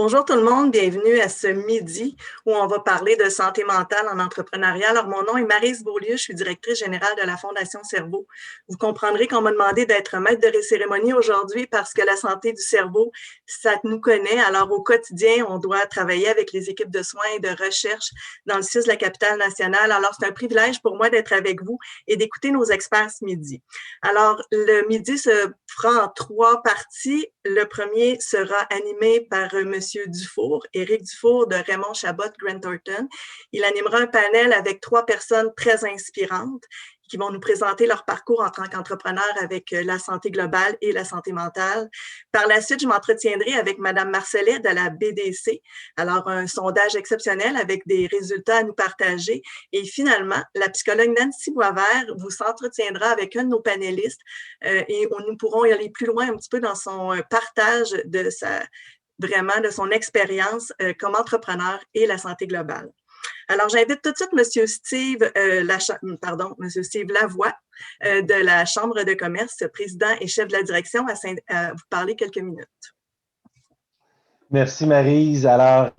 Bonjour tout le monde, bienvenue à ce midi où on va parler de santé mentale en entrepreneuriat. Alors, mon nom est Maryse Beaulieu, je suis directrice générale de la Fondation Cerveau. Vous comprendrez qu'on m'a demandé d'être maître de cérémonie aujourd'hui parce que la santé du cerveau, ça nous connaît. Alors, au quotidien, on doit travailler avec les équipes de soins et de recherche dans le CIUS de la capitale nationale. Alors, c'est un privilège pour moi d'être avec vous et d'écouter nos experts ce midi. Alors, le midi se fera en 3 parties. Le premier sera animé par Monsieur Dufour, Éric Dufour de Raymond Chabot Grant Thornton. Il animera un panel avec 3 personnes très inspirantes qui vont nous présenter leur parcours en tant qu'entrepreneur avec la santé globale et la santé mentale. Par la suite, je m'entretiendrai avec Madame Marcellet de la BDC. Alors, un sondage exceptionnel avec des résultats à nous partager. Et finalement, la psychologue Nancy Boisvert vous s'entretiendra avec un de nos panélistes et nous pourrons y aller plus loin un petit peu dans son partage de son expérience comme entrepreneur et la santé globale. Alors, j'invite tout de suite M. Steve Lavoie de la Chambre de commerce, président et chef de la direction, à vous parler quelques minutes. Merci, Maryse. Alors,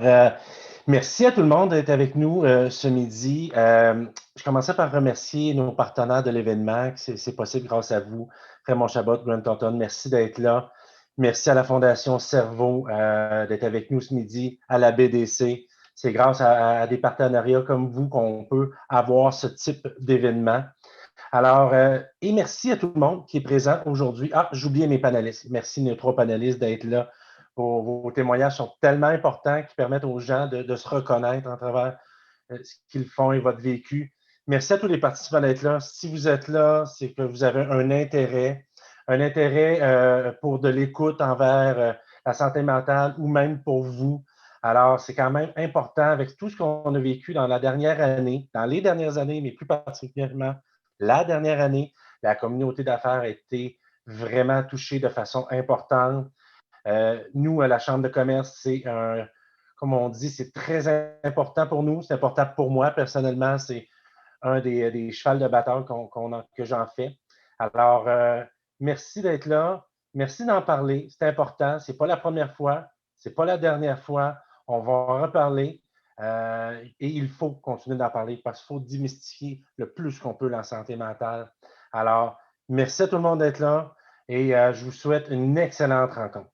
merci à tout le monde d'être avec nous ce midi. Je commençais par remercier nos partenaires de l'événement. C'est possible grâce à vous, Raymond Chabot, Grant Thornton. Merci d'être là. Merci à la Fondation Cerveau d'être avec nous ce midi, à la BDC. C'est grâce à des partenariats comme vous qu'on peut avoir ce type d'événement. Alors, et merci à tout le monde qui est présent aujourd'hui. Ah, j'oubliais mes panélistes. Merci mes 3 panélistes d'être là. Vos témoignages sont tellement importants qui permettent aux gens de se reconnaître en travers ce qu'ils font et votre vécu. Merci à tous les participants d'être là. Si vous êtes là, c'est que vous avez un intérêt pour de l'écoute envers la santé mentale ou même pour vous. Alors, c'est quand même important avec tout ce qu'on a vécu dans les dernières années, mais plus particulièrement la dernière année, la communauté d'affaires a été vraiment touchée de façon importante. Nous, à la Chambre de commerce, comme on dit, c'est très important pour nous. C'est important pour moi, personnellement. C'est un des chevals de bataille que j'en fais. Alors, merci d'être là. Merci d'en parler. C'est important. Ce n'est pas la première fois. Ce n'est pas la dernière fois. On va en reparler. Et il faut continuer d'en parler parce qu'il faut démystifier le plus qu'on peut la santé mentale. Alors, merci à tout le monde d'être là et je vous souhaite une excellente rencontre.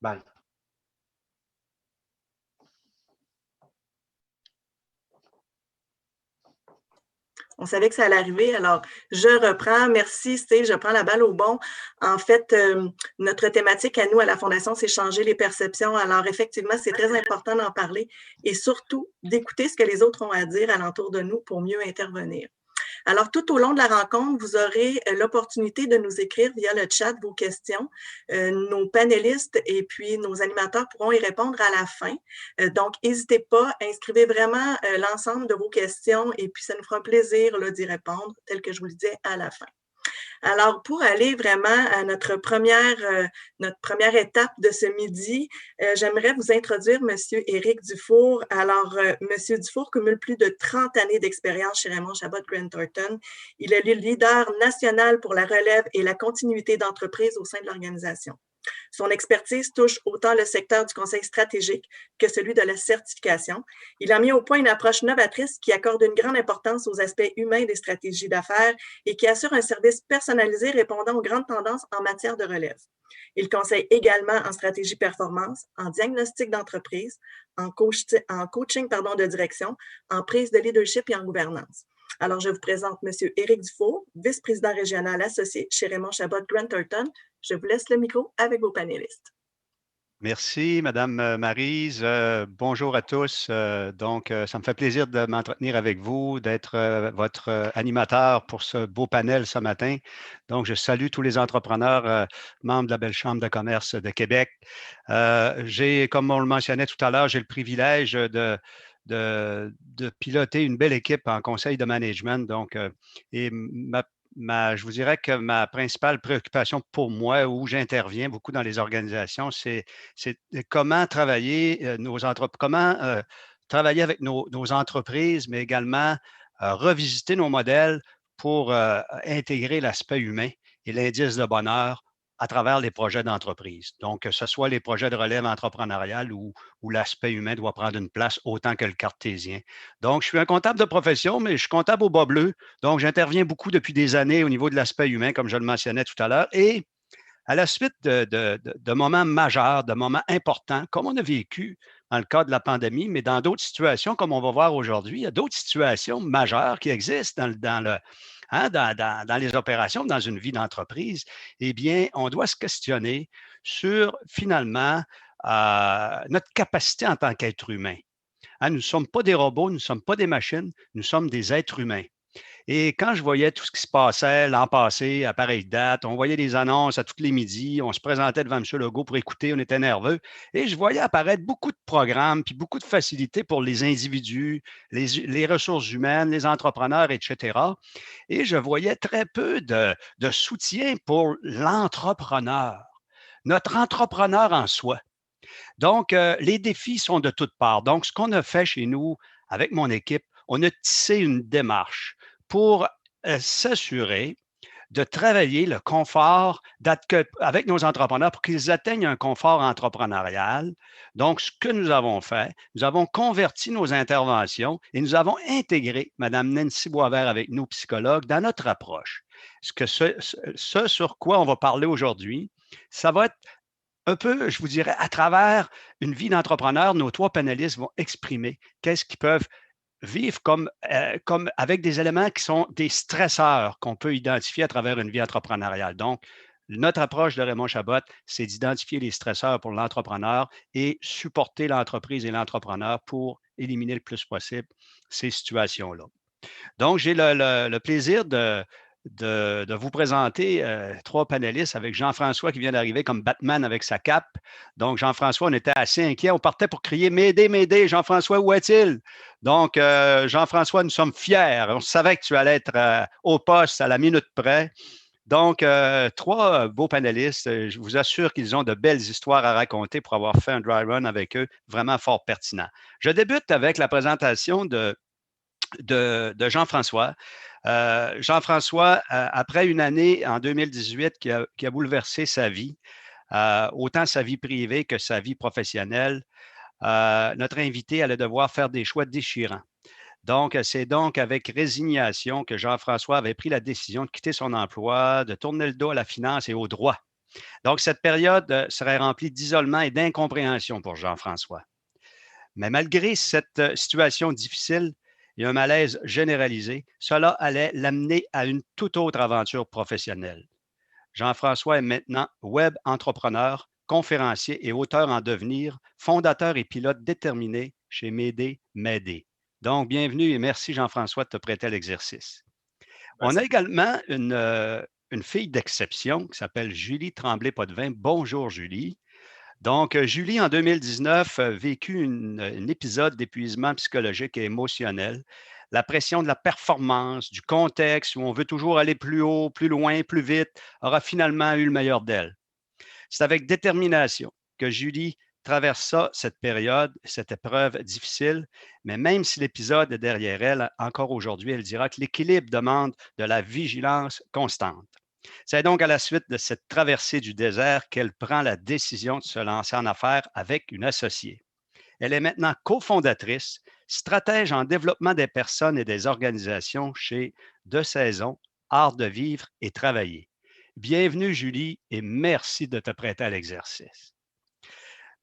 Bye. On savait que ça allait arriver. Alors, je reprends. Merci, Steve. Je prends la balle au bon. En fait, notre thématique à nous, à la Fondation, c'est changer les perceptions. Alors, effectivement, c'est très important d'en parler et surtout d'écouter ce que les autres ont à dire alentour de nous pour mieux intervenir. Alors, tout au long de la rencontre, vous aurez l'opportunité de nous écrire via le chat vos questions. Nos panélistes et puis nos animateurs pourront y répondre à la fin. Donc, n'hésitez pas, inscrivez vraiment l'ensemble de vos questions et puis ça nous fera un plaisir d'y répondre, tel que je vous le disais à la fin. Alors, pour aller vraiment à notre première étape de ce midi, j'aimerais vous introduire M. Éric Dufour. Alors, M. Dufour cumule plus de 30 années d'expérience chez Raymond Chabot Grant Thornton. Il est le leader national pour la relève et la continuité d'entreprise au sein de l'organisation. Son expertise touche autant le secteur du conseil stratégique que celui de la certification. Il a mis au point une approche novatrice qui accorde une grande importance aux aspects humains des stratégies d'affaires et qui assure un service personnalisé répondant aux grandes tendances en matière de relève. Il conseille également en stratégie performance, en diagnostic d'entreprise, en coaching de direction, en prise de leadership et en gouvernance. Alors, je vous présente M. Éric Dufour, vice-président régional associé chez Raymond Chabot Grant Thornton. Je vous laisse le micro avec vos panélistes. Merci, Madame Maryse. Bonjour à tous. Ça me fait plaisir de m'entretenir avec vous, d'être votre animateur pour ce beau panel ce matin. Donc, je salue tous les entrepreneurs, membres de la Belle Chambre de commerce de Québec. Comme on le mentionnait tout à l'heure, j'ai le privilège de piloter une belle équipe en conseil de management. Donc, je vous dirais que ma principale préoccupation pour moi, où j'interviens beaucoup dans les organisations, c'est comment travailler travailler avec nos entreprises, mais également revisiter nos modèles pour intégrer l'aspect humain et l'indice de bonheur à travers les projets d'entreprise. Donc, que ce soit les projets de relève entrepreneuriale où l'aspect humain doit prendre une place autant que le cartésien. Donc, je suis un comptable de profession, mais je suis comptable au bas bleu. Donc, j'interviens beaucoup depuis des années au niveau de l'aspect humain, comme je le mentionnais tout à l'heure. Et à la suite de moments majeurs, de moments importants, comme on a vécu dans le cas de la pandémie, mais dans d'autres situations, comme on va voir aujourd'hui, il y a d'autres situations majeures qui existent dans les opérations, dans une vie d'entreprise. Eh bien, on doit se questionner sur, finalement, notre capacité en tant qu'être humain. Nous ne sommes pas des robots, nous ne sommes pas des machines, nous sommes des êtres humains. Et quand je voyais tout ce qui se passait l'an passé, à pareille date, on voyait des annonces à tous les midis, on se présentait devant M. Legault pour écouter, on était nerveux. Et je voyais apparaître beaucoup de programmes, puis beaucoup de facilités pour les individus, les ressources humaines, les entrepreneurs, etc. Et je voyais très peu de soutien pour l'entrepreneur, notre entrepreneur en soi. Donc, les défis sont de toutes parts. Donc, ce qu'on a fait chez nous avec mon équipe, on a tissé une démarche pour s'assurer de travailler le confort avec nos entrepreneurs pour qu'ils atteignent un confort entrepreneurial. Donc, ce que nous avons fait, nous avons converti nos interventions et nous avons intégré Mme Nancy Boisvert avec nous, psychologues, dans notre approche. Ce sur quoi on va parler aujourd'hui, ça va être un peu, je vous dirais, à travers une vie d'entrepreneur, nos 3 panélistes vont exprimer qu'est-ce qu'ils peuvent vivre comme avec des éléments qui sont des stresseurs qu'on peut identifier à travers une vie entrepreneuriale. Donc, notre approche de Raymond Chabot, c'est d'identifier les stresseurs pour l'entrepreneur et supporter l'entreprise et l'entrepreneur pour éliminer le plus possible ces situations-là. Donc, j'ai le plaisir de vous présenter 3 panélistes avec Jean-François qui vient d'arriver comme Batman avec sa cape. Donc, Jean-François, on était assez inquiets. On partait pour crier « M'aider, m'aider! Jean-François, où est-il? » Donc, Jean-François, nous sommes fiers. On savait que tu allais être au poste à la minute près. Donc, 3 beaux panélistes. Je vous assure qu'ils ont de belles histoires à raconter pour avoir fait un dry run avec eux, vraiment fort pertinent. Je débute avec la présentation de Jean-François. Jean-François, après une année en 2018 qui a bouleversé sa vie, autant sa vie privée que sa vie professionnelle, notre invité allait devoir faire des choix déchirants. Donc, c'est donc avec résignation que Jean-François avait pris la décision de quitter son emploi, de tourner le dos à la finance et au droit. Donc, cette période serait remplie d'isolement et d'incompréhension pour Jean-François. Mais malgré cette situation difficile et un malaise généralisé, cela allait l'amener à une toute autre aventure professionnelle. Jean-François est maintenant web entrepreneur, conférencier et auteur en devenir, fondateur et pilote déterminé chez M'aider. Donc, bienvenue et merci Jean-François de te prêter à l'exercice. On a également une fille d'exception qui s'appelle Julie Tremblay-Potvin. Bonjour Julie. Donc, Julie, en 2019, a vécu un épisode d'épuisement psychologique et émotionnel. La pression de la performance, du contexte où on veut toujours aller plus haut, plus loin, plus vite, aura finalement eu le meilleur d'elle. C'est avec détermination que Julie traversa cette période, cette épreuve difficile, mais même si l'épisode est derrière elle, encore aujourd'hui, elle dira que l'équilibre demande de la vigilance constante. C'est donc à la suite de cette traversée du désert qu'elle prend la décision de se lancer en affaires avec une associée. Elle est maintenant cofondatrice, stratège en développement des personnes et des organisations chez De Saison, Art de vivre et travailler. Bienvenue Julie et merci de te prêter à l'exercice.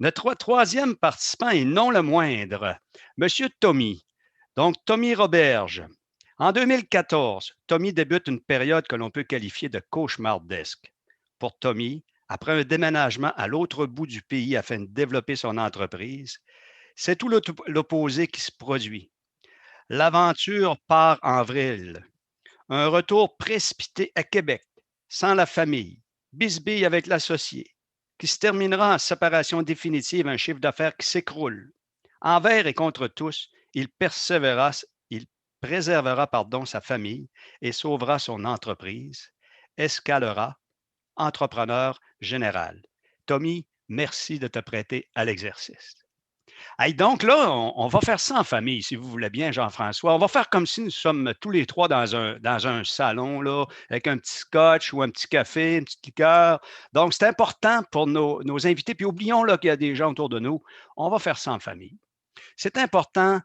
Notre troisième participant et non le moindre, Monsieur Tommy. Donc Tommy Roberge. En 2014, Tommy débute une période que l'on peut qualifier de cauchemardesque. Pour Tommy, après un déménagement à l'autre bout du pays afin de développer son entreprise, c'est tout l'opposé qui se produit. L'aventure part en vrille. Un retour précipité à Québec, sans la famille, bisbille avec l'associé, qui se terminera en séparation définitive, un chiffre d'affaires qui s'écroule. Envers et contre tous, il préservera sa famille et sauvera son entreprise, escalera, entrepreneur général. Tommy, merci de te prêter à l'exercice. Hey, donc là, on va faire ça en famille, si vous voulez bien, Jean-François. On va faire comme si nous sommes tous les trois dans un salon, là, avec un petit scotch ou un petit café, une petite liqueur. Donc, c'est important pour nos invités. Puis, oublions là, qu'il y a des gens autour de nous. On va faire ça en famille. C'est important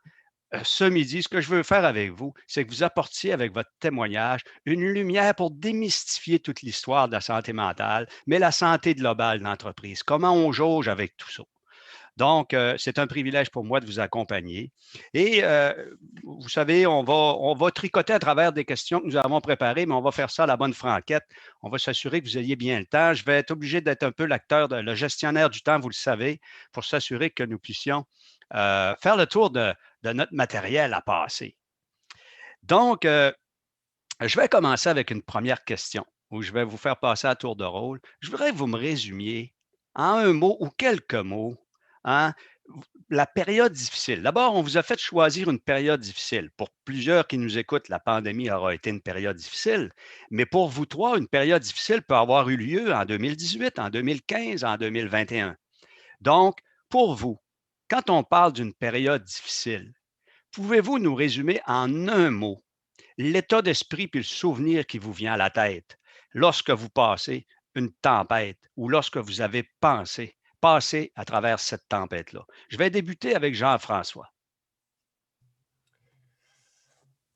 ce midi, ce que je veux faire avec vous, c'est que vous apportiez avec votre témoignage une lumière pour démystifier toute l'histoire de la santé mentale, mais la santé globale de l'entreprise. Comment on jauge avec tout ça? Donc, c'est un privilège pour moi de vous accompagner. Et vous savez, on va tricoter à travers des questions que nous avons préparées, mais on va faire ça à la bonne franquette. On va s'assurer que vous ayez bien le temps. Je vais être obligé d'être un peu le gestionnaire du temps, vous le savez, pour s'assurer que nous puissions faire le tour de notre matériel à passer. Donc, je vais commencer avec une première question où je vais vous faire passer à tour de rôle. Je voudrais que vous me résumiez en un mot ou quelques mots, hein, la période difficile. D'abord, on vous a fait choisir une période difficile. Pour plusieurs qui nous écoutent, la pandémie aura été une période difficile, mais pour vous trois, une période difficile peut avoir eu lieu en 2018, en 2015, en 2021. Donc, pour vous, quand on parle d'une période difficile, pouvez-vous nous résumer en un mot l'état d'esprit puis le souvenir qui vous vient à la tête lorsque vous passez une tempête ou lorsque vous avez passer à travers cette tempête-là? Je vais débuter avec Jean-François.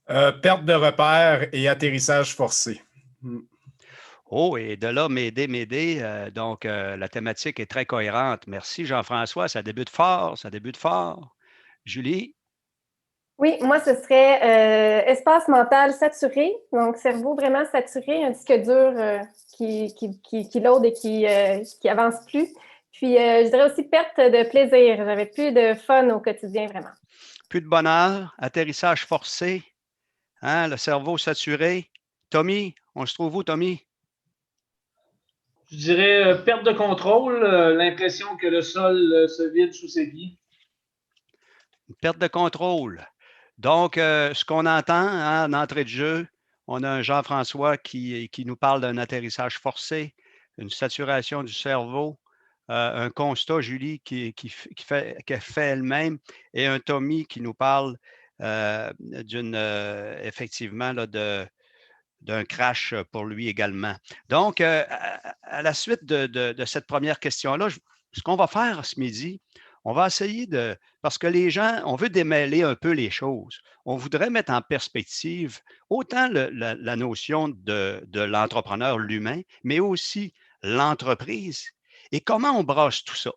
Perte de repères et atterrissage forcé. Oh, et de là, m'aider. Donc, la thématique est très cohérente. Merci, Jean-François. Ça débute fort, ça débute fort. Julie? Oui, moi, ce serait espace mental saturé, donc cerveau vraiment saturé, un disque dur qui load et qui avance plus. Puis, je dirais aussi perte de plaisir. J'avais plus de fun au quotidien, vraiment. Plus de bonheur, atterrissage forcé, hein, le cerveau saturé. Tommy, on se trouve où, Tommy? Je dirais perte de contrôle, l'impression que le sol se vide sous ses pieds. Une perte de contrôle. Donc, ce qu'on entend hein, en entrée de jeu, on a un Jean-François qui nous parle d'un atterrissage forcé, une saturation du cerveau, un constat, Julie, qui fait elle-même, et un Tommy qui nous parle effectivement là, d'un crash pour lui également. Donc, à la suite de cette première question-là, ce qu'on va faire ce midi, on va essayer parce que les gens, on veut démêler un peu les choses. On voudrait mettre en perspective autant la notion de l'entrepreneur, l'humain, mais aussi l'entreprise et comment on brasse tout ça.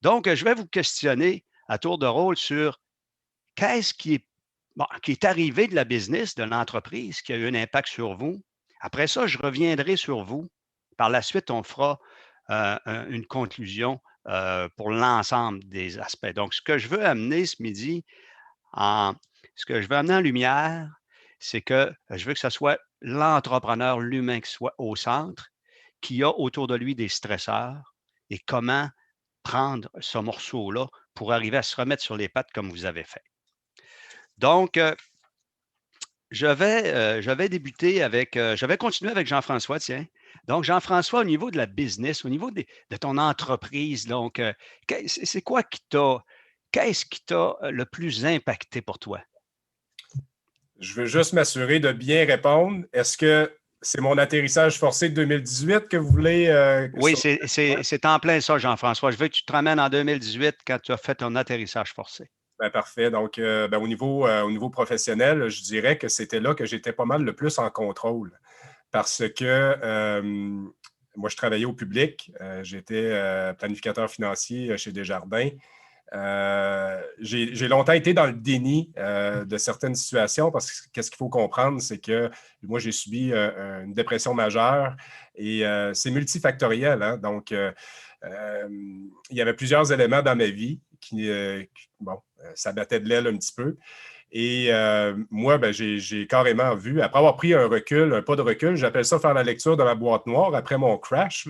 Donc, je vais vous questionner à tour de rôle sur qu'est-ce qui est arrivé de la business, de l'entreprise, qui a eu un impact sur vous. Après ça, je reviendrai sur vous. Par la suite, on fera une conclusion pour l'ensemble des aspects. Donc, ce que je veux amener ce midi, ce que je veux amener en lumière, c'est que je veux que ce soit l'entrepreneur, l'humain qui soit au centre, qui a autour de lui des stresseurs et comment prendre ce morceau-là pour arriver à se remettre sur les pattes comme vous avez fait. Donc, je vais débuter avec, je vais continuer avec Jean-François, tiens. Donc, Jean-François, au niveau de la business, au niveau de ton entreprise, donc, c'est quoi qu'est-ce qui t'a le plus impacté pour toi? Je veux juste m'assurer de bien répondre. Est-ce que c'est mon atterrissage forcé de 2018 que vous voulez? Oui, c'est en plein ça, Jean-François. Je veux que tu te ramènes en 2018 quand tu as fait ton atterrissage forcé. Ben, parfait. Donc, au niveau professionnel, je dirais que c'était là que j'étais pas mal le plus en contrôle. Parce que moi, je travaillais au public. J'étais planificateur financier chez Desjardins. J'ai longtemps été dans le déni de certaines situations parce que qu'est-ce qu'il faut comprendre, c'est que moi, j'ai subi une dépression majeure et c'est multifactoriel. Hein? Donc, il y avait plusieurs éléments dans ma vie qui ça battait de l'aile un petit peu. Et moi, j'ai carrément vu, après avoir pris un pas de recul, j'appelle ça faire la lecture de ma boîte noire après mon crash,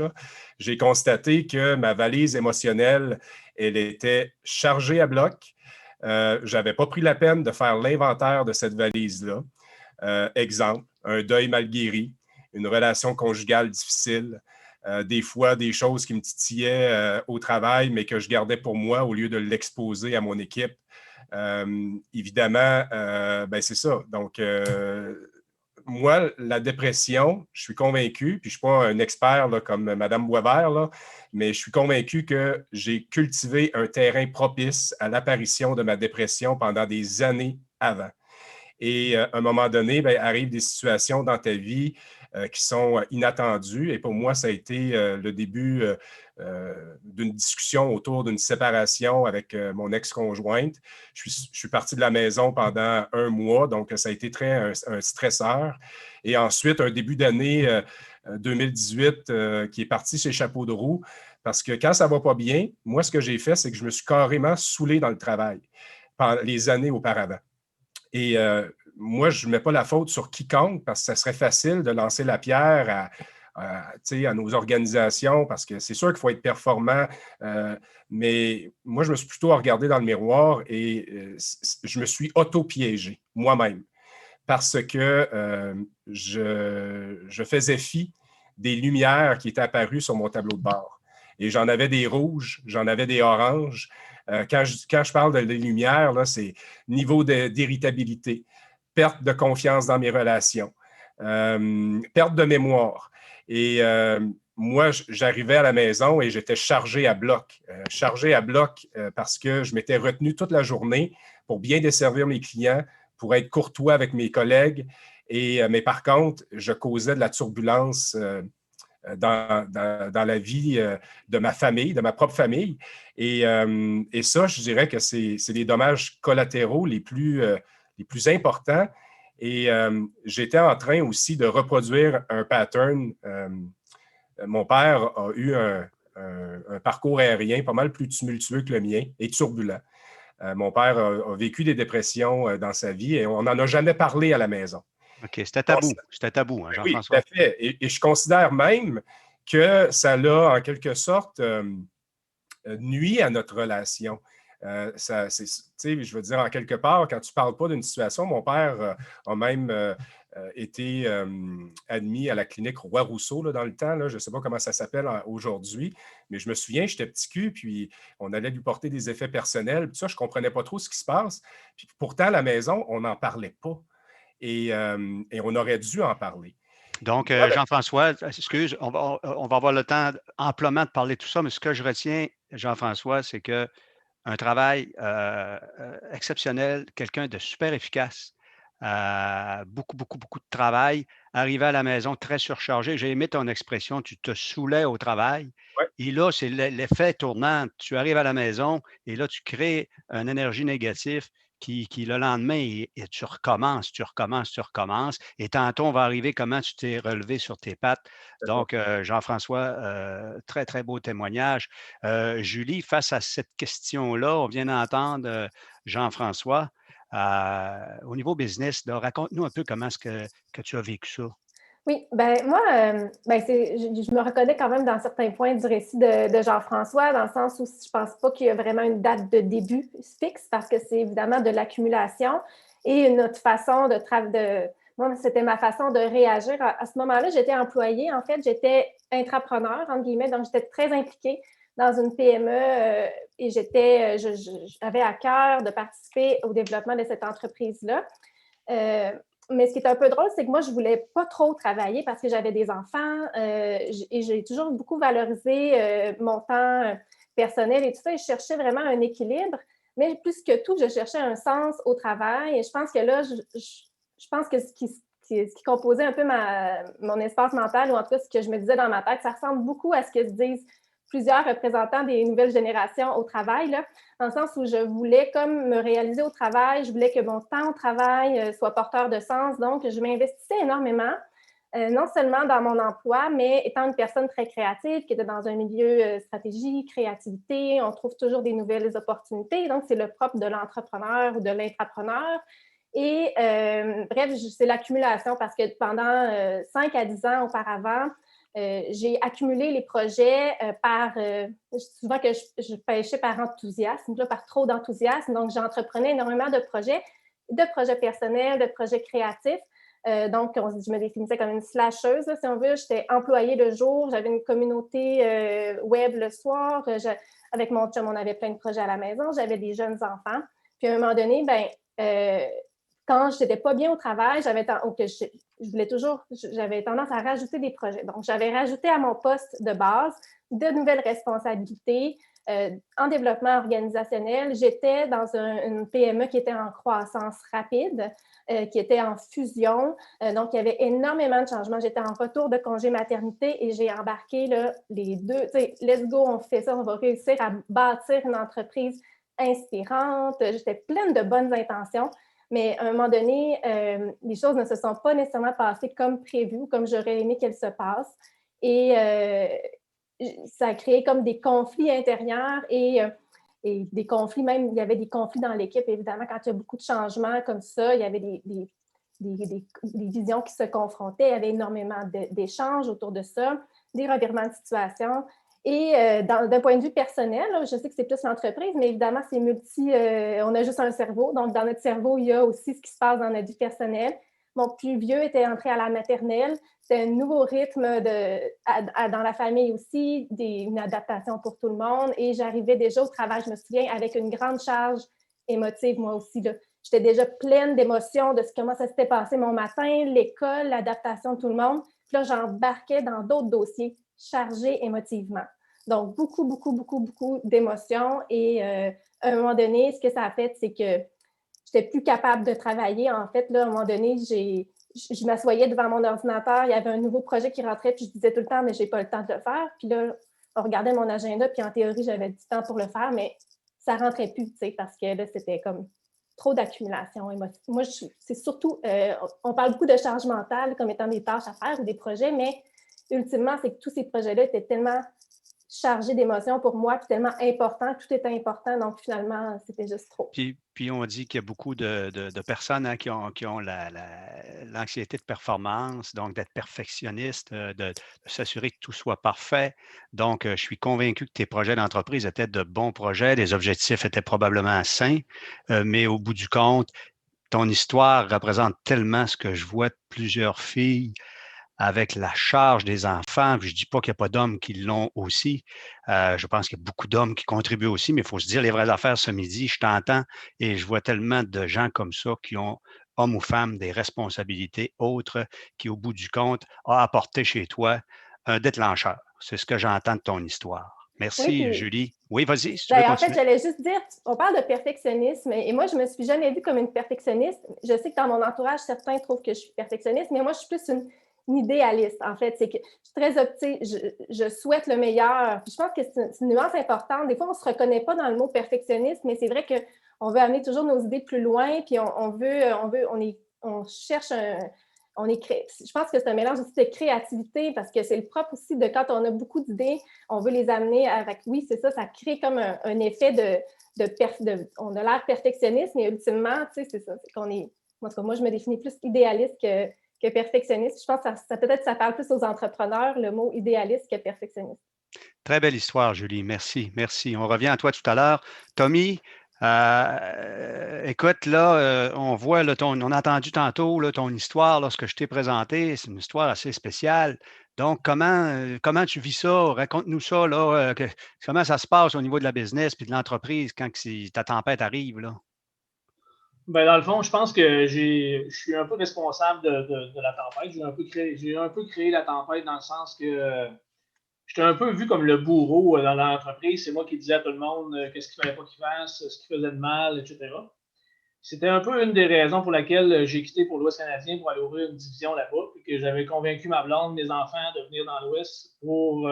j'ai constaté que ma valise émotionnelle, elle était chargée à bloc. Je n'avais pas pris la peine de faire l'inventaire de cette valise-là. Exemple, un deuil mal guéri, une relation conjugale difficile, des fois des choses qui me titillaient au travail, mais que je gardais pour moi au lieu de l'exposer à mon équipe. Évidemment, ben c'est ça. Donc, moi, la dépression, je suis convaincu, puis je ne suis pas un expert là, comme Mme Boisvert, là, mais je suis convaincu que j'ai cultivé un terrain propice à l'apparition de ma dépression pendant des années avant. Et à un moment donné, ben, arrivent des situations dans ta vie qui sont inattendues. Et pour moi, ça a été le début d'une discussion autour d'une séparation avec mon ex-conjointe. Je suis parti de la maison pendant 1 mois, donc ça a été un stresseur. Et ensuite, un début d'année 2018 qui est parti chez Chapeau de roue, parce que quand ça ne va pas bien, moi, ce que j'ai fait, c'est que je me suis carrément saoulé dans le travail pendant les années auparavant. Et moi, je ne mets pas la faute sur quiconque parce que ça serait facile de lancer la pierre à nos organisations parce que c'est sûr qu'il faut être performant. Mais moi, je me suis plutôt regardé dans le miroir et je me suis auto-piégé moi-même parce que je faisais fi des lumières qui étaient apparues sur mon tableau de bord. Et j'en avais des rouges, j'en avais des oranges. Quand je parle de lumière, là, c'est niveau d'irritabilité, perte de confiance dans mes relations, perte de mémoire. Et moi, j'arrivais à la maison et j'étais chargé à bloc. Parce que je m'étais retenu toute la journée pour bien desservir mes clients, pour être courtois avec mes collègues. Mais par contre, je causais de la turbulence dans la vie de ma famille, de ma propre famille. Et ça, je dirais que c'est les dommages collatéraux les plus importants. Et j'étais en train aussi de reproduire un pattern. Mon père a eu un parcours aérien pas mal plus tumultueux que le mien et turbulent. Mon père a vécu des dépressions dans sa vie et on n'en a jamais parlé à la maison. OK, c'était tabou. C'était tabou, hein, Jean-François? Oui, tout à fait. Et je considère même que ça l'a, en quelque sorte, nuit à notre relation. Je veux dire, en quelque part, quand tu ne parles pas d'une situation, mon père a même été admis à la clinique Roy-Rousseau là, dans le temps. Là, je ne sais pas comment ça s'appelle aujourd'hui, mais je me souviens, j'étais petit cul, puis on allait lui porter des effets personnels. Puis ça, je ne comprenais pas trop ce qui se passe. Puis pourtant, à la maison, on n'en parlait pas. Et on aurait dû en parler. Donc, Jean-François, excuse, on va avoir le temps amplement de parler de tout ça, mais ce que je retiens, Jean-François, c'est qu'un travail exceptionnel, quelqu'un de super efficace, beaucoup de travail, arrivé à la maison très surchargé. J'ai aimé ton expression, tu te saoulais au travail. Ouais. Et là, c'est l'effet tournant. Tu arrives à la maison et là, tu crées une énergie négative qui le lendemain, et tu recommences. Et tantôt, on va arriver comment tu t'es relevé sur tes pattes. Donc, Jean-François, très, très beau témoignage. Julie, face à cette question-là, on vient d'entendre Jean-François. Au niveau business, raconte-nous un peu comment est-ce que tu as vécu ça. Oui, ben moi, je me reconnais quand même dans certains points du récit de Jean-François, dans le sens où je ne pense pas qu'il y a vraiment une date de début fixe, parce que c'est évidemment de l'accumulation et notre façon moi, c'était ma façon de réagir. À ce moment-là, j'étais employée, en fait, j'étais intrapreneur, entre guillemets, donc j'étais très impliquée dans une PME et j'avais à cœur de participer au développement de cette entreprise-là. Mais ce qui est un peu drôle, c'est que moi, je ne voulais pas trop travailler parce que j'avais des enfants et j'ai toujours beaucoup valorisé mon temps personnel et tout ça. Et je cherchais vraiment un équilibre. Mais plus que tout, je cherchais un sens au travail. Et je pense que là, je pense que ce qui composait un peu mon espace mental, ou en tout cas ce que je me disais dans ma tête, ça ressemble beaucoup à ce que se disent plusieurs représentants des nouvelles générations au travail, là, dans le sens où je voulais comme me réaliser au travail, je voulais que mon temps au travail soit porteur de sens. Donc, je m'investissais énormément, non seulement dans mon emploi, mais étant une personne très créative qui était dans un milieu stratégie, créativité, on trouve toujours des nouvelles opportunités. Donc, c'est le propre de l'entrepreneur ou de l'intrapreneur. Et bref, c'est l'accumulation parce que pendant 5 à 10 ans auparavant, j'ai accumulé les projets souvent que je pêchais par enthousiasme, par trop d'enthousiasme. Donc, j'entreprenais énormément de projets personnels, de projets créatifs. Donc, je me définissais comme une slasheuse, là, si on veut. J'étais employée le jour, j'avais une communauté web le soir. Avec mon chum, on avait plein de projets à la maison. J'avais des jeunes enfants. Puis à un moment donné, quand je n'étais pas bien au travail, j'avais tendance à rajouter des projets. Donc, j'avais rajouté à mon poste de base de nouvelles responsabilités en développement organisationnel. J'étais dans une PME qui était en croissance rapide, qui était en fusion. Donc, il y avait énormément de changements. J'étais en retour de congé maternité et j'ai embarqué là, les deux. Let's go, on fait ça, on va réussir à bâtir une entreprise inspirante. J'étais pleine de bonnes intentions. Mais à un moment donné, les choses ne se sont pas nécessairement passées comme prévu, comme j'aurais aimé qu'elles se passent. Et ça a créé comme des conflits intérieurs et des conflits, même, il y avait des conflits dans l'équipe, évidemment, quand il y a beaucoup de changements comme ça, il y avait des visions qui se confrontaient, il y avait énormément d'échanges autour de ça, des revirements de situation. Et d'un point de vue personnel, là, je sais que c'est plus l'entreprise, mais évidemment, c'est on a juste un cerveau. Donc, dans notre cerveau, il y a aussi ce qui se passe dans notre vie personnelle. Mon plus vieux était entré à la maternelle. C'était un nouveau rythme dans la famille aussi, une adaptation pour tout le monde. Et j'arrivais déjà au travail, je me souviens, avec une grande charge émotive, moi aussi. J'étais déjà pleine d'émotions de comment ça s'était passé mon matin, l'école, l'adaptation de tout le monde. Puis là, j'embarquais dans d'autres dossiers chargés émotivement. Donc, beaucoup, beaucoup, beaucoup, beaucoup d'émotions. Et à un moment donné, ce que ça a fait, c'est que je n'étais plus capable de travailler. En fait, là, à un moment donné, je m'assoyais devant mon ordinateur, il y avait un nouveau projet qui rentrait, puis je disais tout le temps, mais je n'ai pas le temps de le faire. Puis là, on regardait mon agenda, puis en théorie, j'avais du temps pour le faire, mais ça ne rentrait plus, tu sais, parce que là, c'était comme trop d'accumulation émotive. Moi, c'est surtout, on parle beaucoup de charge mentale comme étant des tâches à faire ou des projets, mais ultimement, c'est que tous ces projets-là étaient tellement chargé d'émotions pour moi, puis tellement important, tout était important, donc finalement, c'était juste trop. Puis on dit qu'il y a beaucoup de personnes qui ont l'anxiété de performance, donc d'être perfectionniste, de s'assurer que tout soit parfait. Donc, je suis convaincu que tes projets d'entreprise étaient de bons projets, les objectifs étaient probablement sains, mais au bout du compte, ton histoire représente tellement ce que je vois de plusieurs filles avec la charge des enfants. Puis je ne dis pas qu'il n'y a pas d'hommes qui l'ont aussi. Je pense qu'il y a beaucoup d'hommes qui contribuent aussi, mais il faut se dire les vraies affaires ce midi. Je t'entends et je vois tellement de gens comme ça qui ont, hommes ou femmes, des responsabilités autres qui, au bout du compte, ont apporté chez toi un déclencheur. C'est ce que j'entends de ton histoire. Merci, oui, puis, Julie. Oui, vas-y, si tu veux continuer. En fait, j'allais juste dire, on parle de perfectionnisme, et moi, je ne me suis jamais vue comme une perfectionniste. Je sais que dans mon entourage, certains trouvent que je suis perfectionniste, mais moi, je suis plus une idéaliste, en fait. C'est que je suis très optimiste, je souhaite le meilleur. Puis je pense que c'est une nuance importante. Des fois, on ne se reconnaît pas dans le mot perfectionniste, mais c'est vrai qu'on veut amener toujours nos idées plus loin, puis on cherche je pense que c'est un mélange aussi de créativité, parce que c'est le propre aussi de quand on a beaucoup d'idées, on veut les amener avec, oui, c'est ça crée comme un effet on a l'air perfectionniste, mais ultimement, tu sais, c'est ça, c'est qu'on est, moi, je me définis plus idéaliste que perfectionniste. Je pense que peut-être ça parle plus aux entrepreneurs, le mot idéaliste que perfectionniste. Très belle histoire, Julie. Merci, merci. On revient à toi tout à l'heure. Tommy, écoute, là, on voit, là, on a entendu tantôt là, ton histoire, là, ce que je t'ai présenté. C'est une histoire assez spéciale. Donc, comment tu vis ça? Raconte-nous ça, là. Comment ça se passe au niveau de la business et de l'entreprise quand ta tempête arrive, là? Ben, dans le fond, je pense que je suis un peu responsable de la tempête. J'ai un peu créé la tempête dans le sens que j'étais un peu vu comme le bourreau dans l'entreprise. C'est moi qui disais à tout le monde qu'est-ce qu'il ne fallait pas qu'il fasse, ce qu'il faisait de mal, etc. C'était un peu une des raisons pour laquelle j'ai quitté pour l'Ouest canadien pour aller ouvrir une division là-bas, et que j'avais convaincu ma blonde, mes enfants de venir dans l'Ouest pour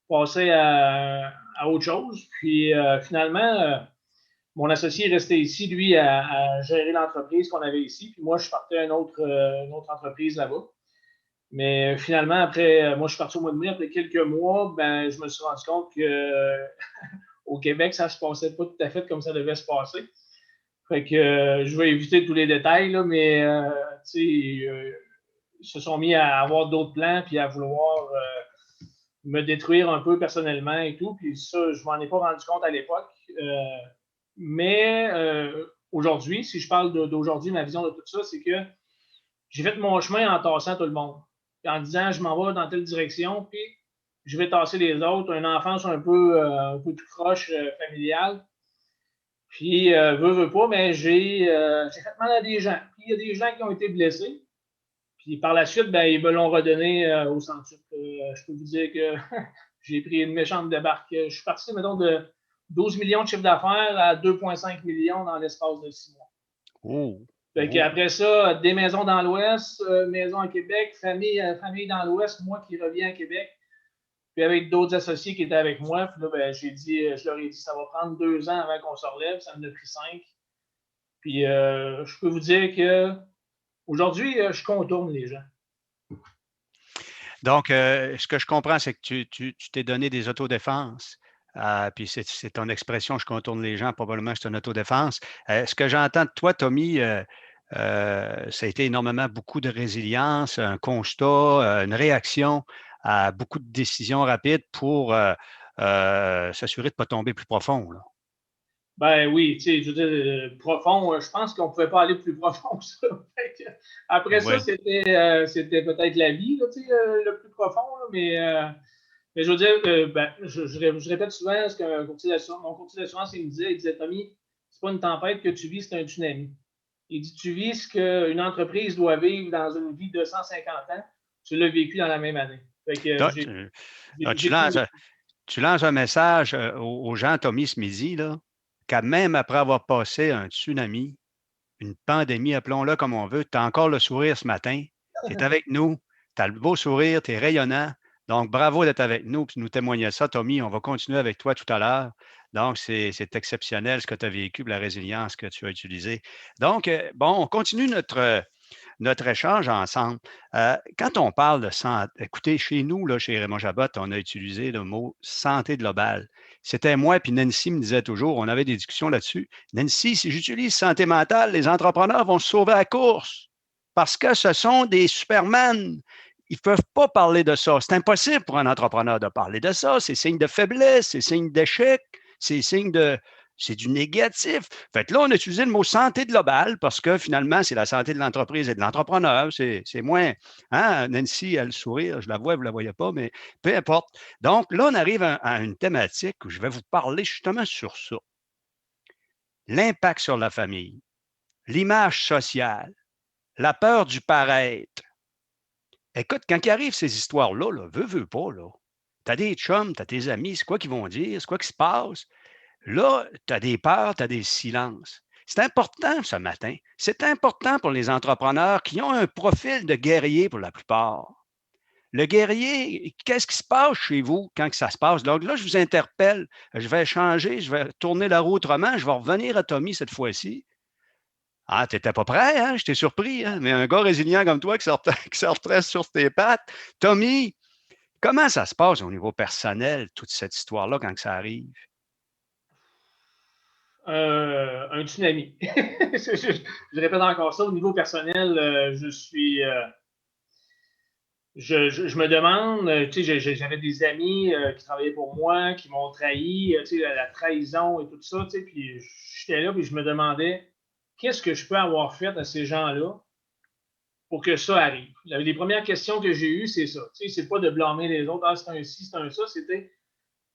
passer à autre chose. Puis finalement, mon associé est resté ici, lui, à gérer l'entreprise qu'on avait ici. Puis moi, je partais à une autre entreprise là-bas. Mais finalement, après, moi, je suis parti au mois de mai. Après quelques mois, ben, je me suis rendu compte qu'au Québec, ça ne se passait pas tout à fait comme ça devait se passer. Fait que je vais éviter tous les détails, là, mais ils se sont mis à avoir d'autres plans puis à vouloir me détruire un peu personnellement et tout. Puis ça, je m'en ai pas rendu compte à l'époque. Mais aujourd'hui, si je parle d'aujourd'hui, ma vision de tout ça, c'est que j'ai fait mon chemin en tassant tout le monde. Puis en disant, je m'en vais dans telle direction, puis je vais tasser les autres. Une enfance un peu tout croche familiale. Puis, veux pas, mais j'ai fait mal à des gens. Puis, il y a des gens qui ont été blessés. Puis, par la suite, ben, ils me l'ont redonné au centre. Je peux vous dire que j'ai pris une méchante débarque. Je suis parti, mettons, de 12 millions de chiffre d'affaires à 2,5 millions dans l'espace de 6 mois. Oh. Après ça, des maisons dans l'Ouest, maison à Québec, famille dans l'Ouest, moi qui reviens à Québec. Puis avec d'autres associés qui étaient avec moi, puis là, ben, je leur ai dit, ça va prendre 2 ans avant qu'on se relève, ça me a pris 5. Puis je peux vous dire que aujourd'hui, je contourne les gens. Donc, ce que je comprends, c'est que tu t'es donné des autodéfenses. Puis c'est ton expression, je contourne les gens, probablement c'est une autodéfense. Ce que j'entends de toi, Tommy, ça a été énormément beaucoup de résilience, un constat, une réaction à beaucoup de décisions rapides pour s'assurer de ne pas tomber plus profond. Là. Ben oui, tu sais, je veux dire, profond, je pense qu'on ne pouvait pas aller plus profond que ça. Après ça, c'était peut-être la vie, là, tu sais, le plus profond, là, mais je veux dire, je répète souvent ce que mon courtier d'assurance, il disait, Tommy, c'est pas une tempête que tu vis, c'est un tsunami. Il dit, tu vis ce qu'une entreprise doit vivre dans une vie de 150 ans, tu l'as vécu dans la même année. Fait que, donc, tu lances un message aux gens, Tommy, ce midi, là, qu'à même après avoir passé un tsunami, une pandémie, appelons-le comme on veut, tu as encore le sourire ce matin, tu es avec nous, tu as le beau sourire, tu es rayonnant. Donc, bravo d'être avec nous et nous témoigner ça, Tommy. On va continuer avec toi tout à l'heure. Donc, c'est exceptionnel ce que tu as vécu, la résilience que tu as utilisée. Donc, bon, on continue notre échange ensemble. Quand on parle de santé, écoutez, chez nous, là, chez Raymond Jabot, on a utilisé le mot santé globale. C'était moi, puis Nancy me disait toujours, on avait des discussions là-dessus. Nancy, si j'utilise santé mentale, les entrepreneurs vont se sauver à la course parce que ce sont des superman. Ils ne peuvent pas parler de ça. C'est impossible pour un entrepreneur de parler de ça. C'est signe de faiblesse, c'est signe d'échec, c'est signe de... C'est du négatif. Fait que là, on a utilisé le mot santé globale parce que finalement, c'est la santé de l'entreprise et de l'entrepreneur. C'est moins. Hein? Nancy a le sourire, je la vois, vous ne la voyez pas, mais peu importe. Donc là, on arrive à une thématique où je vais vous parler justement sur ça. L'impact sur la famille, l'image sociale, la peur du paraître. Écoute, quand il arrive ces histoires-là, veux pas, là. Tu as des chums, tu as tes amis, c'est quoi qu'ils vont dire, c'est quoi qui se passe? Là, tu as des peurs, tu as des silences. C'est important ce matin. C'est important pour les entrepreneurs qui ont un profil de guerrier pour la plupart. Le guerrier, qu'est-ce qui se passe chez vous quand ça se passe? Donc là, je vous interpelle. Je vais changer, je vais tourner la roue autrement. Je vais revenir à Tommy cette fois-ci. Ah, tu n'étais pas prêt, hein? Je t'ai surpris, hein? Mais un gars résilient comme toi qui sortait sur tes pattes. Tommy, comment ça se passe au niveau personnel, toute cette histoire-là, quand ça arrive? Un tsunami. je répète encore ça. Au niveau personnel, je me demande, tu sais, j'avais des amis qui travaillaient pour moi, qui m'ont trahi, tu sais, la trahison et tout ça, tu sais, puis j'étais là, puis je me demandais, qu'est-ce que je peux avoir fait à ces gens-là pour que ça arrive? Les premières questions que j'ai eues, c'est ça. Tu sais, c'est pas de blâmer les autres, ah, c'est un ci, c'est un ça, c'était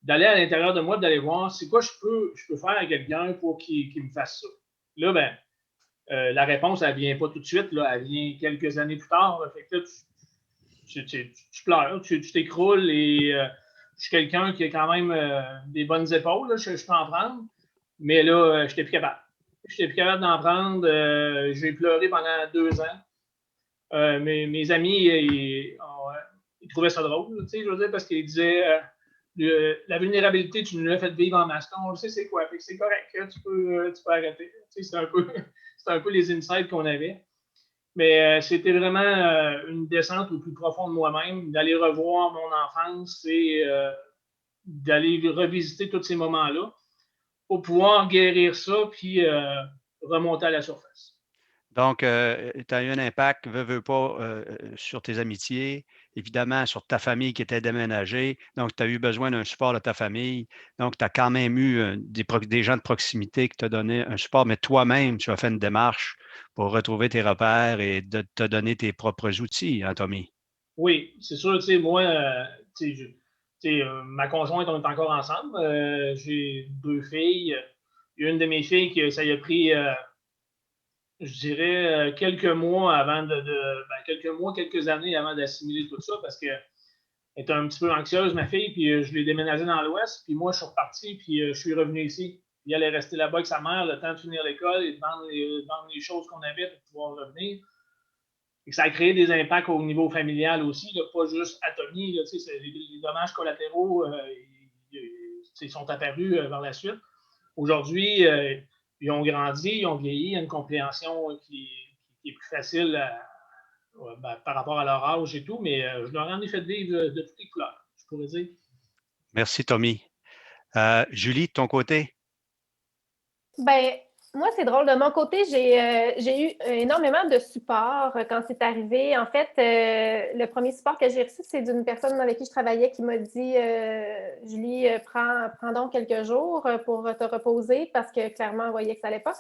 d'aller à l'intérieur de moi, d'aller voir c'est quoi je peux faire à quelqu'un pour qu'il me fasse ça. Là, ben, la réponse, elle ne vient pas tout de suite, là, elle vient quelques années plus tard. Là, fait que là, tu pleures, tu t'écroules et je suis quelqu'un qui a quand même des bonnes épaules, là, je peux en prendre, mais là, je n'étais plus capable. Je n'étais plus capable d'en prendre. J'ai pleuré pendant 2 ans. Mes amis, ils trouvaient ça drôle, tu sais, je veux dire, parce qu'ils disaient la vulnérabilité, tu nous l'as fait vivre en masse. On le sait, c'est quoi? Fait que c'est correct, tu peux arrêter. Tu sais, c'est un peu les insights qu'on avait. Mais c'était vraiment une descente au plus profond de moi-même, d'aller revoir mon enfance et d'aller revisiter tous ces moments-là pour pouvoir guérir ça puis remonter à la surface. Donc, tu as eu un impact, veux pas, sur tes amitiés, évidemment sur ta famille qui était déménagée. Donc, tu as eu besoin d'un support de ta famille. Donc, tu as quand même eu des gens de proximité qui t'ont donné un support, mais toi-même, tu as fait une démarche pour retrouver tes repères et de te donner tes propres outils, hein, Tommy? Oui, c'est sûr, tu sais, moi, ma conjointe, on est encore ensemble. J'ai 2 filles. Une de mes filles que ça y a pris, je dirais, quelques mois avant quelques mois, quelques années avant d'assimiler tout ça parce qu'elle était un petit peu anxieuse, ma fille, puis je l'ai déménagée dans l'Ouest, puis moi, je suis reparti, puis je suis revenu ici. Puis elle est restée là-bas avec sa mère le temps de finir l'école et de vendre les choses qu'on avait pour pouvoir revenir. Et que ça a créé des impacts au niveau familial aussi, là, pas juste à Tommy. Là, les dommages collatéraux sont apparus vers la suite. Aujourd'hui, ils ont grandi, ils ont vieilli, il y a une compréhension qui est plus facile par rapport à leur âge et tout, mais je leur en ai fait vivre de toutes les couleurs, je pourrais dire. Merci, Tommy. Julie, de ton côté? Ben, moi, c'est drôle. De mon côté, j'ai eu énormément de support quand c'est arrivé. En fait, le premier support que j'ai reçu, c'est d'une personne avec qui je travaillais qui m'a dit Julie, prends donc quelques jours pour te reposer parce que clairement, on voyait que ça n'allait pas.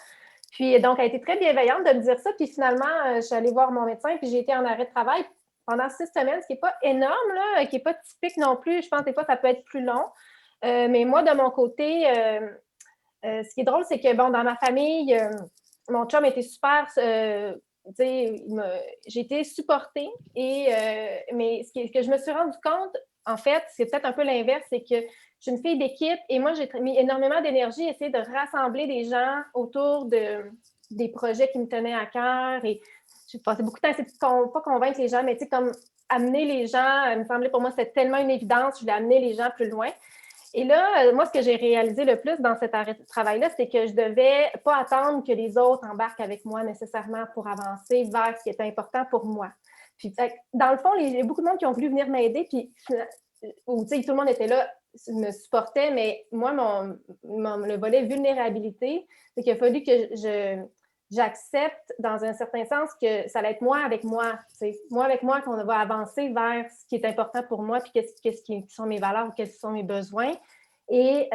Puis, donc, elle a été très bienveillante de me dire ça. Puis, finalement, je suis allée voir mon médecin, puis j'ai été en arrêt de travail pendant 6 semaines, ce qui n'est pas énorme, là, qui n'est pas typique non plus. Je pense que des fois, ça peut être plus long. Mais moi, de mon côté, ce qui est drôle, c'est que, bon, dans ma famille, mon chum était super, j'ai été supportée, mais ce que je me suis rendu compte, en fait, c'est peut-être un peu l'inverse, c'est que je suis une fille d'équipe et moi, j'ai mis énormément d'énergie à essayer de rassembler des gens autour des projets qui me tenaient à cœur et j'ai passé beaucoup de temps à essayer de pas convaincre les gens, mais tu sais, comme amener les gens, il me semblait pour moi, c'était tellement une évidence, je voulais amener les gens plus loin. Et là, moi, ce que j'ai réalisé le plus dans cet arrêt de travail-là, c'est que je ne devais pas attendre que les autres embarquent avec moi nécessairement pour avancer vers ce qui était important pour moi. Puis, dans le fond, il y a beaucoup de monde qui ont voulu venir m'aider, puis tout le monde était là, me supportait, mais moi, le volet vulnérabilité, c'est qu'il a fallu que j'accepte dans un certain sens que ça allait être moi avec moi. Moi avec moi qu'on va avancer vers ce qui est important pour moi, puis qu'est-ce qui sont mes valeurs ou quels sont mes besoins. Et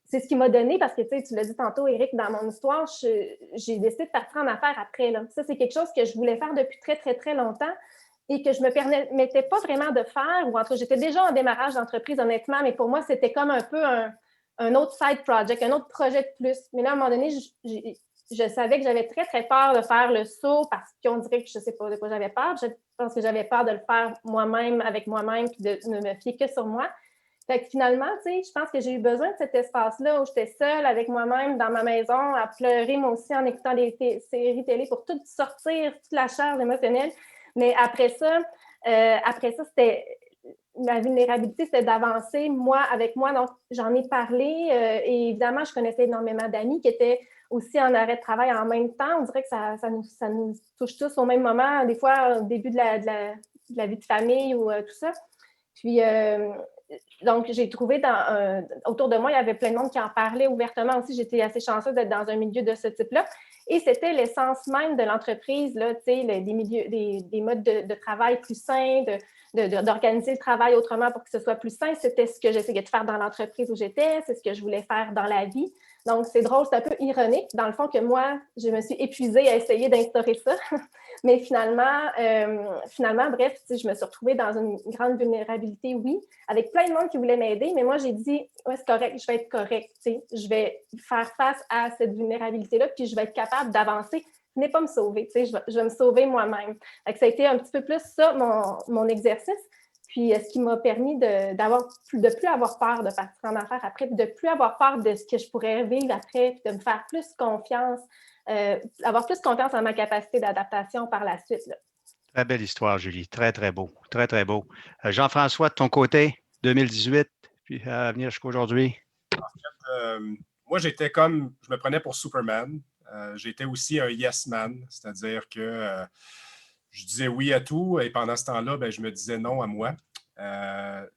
c'est ce qui m'a donné, parce que tu l'as dit tantôt, Éric, dans mon histoire, j'ai décidé de partir en affaires après. Là. Ça, c'est quelque chose que je voulais faire depuis très, très, très longtemps et que je ne me permettais pas vraiment de faire, ou en tout cas, j'étais déjà en démarrage d'entreprise, honnêtement, mais pour moi, c'était comme un peu un autre side project, un autre projet de plus. Mais là, à un moment donné, je savais que j'avais très, très peur de faire le saut parce qu'on dirait que je ne sais pas de quoi j'avais peur. Je pense que j'avais peur de le faire moi-même, avec moi-même, puis de ne me fier que sur moi. Fait que finalement, je pense que j'ai eu besoin de cet espace-là où j'étais seule avec moi-même dans ma maison à pleurer, moi aussi, en écoutant des séries télé pour tout sortir, toute la charge émotionnelle. Mais après ça, c'était ma vulnérabilité, c'était d'avancer, moi, avec moi. Donc, j'en ai parlé et évidemment, je connaissais énormément d'amis qui étaient aussi en arrêt de travail en même temps. On dirait que ça nous touche tous au même moment, des fois au début de la vie de famille ou tout ça. Puis, donc, j'ai trouvé autour de moi, il y avait plein de monde qui en parlait ouvertement aussi. J'étais assez chanceuse d'être dans un milieu de ce type-là. Et c'était l'essence même de l'entreprise, là, des modes de travail plus sains, d'organiser le travail autrement pour que ce soit plus sain. C'était ce que j'essayais de faire dans l'entreprise où j'étais, c'est ce que je voulais faire dans la vie. Donc, c'est drôle, c'est un peu ironique, dans le fond, que moi, je me suis épuisée à essayer d'instaurer ça. Mais finalement, bref, je me suis retrouvée dans une grande vulnérabilité, oui, avec plein de monde qui voulait m'aider, mais moi, j'ai dit, ouais, c'est correct, je vais être correcte, je vais faire face à cette vulnérabilité-là, puis je vais être capable d'avancer. Venez pas me sauver, je vais me sauver moi-même. Donc, ça a été un petit peu plus ça, mon exercice. Puis, ce qui m'a permis de plus avoir peur de partir en affaires après, puis de plus avoir peur de ce que je pourrais vivre après, puis de me faire plus confiance, avoir plus confiance en ma capacité d'adaptation par la suite. Là. Très belle histoire, Julie. Très, très beau. Très, très beau. Jean-François, de ton côté, 2018, puis à venir jusqu'à aujourd'hui. En fait, moi, je me prenais pour Superman. J'étais aussi un yes man, c'est-à-dire que je disais oui à tout et pendant ce temps-là, je me disais non à moi.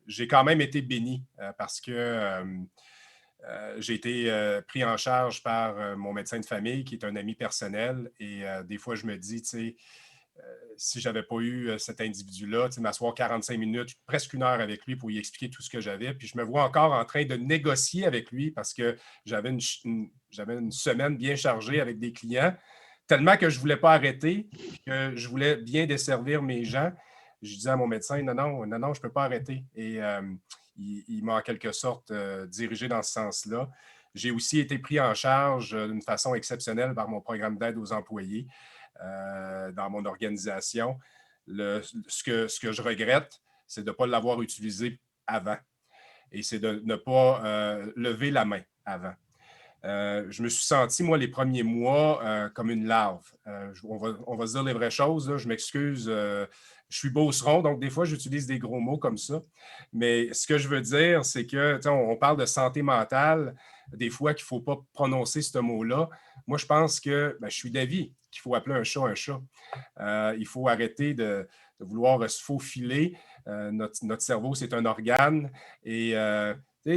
J'ai quand même été béni parce que j'ai été pris en charge par mon médecin de famille, qui est un ami personnel. Et des fois, je me dis, tu sais, si je n'avais pas eu cet individu-là, m'asseoir 45 minutes, presque 1 heure avec lui pour lui expliquer tout ce que j'avais. Puis je me vois encore en train de négocier avec lui parce que j'avais une semaine bien chargée avec des clients, tellement que je ne voulais pas arrêter, que je voulais bien desservir mes gens. Je disais à mon médecin, non, je ne peux pas arrêter. Et il m'a en quelque sorte dirigé dans ce sens-là. J'ai aussi été pris en charge d'une façon exceptionnelle par mon programme d'aide aux employés. Dans mon organisation. Ce que je regrette, c'est de ne pas l'avoir utilisé avant et c'est de ne pas lever la main avant. Je me suis senti, moi, les premiers mois, comme une larve. On va se dire les vraies choses. Là. Je m'excuse. Je suis beauceron, donc des fois, j'utilise des gros mots comme ça. Mais ce que je veux dire, c'est que, on parle de santé mentale, des fois qu'il ne faut pas prononcer ce mot-là. Moi, je pense que je suis d'avis qu'il faut appeler un chat un chat. Il faut arrêter de vouloir se faufiler. Notre cerveau, c'est un organe. Et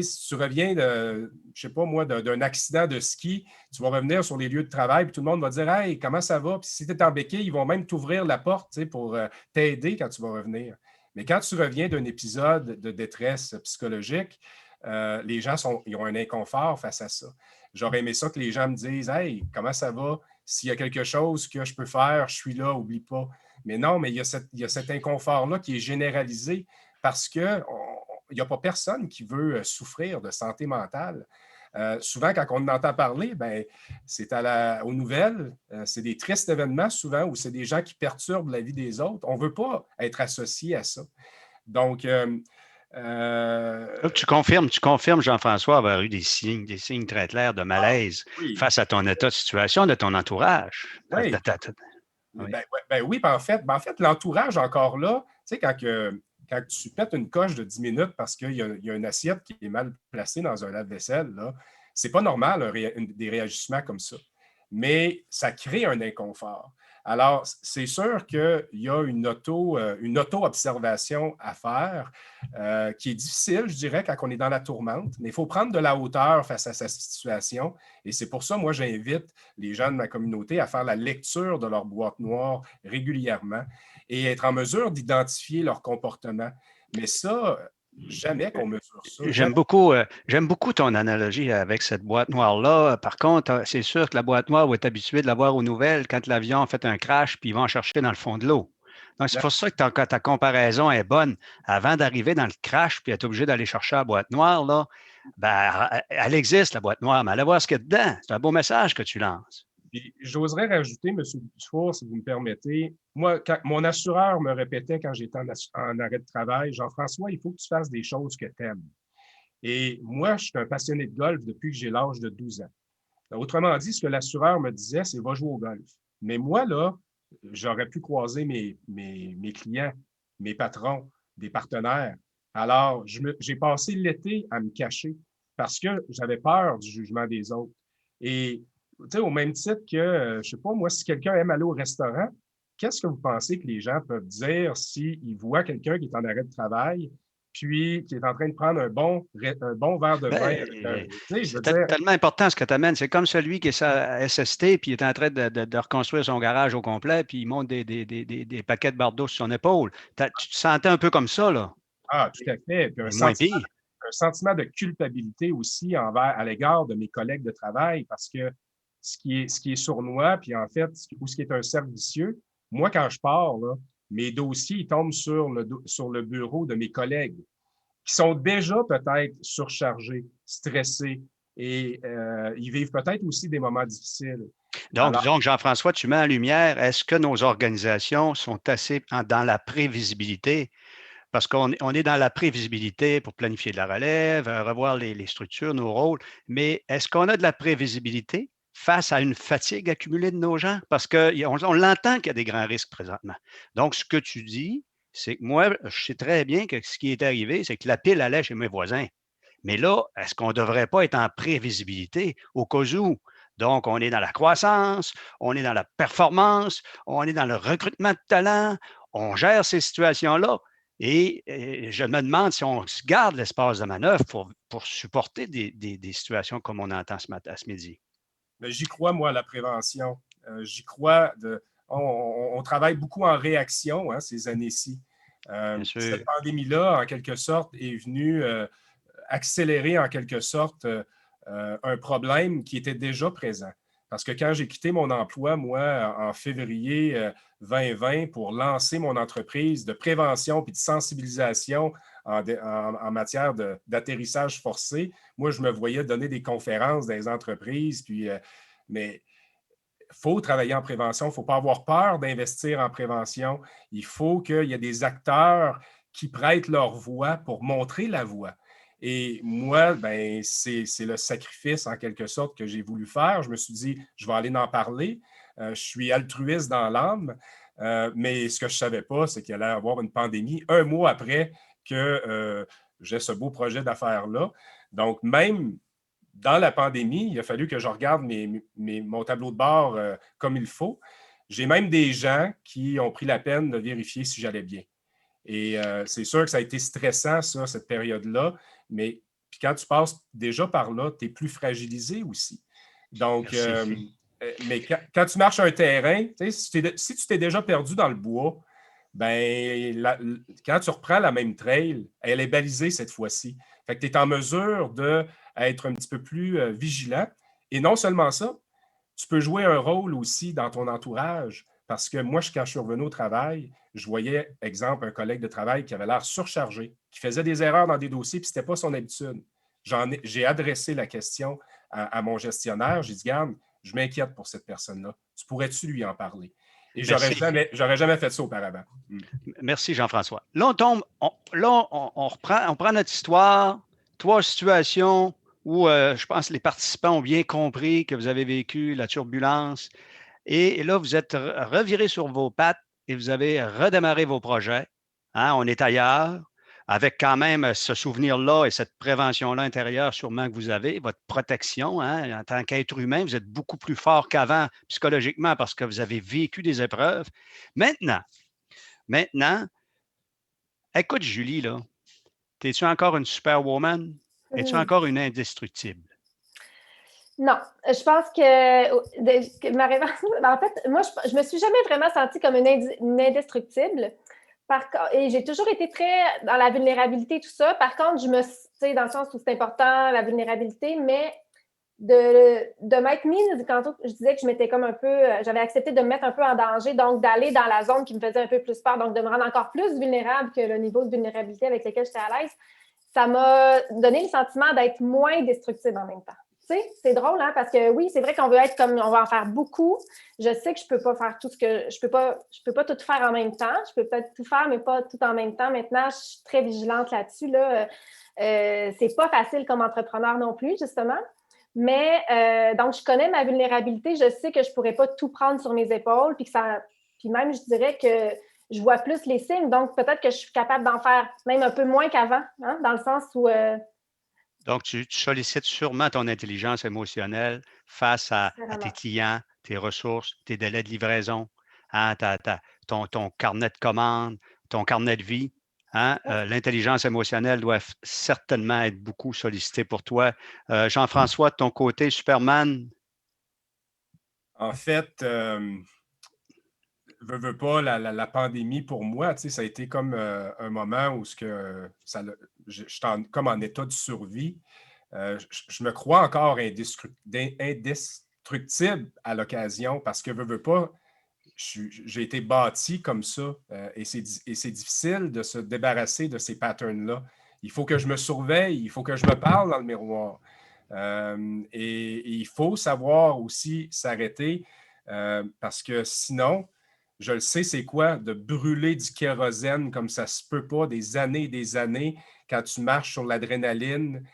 si tu reviens je ne sais pas moi, d'un accident de ski, tu vas revenir sur les lieux de travail, puis tout le monde va dire « Hey, comment ça va? » Puis si tu es en béquille, ils vont même t'ouvrir la porte pour t'aider quand tu vas revenir. Mais quand tu reviens d'un épisode de détresse psychologique, les gens ils ont un inconfort face à ça. J'aurais aimé ça que les gens me disent « Hey, comment ça va? S'il y a quelque chose que je peux faire, je suis là, oublie pas. » Mais non, mais il y a cet inconfort-là qui est généralisé parce qu'il n'y a pas personne qui veut souffrir de santé mentale. Souvent, quand on en entend parler, c'est aux nouvelles, c'est des tristes événements souvent où c'est des gens qui perturbent la vie des autres. On ne veut pas être associé à ça. Donc, tu confirmes, Jean-François, avoir eu des signes très clairs de malaise face à ton état de situation de ton entourage. Oui, oui, en fait, l'entourage encore là, tu sais, quand tu pètes une coche de 10 minutes parce qu'il y a une assiette qui est mal placée dans un lave-vaisselle, ce n'est pas normal des réagissements comme ça. Mais ça crée un inconfort. Alors, c'est sûr qu'il y a une auto-observation à faire qui est difficile, je dirais, quand on est dans la tourmente, mais il faut prendre de la hauteur face à sa situation. Et c'est pour ça, moi, j'invite les gens de ma communauté à faire la lecture de leur boîte noire régulièrement et être en mesure d'identifier leur comportement. Mais ça, jamais qu'on mesure ça. J'aime beaucoup ton analogie avec cette boîte noire-là. Par contre, c'est sûr que la boîte noire, on est habitué de la voir aux nouvelles quand l'avion a fait un crash puis ils vont en chercher dans le fond de l'eau. Donc, c'est pour ça que ta comparaison est bonne. Avant d'arriver dans le crash puis être obligé d'aller chercher la boîte noire, là, elle existe, la boîte noire, mais allez voir ce qu'il y a dedans. C'est un beau message que tu lances. Puis, j'oserais rajouter, M. Dufour, si vous me permettez, moi, quand mon assureur me répétait quand j'étais en arrêt de travail, « Jean-François, il faut que tu fasses des choses que tu aimes. » Et moi, je suis un passionné de golf depuis que j'ai l'âge de 12 ans. Autrement dit, ce que l'assureur me disait, c'est « va jouer au golf ». Mais moi, là, j'aurais pu croiser mes clients, mes patrons, des partenaires. Alors, j'ai passé l'été à me cacher parce que j'avais peur du jugement des autres. Et au même titre que, je ne sais pas, moi, si quelqu'un aime aller au restaurant, qu'est-ce que vous pensez que les gens peuvent dire s'ils voient quelqu'un qui est en arrêt de travail, puis qui est en train de prendre un bon verre de vin? C'est tellement important ce que tu amènes. C'est comme celui qui est sa SST, puis il est en train de reconstruire son garage au complet, puis il monte des paquets de bardeaux sur son épaule. Tu te sentais un peu comme ça, là? Ah, tout à fait. Puis un sentiment de culpabilité aussi à l'égard de mes collègues de travail, parce que ce qui est sournois, puis en fait, ce qui est un cercle vicieux, moi, quand je pars, là, mes dossiers ils tombent sur le bureau de mes collègues qui sont déjà peut-être surchargés, stressés, et ils vivent peut-être aussi des moments difficiles. Donc, Jean-François, tu mets en lumière, est-ce que nos organisations sont assez dans la prévisibilité? Parce qu'on est dans la prévisibilité pour planifier de la relève, revoir les structures, nos rôles, mais est-ce qu'on a de la prévisibilité face à une fatigue accumulée de nos gens? Parce qu'on l'entend qu'il y a des grands risques présentement. Donc, ce que tu dis, c'est que moi, je sais très bien que ce qui est arrivé, c'est que la pile allait chez mes voisins. Mais là, est-ce qu'on ne devrait pas être en prévisibilité au cas où? Donc, on est dans la croissance, on est dans la performance, on est dans le recrutement de talent, on gère ces situations-là. Et je me demande si on se garde l'espace de manœuvre pour supporter des situations comme on entend ce midi. Mais j'y crois, moi, à la prévention. J'y crois. On travaille beaucoup en réaction ces années-ci. Cette pandémie-là, en quelque sorte, est venue accélérer, en quelque sorte, un problème qui était déjà présent. Parce que quand j'ai quitté mon emploi, moi, en février 2020, pour lancer mon entreprise de prévention et de sensibilisation en matière d'atterrissage forcé, moi, je me voyais donner des conférences dans les entreprises. Mais il faut travailler en prévention. Il ne faut pas avoir peur d'investir en prévention. Il faut qu'il y ait des acteurs qui prêtent leur voix pour montrer la voie. Et moi, ben, c'est le sacrifice, en quelque sorte, que j'ai voulu faire. Je me suis dit, je vais aller en parler. Je suis altruiste dans l'âme, mais ce que je ne savais pas, c'est qu'il allait y avoir une pandémie un mois après que j'ai ce beau projet d'affaires-là. Donc, même dans la pandémie, il a fallu que je regarde mon tableau de bord comme il faut. J'ai même des gens qui ont pris la peine de vérifier si j'allais bien. Et c'est sûr que ça a été stressant, ça, cette période-là, mais puis quand tu passes déjà par là, tu es plus fragilisé aussi. Donc, mais quand tu marches un terrain, si tu t'es déjà perdu dans le bois, ben, quand tu reprends la même trail, elle est balisée cette fois-ci. Fait que tu es en mesure d'être un petit peu plus vigilant. Et non seulement ça, tu peux jouer un rôle aussi dans ton entourage. Parce que moi, quand je suis revenu au travail, je voyais, exemple, un collègue de travail qui avait l'air surchargé, qui faisait des erreurs dans des dossiers, puis ce n'était pas son habitude. J'ai adressé la question à mon gestionnaire. J'ai dit, garde, je m'inquiète pour cette personne-là. Tu pourrais-tu lui en parler? Et j'aurais jamais fait ça auparavant. Merci, Jean-François. Là, on reprend notre histoire, 3 situations où je pense que les participants ont bien compris que vous avez vécu la turbulence. Et là, vous êtes reviré sur vos pattes et vous avez redémarré vos projets. Hein, on est ailleurs, avec quand même ce souvenir-là et cette prévention-là intérieure sûrement que vous avez, votre protection. Hein, en tant qu'être humain, vous êtes beaucoup plus fort qu'avant psychologiquement parce que vous avez vécu des épreuves. Maintenant, écoute, Julie, là, es-tu encore une superwoman? Es-tu encore une indestructible? Non, je pense que ma réponse, en fait, moi, je me suis jamais vraiment sentie comme une indestructible. Et j'ai toujours été très dans la vulnérabilité, tout ça. Par contre, tu sais, dans le sens où c'est important, la vulnérabilité, mais de m'être mise, quand je disais que je m'étais comme un peu, j'avais accepté de me mettre un peu en danger, donc d'aller dans la zone qui me faisait un peu plus peur, donc de me rendre encore plus vulnérable que le niveau de vulnérabilité avec lequel j'étais à l'aise, ça m'a donné le sentiment d'être moins destructible en même temps. Tu sais, c'est drôle, hein, parce que oui, c'est vrai qu'on veut être comme, on va en faire beaucoup. Je sais que je peux pas faire tout ce que, je peux pas tout faire en même temps. Je peux peut-être tout faire, mais pas tout en même temps. Maintenant, je suis très vigilante là-dessus, là. C'est pas facile comme entrepreneur non plus, justement. Mais donc, je connais ma vulnérabilité. Je sais que je pourrais pas tout prendre sur mes épaules, puis même, je dirais que je vois plus les signes. Donc, peut-être que je suis capable d'en faire même un peu moins qu'avant, hein, dans le sens où Donc, tu sollicites sûrement ton intelligence émotionnelle face à tes clients, tes ressources, tes délais de livraison, hein, ton carnet de commandes, ton carnet de vie. Hein? L'intelligence émotionnelle doit certainement être beaucoup sollicitée pour toi. Jean-François, de ton côté, Superman? En fait, veux pas, la pandémie pour moi, tu sais, ça a été comme un moment où je suis comme en état de survie. Je me crois encore indestructible à l'occasion parce que veux pas, j'ai été bâti comme ça et c'est difficile de se débarrasser de ces patterns-là. Il faut que je me surveille, il faut que je me parle dans le miroir. Et il faut savoir aussi s'arrêter parce que sinon, je le sais, c'est quoi de brûler du kérosène comme ça se peut pas des années et des années quand tu marches sur l'adrénaline.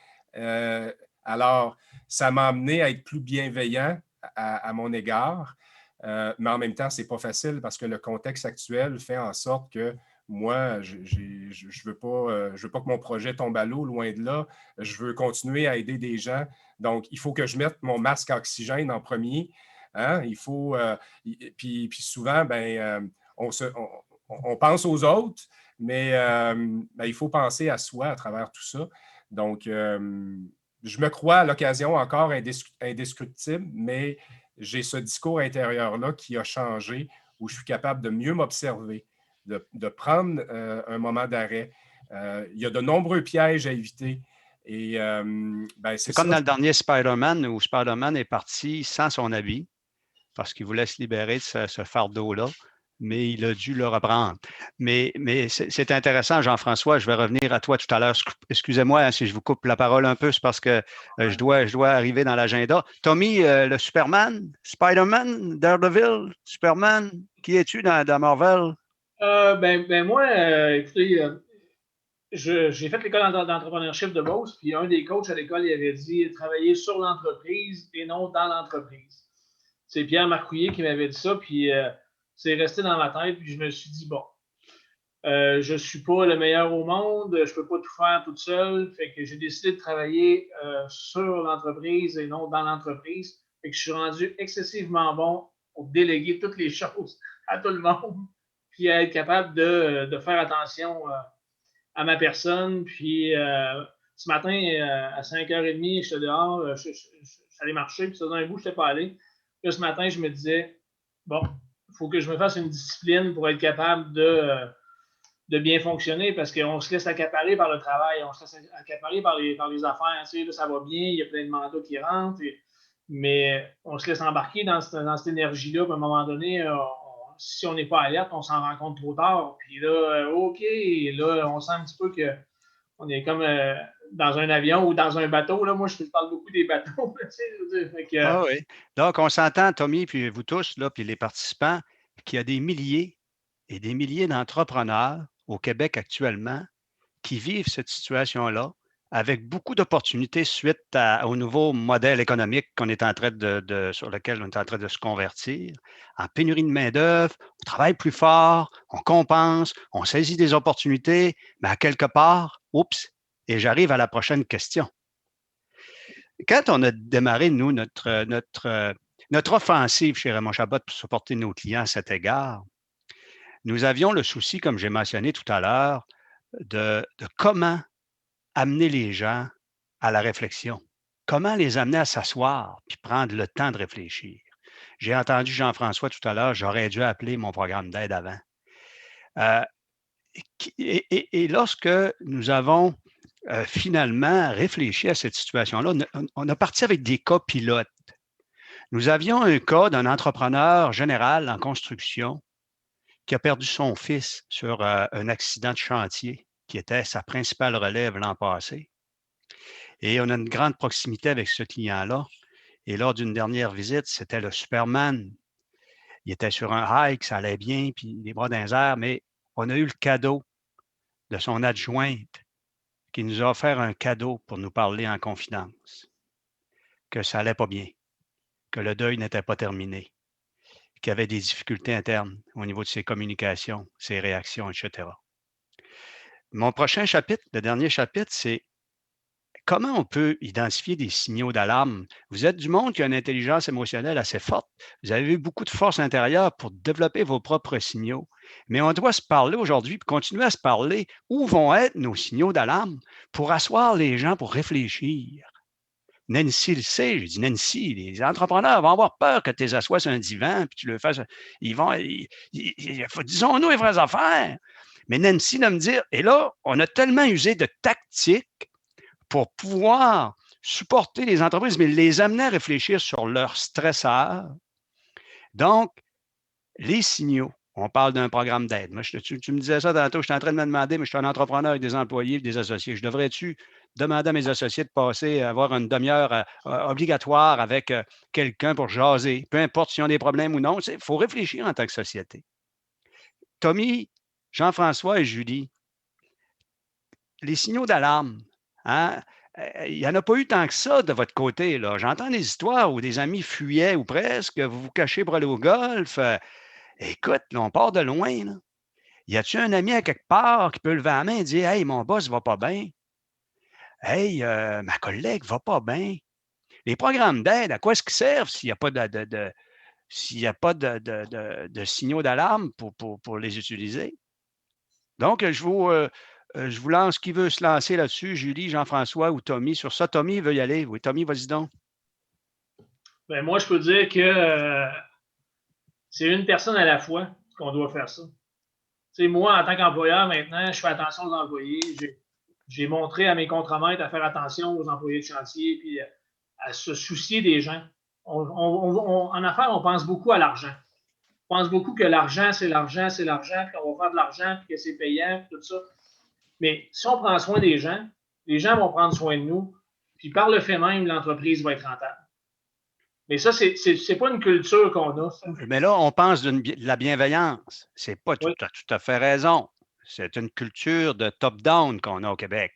Alors, ça m'a amené à être plus bienveillant à mon égard, mais en même temps, ce n'est pas facile parce que le contexte actuel fait en sorte que moi, je ne veux pas que mon projet tombe à l'eau, loin de là. Je veux continuer à aider des gens. Donc, il faut que je mette mon masque à oxygène en premier. Hein? Il faut, puis souvent, on pense aux autres, mais il faut penser à soi à travers tout ça. Donc, je me crois à l'occasion encore indescriptible, mais j'ai ce discours intérieur-là qui a changé, où je suis capable de mieux m'observer, de prendre un moment d'arrêt. Il y a de nombreux pièges à éviter. Et c'est comme dans le dernier Spider-Man, où Spider-Man est parti sans son habit, parce qu'il voulait se libérer de ce fardeau-là, mais il a dû le reprendre. Mais c'est intéressant, Jean-François, je vais revenir à toi tout à l'heure. Excusez-moi si je vous coupe la parole un peu, c'est parce que je dois arriver dans l'agenda. Tommy, le Superman, Spider-Man, Daredevil, Superman, qui es-tu dans Marvel? Moi, écoutez, j'ai fait l'école d'entrepreneurship de Beauce, puis un des coachs à l'école, il avait dit travailler sur l'entreprise et non dans l'entreprise. C'est Pierre Marcouillet qui m'avait dit ça, puis c'est resté dans ma tête, puis je me suis dit, bon, je ne suis pas le meilleur au monde, je ne peux pas tout faire toute seule, fait que j'ai décidé de travailler sur l'entreprise et non dans l'entreprise, fait que je suis rendu excessivement bon pour déléguer toutes les choses à tout le monde, puis à être capable de faire attention à ma personne, puis ce matin, à 5h30, j'étais dehors, je suis allé marcher, puis d'un bout, je n'étais pas allé. Là, ce matin, je me disais, bon, il faut que je me fasse une discipline pour être capable de bien fonctionner parce qu'on se laisse accaparer par le travail, on se laisse accaparer par les affaires. Tu sais, là, ça va bien, il y a plein de mandats qui rentrent, mais on se laisse embarquer dans cette énergie-là. À un moment donné, si on n'est pas alerte, on s'en rend compte trop tard. Puis là, OK, là, on sent un petit peu qu'on est comme dans un avion ou dans un bateau. Là. Moi, je parle beaucoup des bateaux. Oui. Donc, on s'entend, Tommy, puis vous tous, là, puis les participants, qu'il y a des milliers et des milliers d'entrepreneurs au Québec actuellement qui vivent cette situation-là avec beaucoup d'opportunités suite au nouveau modèle économique qu'on est en train sur lequel on est en train de se convertir. En pénurie de main-d'œuvre, on travaille plus fort, on compense, on saisit des opportunités, mais à quelque part, oups, et j'arrive à la prochaine question. Quand on a démarré, nous, notre offensive chez Raymond Chabot pour supporter nos clients à cet égard, nous avions le souci, comme j'ai mentionné tout à l'heure, de comment amener les gens à la réflexion. Comment les amener à s'asseoir puis prendre le temps de réfléchir. J'ai entendu Jean-François tout à l'heure, j'aurais dû appeler mon programme d'aide avant. Et lorsque nous avons finalement réfléchi à cette situation-là, on a parti avec des cas pilotes. Nous avions un cas d'un entrepreneur général en construction qui a perdu son fils sur un accident de chantier qui était sa principale relève l'an passé. Et on a une grande proximité avec ce client-là. Et lors d'une dernière visite, c'était le Superman. Il était sur un hike, ça allait bien, puis les bras dans les airs, mais on a eu le cadeau de son adjointe qui nous a offert un cadeau pour nous parler en confidence, que ça n'allait pas bien, que le deuil n'était pas terminé, qu'il y avait des difficultés internes au niveau de ses communications, ses réactions, etc. Mon prochain chapitre, le dernier chapitre, c'est comment on peut identifier des signaux d'alarme? Vous êtes du monde qui a une intelligence émotionnelle assez forte. Vous avez eu beaucoup de force intérieure pour développer vos propres signaux. Mais on doit se parler aujourd'hui, puis continuer à se parler. Où vont être nos signaux d'alarme pour asseoir les gens pour réfléchir? Nancy le sait. J'ai dit, Nancy, les entrepreneurs vont avoir peur que tu les assoies sur un divan, puis tu le fasses. Disons-nous les vraies affaires. Mais Nancy va me dire, et là, on a tellement usé de tactiques pour pouvoir supporter les entreprises, mais les amener à réfléchir sur leurs stresseurs. Donc, les signaux. On parle d'un programme d'aide. Moi, tu me disais ça tantôt, je suis en train de me demander, mais je suis un entrepreneur avec des employés et des associés. Je devrais-tu demander à mes associés de passer, avoir une demi-heure obligatoire avec quelqu'un pour jaser, peu importe s'ils ont des problèmes ou non. Il faut réfléchir en tant que société. Tommy, Jean-François et Julie, les signaux d'alarme, hein? Il n'y en a pas eu tant que ça de votre côté. Là. J'entends des histoires où des amis fuyaient ou presque, vous vous cachez pour aller au golf. Écoute, là, on part de loin. Là. Y a-tu un ami à quelque part qui peut lever la main et dire « Hey, mon boss va pas bien. Hey, ma collègue va pas bien. » Les programmes d'aide, à quoi est-ce qu'ils servent s'il n'y a pas s'il n'y a pas de signaux d'alarme pour les utiliser? Donc, je vous lance qui veut se lancer là-dessus, Julie, Jean-François ou Tommy. Sur ça, Tommy veut y aller. Oui, Tommy, vas-y donc. Ben, moi, je peux dire que c'est une personne à la fois qu'on doit faire ça. T'sais, moi, en tant qu'employeur, maintenant, je fais attention aux employés. J'ai montré à mes contremaîtres à faire attention aux employés de chantier puis à se soucier des gens. En affaires, on pense beaucoup à l'argent. On pense beaucoup que l'argent, c'est l'argent, c'est l'argent, puis on va faire de l'argent, puis que c'est payant, puis tout ça. Mais si on prend soin des gens, les gens vont prendre soin de nous, puis par le fait même, l'entreprise va être rentable. Mais ça, c'est pas une culture qu'on a. Ça. Mais là, on pense de la bienveillance. C'est pas tout à fait raison. C'est une culture de top-down qu'on a au Québec.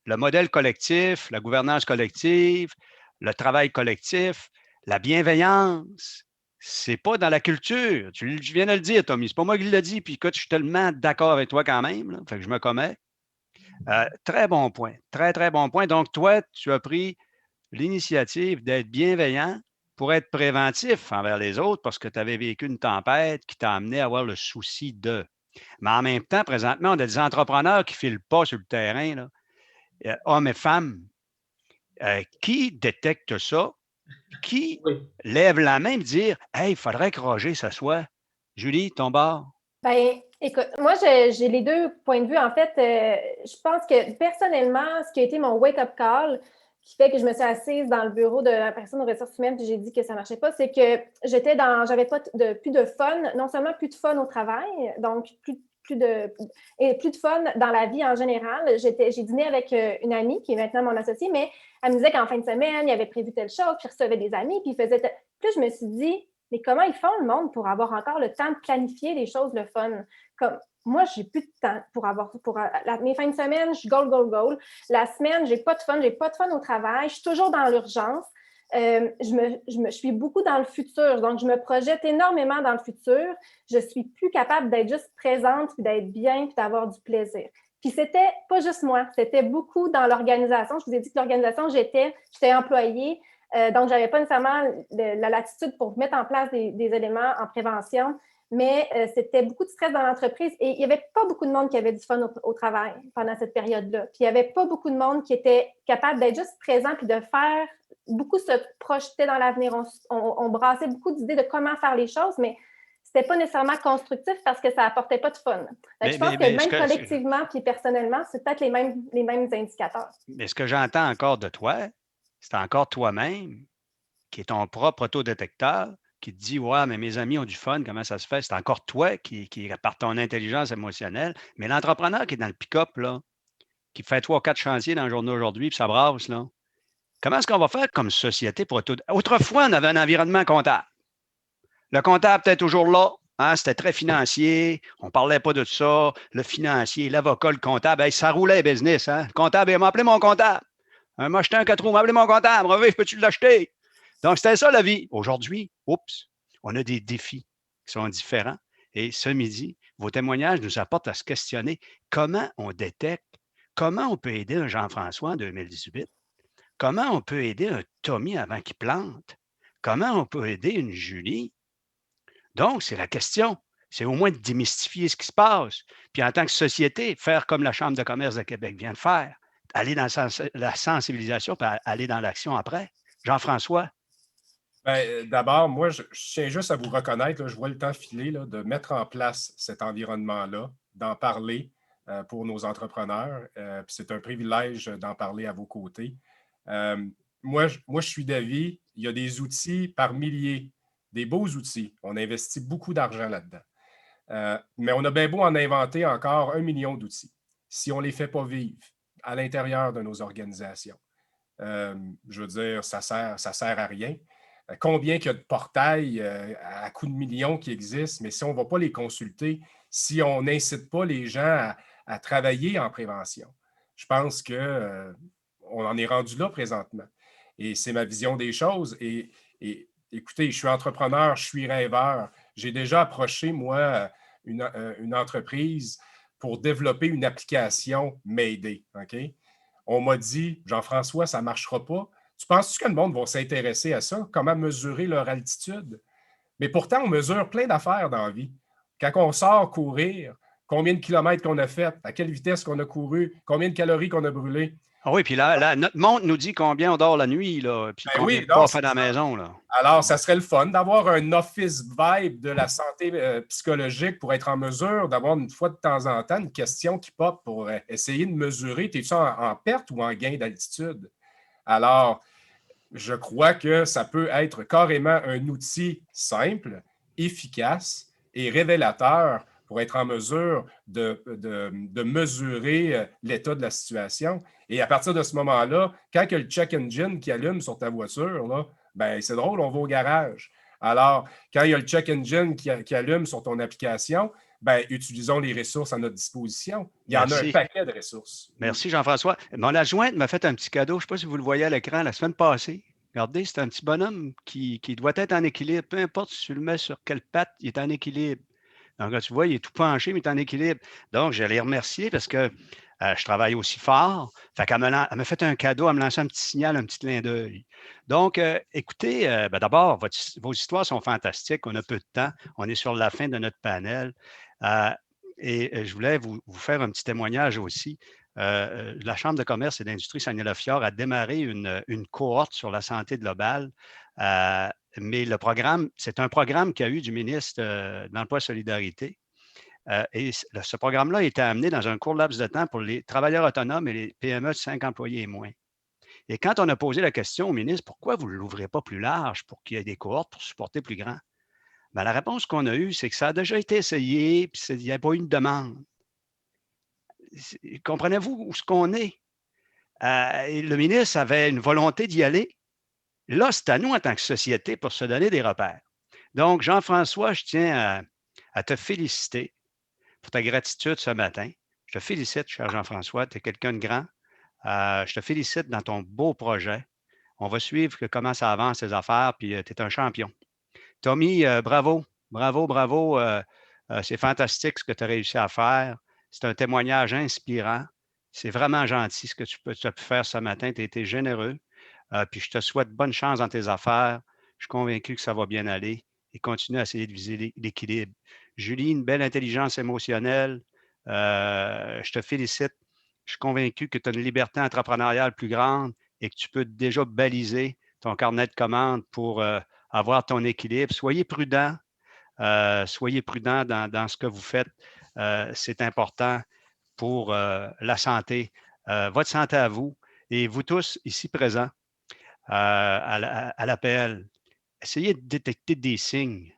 Le modèle collectif, la gouvernance collective, le travail collectif, la bienveillance, c'est pas dans la culture. Tu viens de le dire, Tommy. C'est pas moi qui l'ai dit. Puis écoute, je suis tellement d'accord avec toi quand même. Là, fait que je me commets. Très bon point. Très, très bon point. Donc, toi, tu as pris l'initiative d'être bienveillant pour être préventif envers les autres parce que tu avais vécu une tempête qui t'a amené à avoir le souci de. Mais en même temps, présentement, on a des entrepreneurs qui ne filent pas sur le terrain, là, hommes et femmes, qui détectent ça, qui lèvent la main et disent « Hey, il faudrait que Roger s'assoie. » Julie, ton bord? Bien, écoute, moi, j'ai les deux points de vue. En fait, je pense que personnellement, ce qui a été mon wake-up call, qui fait que je me suis assise dans le bureau de la personne aux ressources humaines et j'ai dit que ça ne marchait pas, c'est que j'avais pas plus de fun, non seulement plus de fun au travail, donc plus de fun dans la vie en général. J'ai dîné avec une amie qui est maintenant mon associée, mais elle me disait qu'en fin de semaine, il avait prévu telle chose, puis il recevait des amis, puis il faisait Puis je me suis dit, mais comment ils font le monde pour avoir encore le temps de planifier les choses le fun? Comme moi, j'ai plus de temps mes fins de semaine, je goal. La semaine, j'ai pas de fun au travail, je suis toujours dans l'urgence. Je suis beaucoup dans le futur, donc je me projette énormément dans le futur. Je suis plus capable d'être juste présente, puis d'être bien, puis d'avoir du plaisir. Puis c'était pas juste moi, c'était beaucoup dans l'organisation. Je vous ai dit que l'organisation, j'étais employée, donc je n'avais pas nécessairement la latitude pour mettre en place des éléments en prévention. Mais c'était beaucoup de stress dans l'entreprise et il n'y avait pas beaucoup de monde qui avait du fun au travail pendant cette période-là. Puis il n'y avait pas beaucoup de monde qui était capable d'être juste présent puis de faire, beaucoup se projetaient dans l'avenir. On brassait beaucoup d'idées de comment faire les choses, mais ce n'était pas nécessairement constructif parce que ça n'apportait pas de fun. Je pense que même collectivement puis personnellement, c'est peut-être les mêmes indicateurs. Mais ce que j'entends encore de toi, c'est encore toi-même qui est ton propre autodétecteur, qui te dit « Ouais, mais mes amis ont du fun, comment ça se fait? » C'est encore toi qui par ton intelligence émotionnelle. Mais l'entrepreneur qui est dans le pick-up, là, qui fait 3 ou 4 chantiers dans la journée aujourd'hui, puis ça brasse, là, comment est-ce qu'on va faire comme société pour Autrefois, on avait un environnement comptable. Le comptable était toujours là. Hein, c'était très financier. On ne parlait pas de ça. Le financier, l'avocat, le comptable, hey, ça roulait business. Hein? Le comptable, il m'a appelé mon comptable. M'a acheté un 4 roues, m'a appelé mon comptable. Revif, peux-tu l'acheter? Donc, c'était ça la vie. Aujourd'hui, on a des défis qui sont différents. Et ce midi, vos témoignages nous apportent à se questionner comment on détecte, comment on peut aider un Jean-François en 2018, comment on peut aider un Tommy avant qu'il plante, comment on peut aider une Julie. Donc, c'est la question. C'est au moins de démystifier ce qui se passe. Puis en tant que société, faire comme la Chambre de commerce de Québec vient de faire, aller dans la sensibilisation, puis aller dans l'action après. Jean-François? Bien, d'abord, moi, je tiens juste à vous reconnaître, là, je vois le temps filer, là, de mettre en place cet environnement-là, d'en parler pour nos entrepreneurs. Puis c'est un privilège d'en parler à vos côtés. Moi, je suis d'avis, il y a des outils par milliers, des beaux outils. On investit beaucoup d'argent là-dedans. Mais on a bien beau en inventer encore 1 million d'outils. Si on ne les fait pas vivre à l'intérieur de nos organisations, je veux dire, ça sert à rien. Combien qu'il y a de portails à coups de millions qui existent, mais si on ne va pas les consulter, si on n'incite pas les gens à travailler en prévention, je pense qu'on en est rendu là présentement. Et c'est ma vision des choses. Et écoutez, je suis entrepreneur, je suis rêveur. J'ai déjà approché, moi, une entreprise pour développer une application Mayday. Okay? On m'a dit, Jean-François, ça ne marchera pas. Tu penses-tu que le monde va s'intéresser à ça? Comment mesurer leur altitude? Mais pourtant, on mesure plein d'affaires dans la vie. Quand on sort courir, combien de kilomètres qu'on a fait, à quelle vitesse qu'on a couru, combien de calories qu'on a brûlées. Ah oui, puis là, notre montre nous dit combien on dort la nuit, là, puis Ben combien oui, de pas non, on fait c'est dans la ça. maison. Là. Alors, ça serait le fun d'avoir un office vibe de la santé psychologique pour être en mesure d'avoir une fois de temps en temps une question qui pop pour essayer de mesurer, es-tu en perte ou en gain d'altitude? Alors, je crois que ça peut être carrément un outil simple, efficace et révélateur pour être en mesure de mesurer l'état de la situation. Et à partir de ce moment-là, quand il y a le check engine qui allume sur ta voiture, là, ben, c'est drôle, on va au garage. Alors, quand il y a le check engine qui allume sur ton application, ben, utilisons les ressources à notre disposition. Il y en a un paquet de ressources. Merci, Jean-François. Mon adjointe m'a fait un petit cadeau. Je ne sais pas si vous le voyez à l'écran la semaine passée. Regardez, c'est un petit bonhomme qui doit être en équilibre. Peu importe si tu le mets sur quelle patte, il est en équilibre. Donc, là, tu vois, il est tout penché, mais il est en équilibre. Donc, je l'ai remercié parce que je travaille aussi fort. Fait qu'elle m'a fait un cadeau, elle me lançait un petit signal, un petit clin d'œil. Donc, écoutez, d'abord, vos histoires sont fantastiques. On a peu de temps. On est sur la fin de notre panel. Et je voulais vous faire un petit témoignage aussi. La Chambre de commerce et d'industrie Saguenay-Lac-Fjord a démarré une cohorte sur la santé globale. Mais le programme, c'est un programme qui a eu du ministre de l'Emploi et Solidarité. Et ce programme-là a été amené dans un court laps de temps pour les travailleurs autonomes et les PME de 5 employés et moins. Et quand on a posé la question au ministre, pourquoi vous ne l'ouvrez pas plus large pour qu'il y ait des cohortes pour supporter plus grand? Bien, la réponse qu'on a eue, c'est que ça a déjà été essayé, puis il n'y a pas eu de demande. Comprenez-vous où ce qu'on est? Et le ministre avait une volonté d'y aller. Là, c'est à nous, en tant que société, pour se donner des repères. Donc, Jean-François, je tiens à te féliciter pour ta gratitude ce matin. Je te félicite, cher Jean-François, tu es quelqu'un de grand. Je te félicite dans ton beau projet. On va suivre comment ça avance, ces affaires, puis tu es un champion. Tommy, bravo, bravo, bravo. C'est fantastique ce que tu as réussi à faire. C'est un témoignage inspirant. C'est vraiment gentil ce que tu as pu faire ce matin. Tu as été généreux. Puis je te souhaite bonne chance dans tes affaires. Je suis convaincu que ça va bien aller et continue à essayer de viser l'équilibre. Julie, une belle intelligence émotionnelle. Je te félicite. Je suis convaincu que tu as une liberté entrepreneuriale plus grande et que tu peux déjà baliser ton carnet de commandes pour avoir ton équilibre. Soyez prudent. Soyez prudent dans ce que vous faites. C'est important pour la santé, votre santé à vous et vous tous ici présents à l'APL. Essayez de détecter des signes.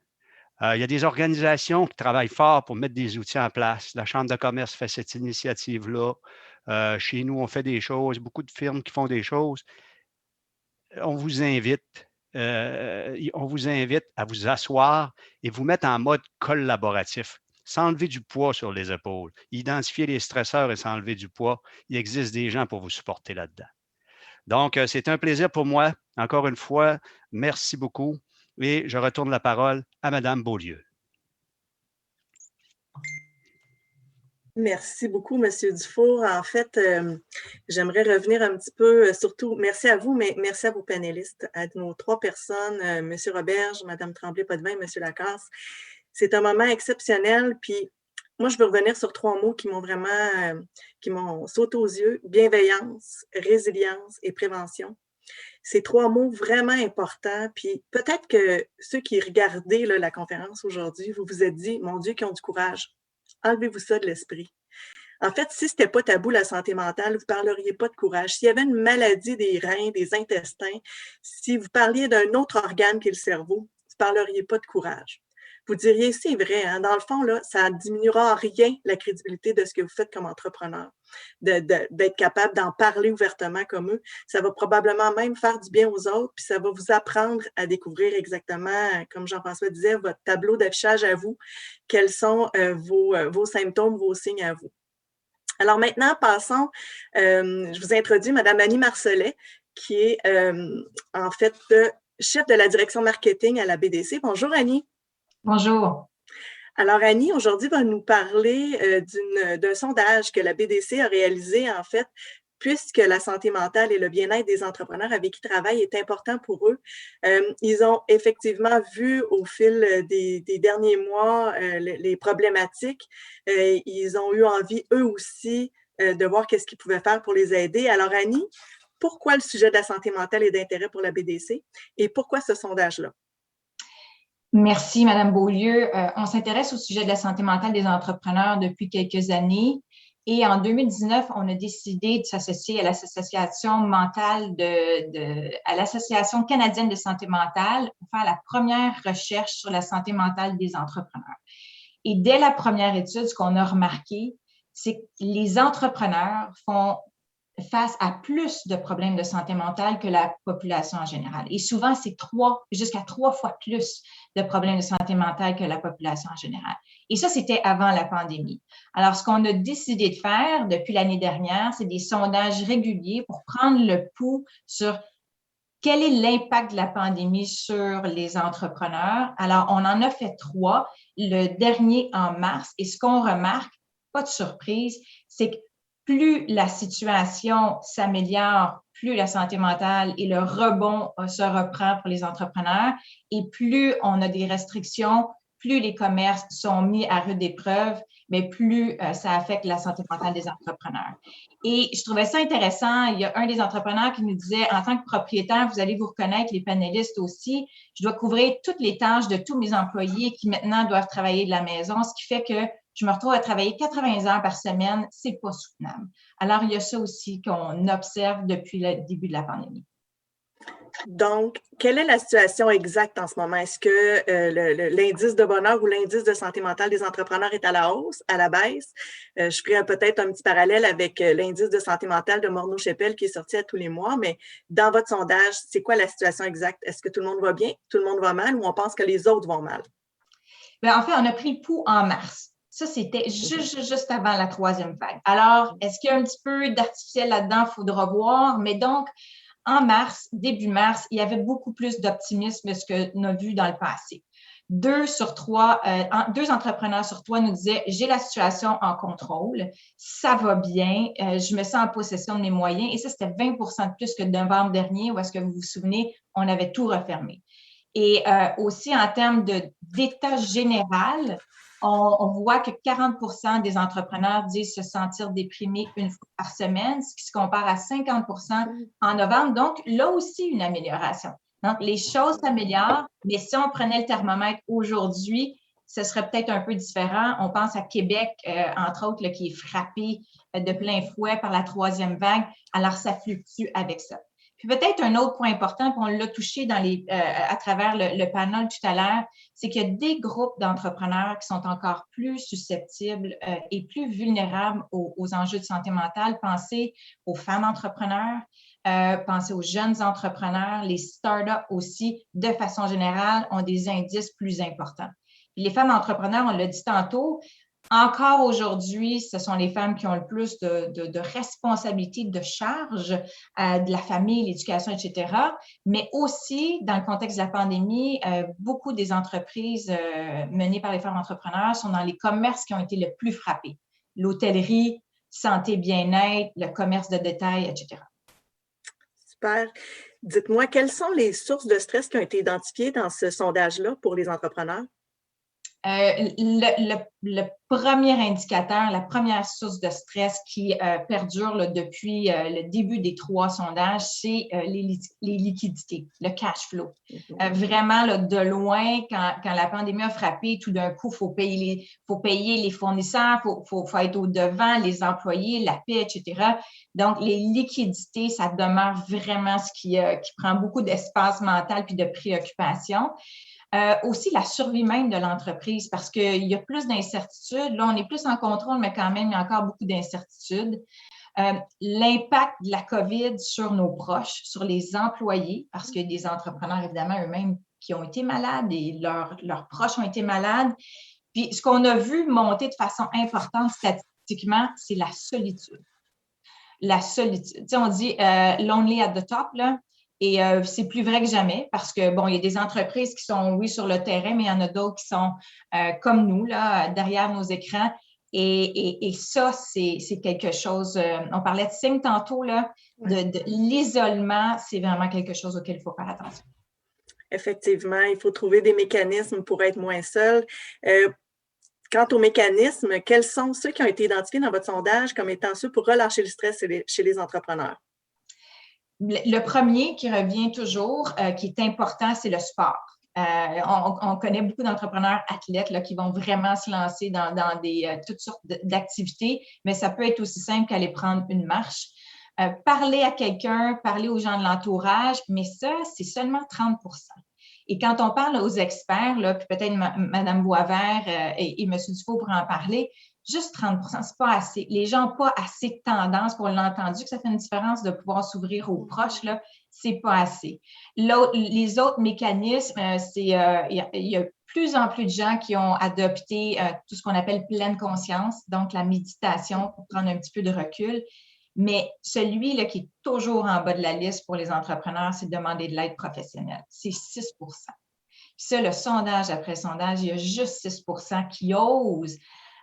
Il y a des organisations qui travaillent fort pour mettre des outils en place. La Chambre de commerce fait cette initiative-là. Chez nous, on fait des choses. Beaucoup de firmes qui font des choses. On vous invite à vous asseoir et vous mettre en mode collaboratif. S'enlever du poids sur les épaules, identifier les stresseurs et s'enlever du poids. Il existe des gens pour vous supporter là-dedans. Donc, c'est un plaisir pour moi. Encore une fois, merci beaucoup. Et je retourne la parole à Mme Beaulieu. Merci beaucoup, M. Dufour. En fait, j'aimerais revenir un petit peu, surtout, merci à vous, mais merci à vos panélistes, à nos 3 personnes, M. Roberge, Mme Tremblay-Potvin et M. Lacasse. C'est un moment exceptionnel, puis moi, je veux revenir sur 3 mots qui m'ont sauté aux yeux: bienveillance, résilience et prévention. Ces 3 mots vraiment importants, puis peut-être que ceux qui regardaient la conférence aujourd'hui, vous vous êtes dit, mon Dieu, qu'ils ont du courage. Enlevez-vous ça de l'esprit. En fait, si ce n'était pas tabou, la santé mentale, vous ne parleriez pas de courage. S'il y avait une maladie des reins, des intestins, si vous parliez d'un autre organe qui est le cerveau, vous ne parleriez pas de courage. Vous diriez, c'est vrai, hein, dans le fond, là, ça ne diminuera en rien la crédibilité de ce que vous faites comme entrepreneur, d'être capable d'en parler ouvertement comme eux. Ça va probablement même faire du bien aux autres, puis ça va vous apprendre à découvrir exactement, comme Jean-François disait, votre tableau d'affichage à vous, quels sont vos symptômes, vos signes à vous. Alors maintenant, passons, je vous introduis Mme Annie Marcellet, qui est en fait chef de la direction marketing à la BDC. Bonjour Annie. Bonjour. Alors Annie, aujourd'hui, va nous parler d'un sondage que la BDC a réalisé en fait, puisque la santé mentale et le bien-être des entrepreneurs avec qui ils travaillent est important pour eux. Ils ont effectivement vu au fil des derniers mois les problématiques. Ils ont eu envie, eux aussi, de voir qu'est-ce qu'ils pouvaient faire pour les aider. Alors, Annie, pourquoi le sujet de la santé mentale est d'intérêt pour la BDC et pourquoi ce sondage-là? Merci, Mme Beaulieu. On s'intéresse au sujet de la santé mentale des entrepreneurs depuis quelques années. Et en 2019, on a décidé de s'associer à l'association mentale à l'Association canadienne de santé mentale pour faire la première recherche sur la santé mentale des entrepreneurs. Et dès la première étude, ce qu'on a remarqué, c'est que les entrepreneurs font face à plus de problèmes de santé mentale que la population en général. Et souvent, c'est jusqu'à 3 fois plus de problèmes de santé mentale que la population en général. Et ça, c'était avant la pandémie. Alors, ce qu'on a décidé de faire depuis l'année dernière, c'est des sondages réguliers pour prendre le pouls sur quel est l'impact de la pandémie sur les entrepreneurs. Alors, on en a fait 3, le dernier en mars. Et ce qu'on remarque, pas de surprise, c'est que plus la situation s'améliore, plus la santé mentale et le rebond se reprend pour les entrepreneurs et plus on a des restrictions, plus les commerces sont mis à rude épreuve, mais plus ça affecte la santé mentale des entrepreneurs. Et je trouvais ça intéressant. Il y a un des entrepreneurs qui nous disait, en tant que propriétaire, vous allez vous reconnaître, les panélistes aussi, je dois couvrir toutes les tâches de tous mes employés qui maintenant doivent travailler de la maison, ce qui fait que je me retrouve à travailler 80 heures par semaine, c'est pas soutenable. Alors, il y a ça aussi qu'on observe depuis le début de la pandémie. Donc, quelle est la situation exacte en ce moment? Est-ce que l'indice de bonheur ou l'indice de santé mentale des entrepreneurs est à la hausse, à la baisse? Je ferai peut-être un petit parallèle avec l'indice de santé mentale de Morneau-Shepell qui est sorti à tous les mois, mais dans votre sondage, c'est quoi la situation exacte? Est-ce que tout le monde va bien, tout le monde va mal ou on pense que les autres vont mal? Bien, en fait, on a pris le pouls en mars. Ça, c'était juste avant la 3e vague. Alors, est-ce qu'il y a un petit peu d'artificiel là-dedans? Il faudra voir. Mais donc, en mars, début mars, il y avait beaucoup plus d'optimisme que ce qu'on a vu dans le passé. 2 entrepreneurs sur 3 nous disaient « J'ai la situation en contrôle, ça va bien, je me sens en possession de mes moyens. » Et ça, c'était 20 de plus que novembre dernier, où est-ce que vous vous souvenez, on avait tout refermé. Et aussi, en termes d'état général, on voit que 40 des entrepreneurs disent se sentir déprimés 1 fois par semaine, ce qui se compare à 50 en novembre. Donc, là aussi, une amélioration. Donc, les choses s'améliorent, mais si on prenait le thermomètre aujourd'hui, ce serait peut-être un peu différent. On pense à Québec, entre autres, là, qui est frappé de plein fouet par la 3e vague. Alors, ça fluctue avec ça. Puis peut-être un autre point important, puis on l'a touché à travers le panel tout à l'heure, c'est qu'il y a des groupes d'entrepreneurs qui sont encore plus susceptibles et plus vulnérables aux enjeux de santé mentale. Pensez aux femmes entrepreneurs, pensez aux jeunes entrepreneurs, les startups aussi, de façon générale, ont des indices plus importants. Puis les femmes entrepreneurs, on l'a dit tantôt, encore aujourd'hui, ce sont les femmes qui ont le plus de responsabilités, de charges de la famille, l'éducation, etc. Mais aussi, dans le contexte de la pandémie, beaucoup des entreprises menées par les femmes entrepreneurs sont dans les commerces qui ont été le plus frappés. L'hôtellerie, santé, bien-être, le commerce de détail, etc. Super. Dites-moi, quelles sont les sources de stress qui ont été identifiées dans ce sondage-là pour les entrepreneurs? Le premier indicateur, la première source de stress qui perdure là, depuis le début des 3 sondages, c'est les liquidités, le cash flow. Vraiment, là, de loin, quand la pandémie a frappé, tout d'un coup, il faut payer les fournisseurs, il faut être au-devant, les employés, la paie, etc. Donc, les liquidités, ça demeure vraiment ce qui prend beaucoup d'espace mental puis de préoccupation. Aussi la survie même de l'entreprise parce qu'il y a plus d'incertitudes. Là, on est plus en contrôle, mais quand même, il y a encore beaucoup d'incertitudes. L'impact de la COVID sur nos proches, sur les employés, parce qu'il y a des entrepreneurs, évidemment, eux-mêmes qui ont été malades et leurs proches ont été malades. Puis, ce qu'on a vu monter de façon importante statistiquement, c'est la solitude. La solitude. Tu sais, on dit lonely at the top, là. Et c'est plus vrai que jamais parce que, bon, il y a des entreprises qui sont, oui, sur le terrain, mais il y en a d'autres qui sont comme nous, là, derrière nos écrans. Et ça, c'est quelque chose, on parlait de signes tantôt, là, de l'isolement, c'est vraiment quelque chose auquel il faut faire attention. Effectivement, il faut trouver des mécanismes pour être moins seul. Quant aux mécanismes, quels sont ceux qui ont été identifiés dans votre sondage comme étant ceux pour relâcher le stress chez les entrepreneurs? Le premier qui revient toujours, qui est important, c'est le sport. On connaît beaucoup d'entrepreneurs athlètes là, qui vont vraiment se lancer dans toutes sortes d'activités, mais ça peut être aussi simple qu'aller prendre une marche. Parler à quelqu'un, parler aux gens de l'entourage, mais ça, c'est seulement 30 %. Et quand on parle aux experts, là, puis peut-être Mme Boisvert et M. Dufault pour en parler, juste 30 %, c'est pas assez. Les gens n'ont pas assez de tendance, pour l'entendu, que ça fait une différence de pouvoir s'ouvrir aux proches, là, c'est pas assez. Les autres mécanismes, il y a plus en plus de gens qui ont adopté tout ce qu'on appelle pleine conscience, donc la méditation pour prendre un petit peu de recul. Mais celui là, qui est toujours en bas de la liste pour les entrepreneurs, c'est de demander de l'aide professionnelle. C'est 6 %. Puis ça, le sondage après sondage, il y a juste 6 % qui osent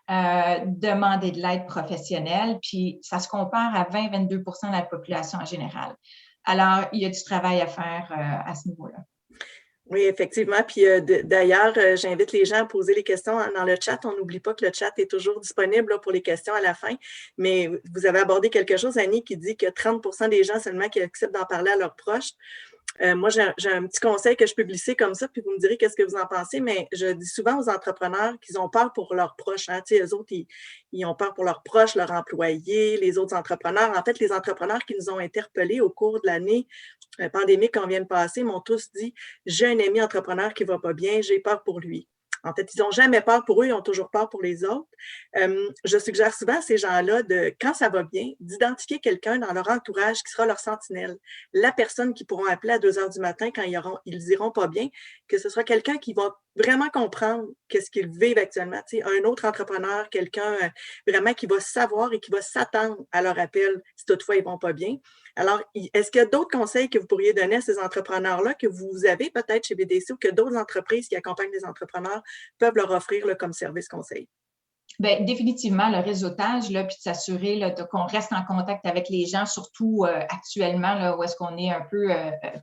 demander de l'aide professionnelle, puis ça se compare à 20-22 % de la population en général. Alors, il y a du travail à faire à ce niveau-là. Oui, effectivement. Puis d'ailleurs, j'invite les gens à poser les questions dans le chat. On n'oublie pas que le chat est toujours disponible là, pour les questions à la fin. Mais vous avez abordé quelque chose, Annie, qui dit que 30 % des gens seulement qui acceptent d'en parler à leurs proches. Moi, j'ai un petit conseil que je peux glisser comme ça, puis vous me direz qu'est-ce que vous en pensez, mais je dis souvent aux entrepreneurs qu'ils ont peur pour leurs proches. Hein. Tu sais, eux autres, ils ont peur pour leurs proches, leurs employés, les autres entrepreneurs. En fait, les entrepreneurs qui nous ont interpellés au cours de l'année pandémique qu'on vient de passer m'ont tous dit « J'ai un ami entrepreneur qui ne va pas bien, j'ai peur pour lui ». En fait, ils n'ont jamais peur pour eux, ils ont toujours peur pour les autres. Je suggère souvent à ces gens-là, quand ça va bien, d'identifier quelqu'un dans leur entourage qui sera leur sentinelle. La personne qu'ils pourront appeler à 2 heures du matin quand ils iront pas bien, que ce soit quelqu'un qui va vraiment comprendre qu'est-ce qu'ils vivent actuellement. Tu sais, un autre entrepreneur, quelqu'un vraiment qui va savoir et qui va s'attendre à leur appel si toutefois ils vont pas bien. Alors, est-ce qu'il y a d'autres conseils que vous pourriez donner à ces entrepreneurs-là que vous avez peut-être chez BDC ou que d'autres entreprises qui accompagnent les entrepreneurs peuvent leur offrir là, comme service conseil? Bien, définitivement, le réseautage, là, puis de s'assurer qu'on reste en contact avec les gens, surtout actuellement, là, où est-ce qu'on est un peu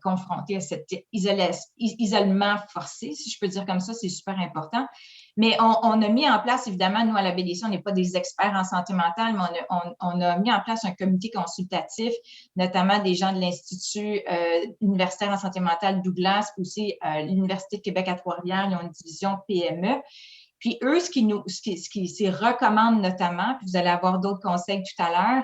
confronté à cet isolement forcé, si je peux dire comme ça, c'est super important. Mais on a mis en place, évidemment, nous, à la BDC, on n'est pas des experts en santé mentale, mais on a mis en place un comité consultatif, notamment des gens de l'Institut universitaire en santé mentale Douglas, aussi l'Université de Québec à Trois-Rivières, ils ont une division PME. Puis eux, ce qu'ils recommandent notamment, puis vous allez avoir d'autres conseils tout à l'heure,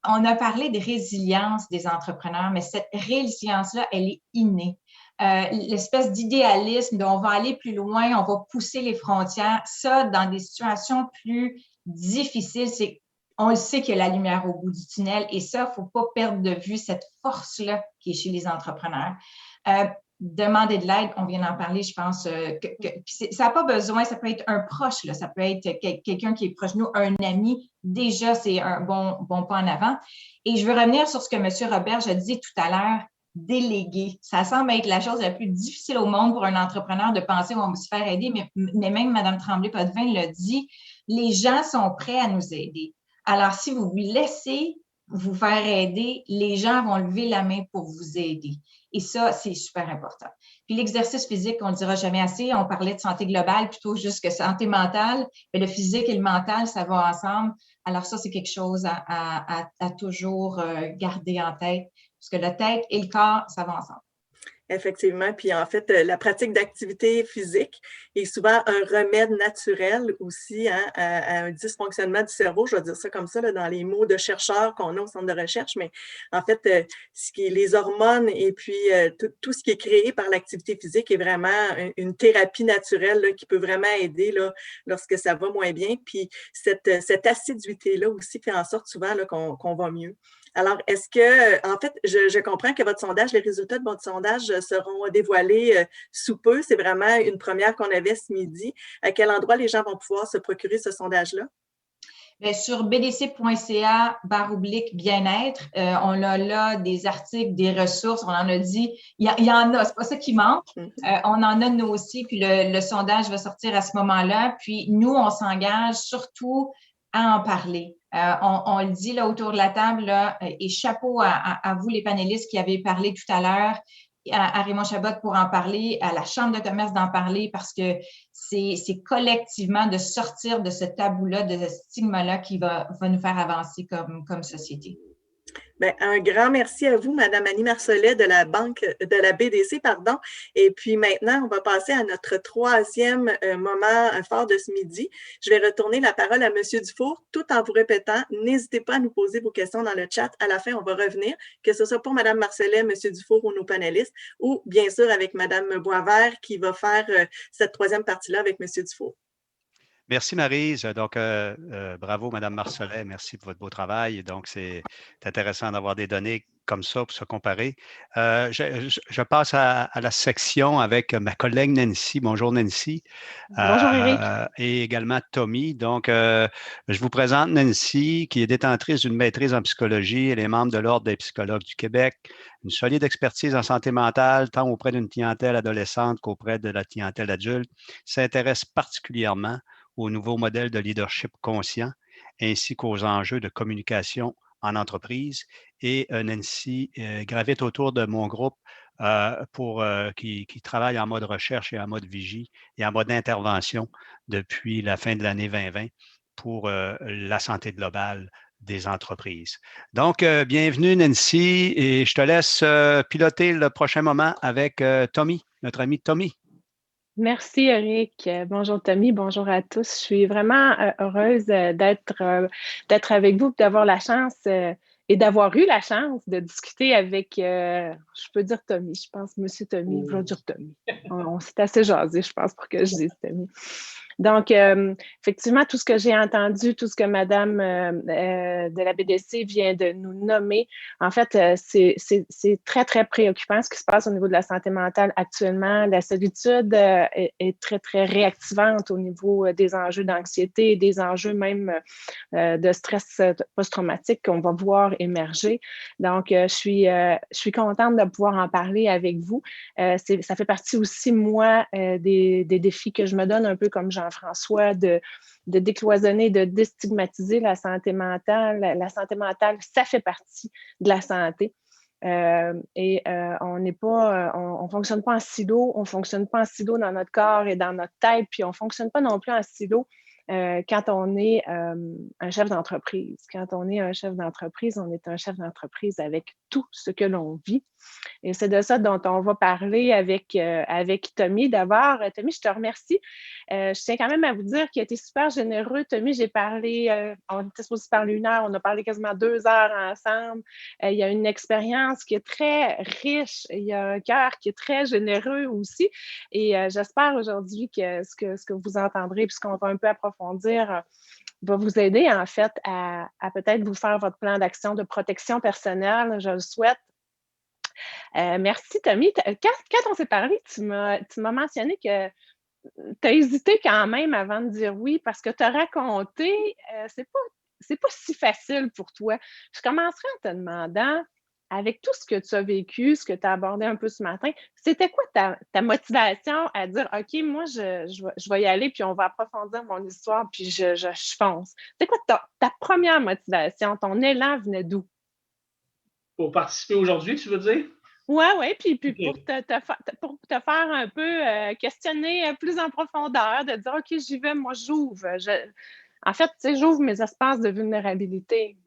on a parlé de résilience des entrepreneurs, mais cette résilience-là, elle est innée. L'espèce d'idéalisme dont on va aller plus loin, on va pousser les frontières, ça, dans des situations plus difficiles, on le sait qu'il y a la lumière au bout du tunnel et ça, il ne faut pas perdre de vue cette force-là qui est chez les entrepreneurs. Demander de l'aide, on vient d'en parler, je pense, ça n'a pas besoin, ça peut être un proche, là, ça peut être quelqu'un qui est proche de nous, un ami, déjà, c'est un bon pas en avant. Et je veux revenir sur ce que M. Robert a dit tout à l'heure, déléguer. Ça semble être la chose la plus difficile au monde pour un entrepreneur de penser qu'on va se faire aider, mais même Mme Tremblay-Potvin l'a dit, les gens sont prêts à nous aider. Alors, si vous vous laissez vous faire aider, les gens vont lever la main pour vous aider. Et ça, c'est super important. Puis l'exercice physique, on ne le dira jamais assez. On parlait de santé globale plutôt juste que santé mentale. Mais le physique et le mental, ça va ensemble. Alors ça, c'est quelque chose à toujours garder en tête. Parce que la tête et le corps, ça va ensemble. Effectivement. Puis en fait, la pratique d'activité physique est souvent un remède naturel aussi hein, à un dysfonctionnement du cerveau. Je vais dire ça comme ça là, dans les mots de chercheurs qu'on a au centre de recherche. Mais en fait, les hormones et puis tout ce qui est créé par l'activité physique est vraiment une thérapie naturelle là, qui peut vraiment aider là, lorsque ça va moins bien. Puis cette assiduité-là aussi fait en sorte souvent là, qu'on va mieux. Alors, est-ce que, en fait, je comprends que votre sondage, les résultats de votre sondage seront dévoilés sous peu. C'est vraiment une première qu'on avait ce midi. À quel endroit les gens vont pouvoir se procurer ce sondage-là? Bien, sur bdc.ca/bien-être, on a là des articles, des ressources, on en a dit, il y en a, c'est pas ça qui manque. On en a nous aussi, puis le sondage va sortir à ce moment-là. Puis nous, on s'engage surtout à en parler. On le dit là autour de la table, là, et chapeau à vous les panélistes qui avez parlé tout à l'heure, à Raymond Chabot pour en parler, à la Chambre de commerce d'en parler, parce que c'est collectivement de sortir de ce tabou-là, de ce stigma-là qui va nous faire avancer comme société. Bien, un grand merci à vous, Madame Annie Marcelet de la BDC, pardon. Et puis maintenant, on va passer à notre troisième moment fort de ce midi. Je vais retourner la parole à Monsieur Dufour, tout en vous répétant, n'hésitez pas à nous poser vos questions dans le chat. À la fin, on va revenir, que ce soit pour Madame Marcelet, Monsieur Dufour ou nos panélistes, ou bien sûr avec Madame Boisvert qui va faire cette troisième partie-là avec Monsieur Dufour. Merci, Maryse. Donc, bravo, Madame Marcelet. Merci pour votre beau travail. Donc, c'est intéressant d'avoir des données comme ça pour se comparer. Je passe à la section avec ma collègue Nancy. Bonjour, Nancy. Bonjour, Éric. Et également Tommy. Donc, je vous présente Nancy, qui est détentrice d'une maîtrise en psychologie. Elle est membre de l'Ordre des psychologues du Québec. Une solide expertise en santé mentale, tant auprès d'une clientèle adolescente qu'auprès de la clientèle adulte. S'intéresse particulièrement au nouveau modèle de leadership conscient, ainsi qu'aux enjeux de communication en entreprise. Et Nancy gravite autour de mon groupe qui travaille en mode recherche et en mode vigie et en mode intervention depuis la fin de l'année 2020 pour la santé globale des entreprises. Donc, bienvenue Nancy, et je te laisse piloter le prochain moment avec Tommy, notre ami Tommy. Merci, Eric. Bonjour, Tommy. Bonjour à tous. Je suis vraiment heureuse d'être avec vous, d'avoir la chance et d'avoir eu la chance de discuter avec, je peux dire Tommy, je pense, Monsieur Tommy, je vais dire Tommy. On s'est assez jasé, je pense, pour que je dise Tommy. Donc, effectivement, tout ce que j'ai entendu, tout ce que Madame de la BDC vient de nous nommer, en fait, c'est très, très préoccupant ce qui se passe au niveau de la santé mentale actuellement. La solitude est très, très réactivante au niveau des enjeux d'anxiété et des enjeux même de stress post-traumatique qu'on va voir émerger. Donc, je suis contente de pouvoir en parler avec vous. Ça fait partie aussi, moi, des défis que je me donne un peu comme Jean-François, de décloisonner, de déstigmatiser la santé mentale. La santé mentale, ça fait partie de la santé. On fonctionne pas en silo, on fonctionne pas en silo dans notre corps et dans notre tête, puis on fonctionne pas non plus en silo quand on est un chef d'entreprise. Quand on est un chef d'entreprise, on est un chef d'entreprise avec tout ce que l'on vit. Et c'est de ça dont on va parler avec Tommy. D'abord, Tommy, je te remercie. Je tiens quand même à vous dire qu'il a été super généreux. Tommy, j'ai parlé, on était supposé parler 1 heure, on a parlé quasiment 2 heures ensemble. Il y a une expérience qui est très riche. Il y a un cœur qui est très généreux aussi. Et j'espère aujourd'hui que ce que vous entendrez, puisqu'on va un peu approfondir, va vous aider en fait à peut-être vous faire votre plan d'action de protection personnelle. Je le souhaite. Merci, Tommy. Quand on s'est parlé, tu m'as mentionné que tu as hésité quand même avant de dire oui parce que tu as raconté, c'est pas si facile pour toi. Je commencerai en te demandant, avec tout ce que tu as vécu, ce que tu as abordé un peu ce matin, c'était quoi ta motivation à dire OK, moi, je vais y aller, puis on va approfondir mon histoire, puis je fonce. C'est quoi ta première motivation? Ton élan venait d'où? Pour participer aujourd'hui, tu veux dire? Oui, puis Okay. pour te faire un peu questionner plus en profondeur, de dire OK, j'y vais, moi, j'ouvre. En fait, tu sais, j'ouvre mes espaces de vulnérabilité.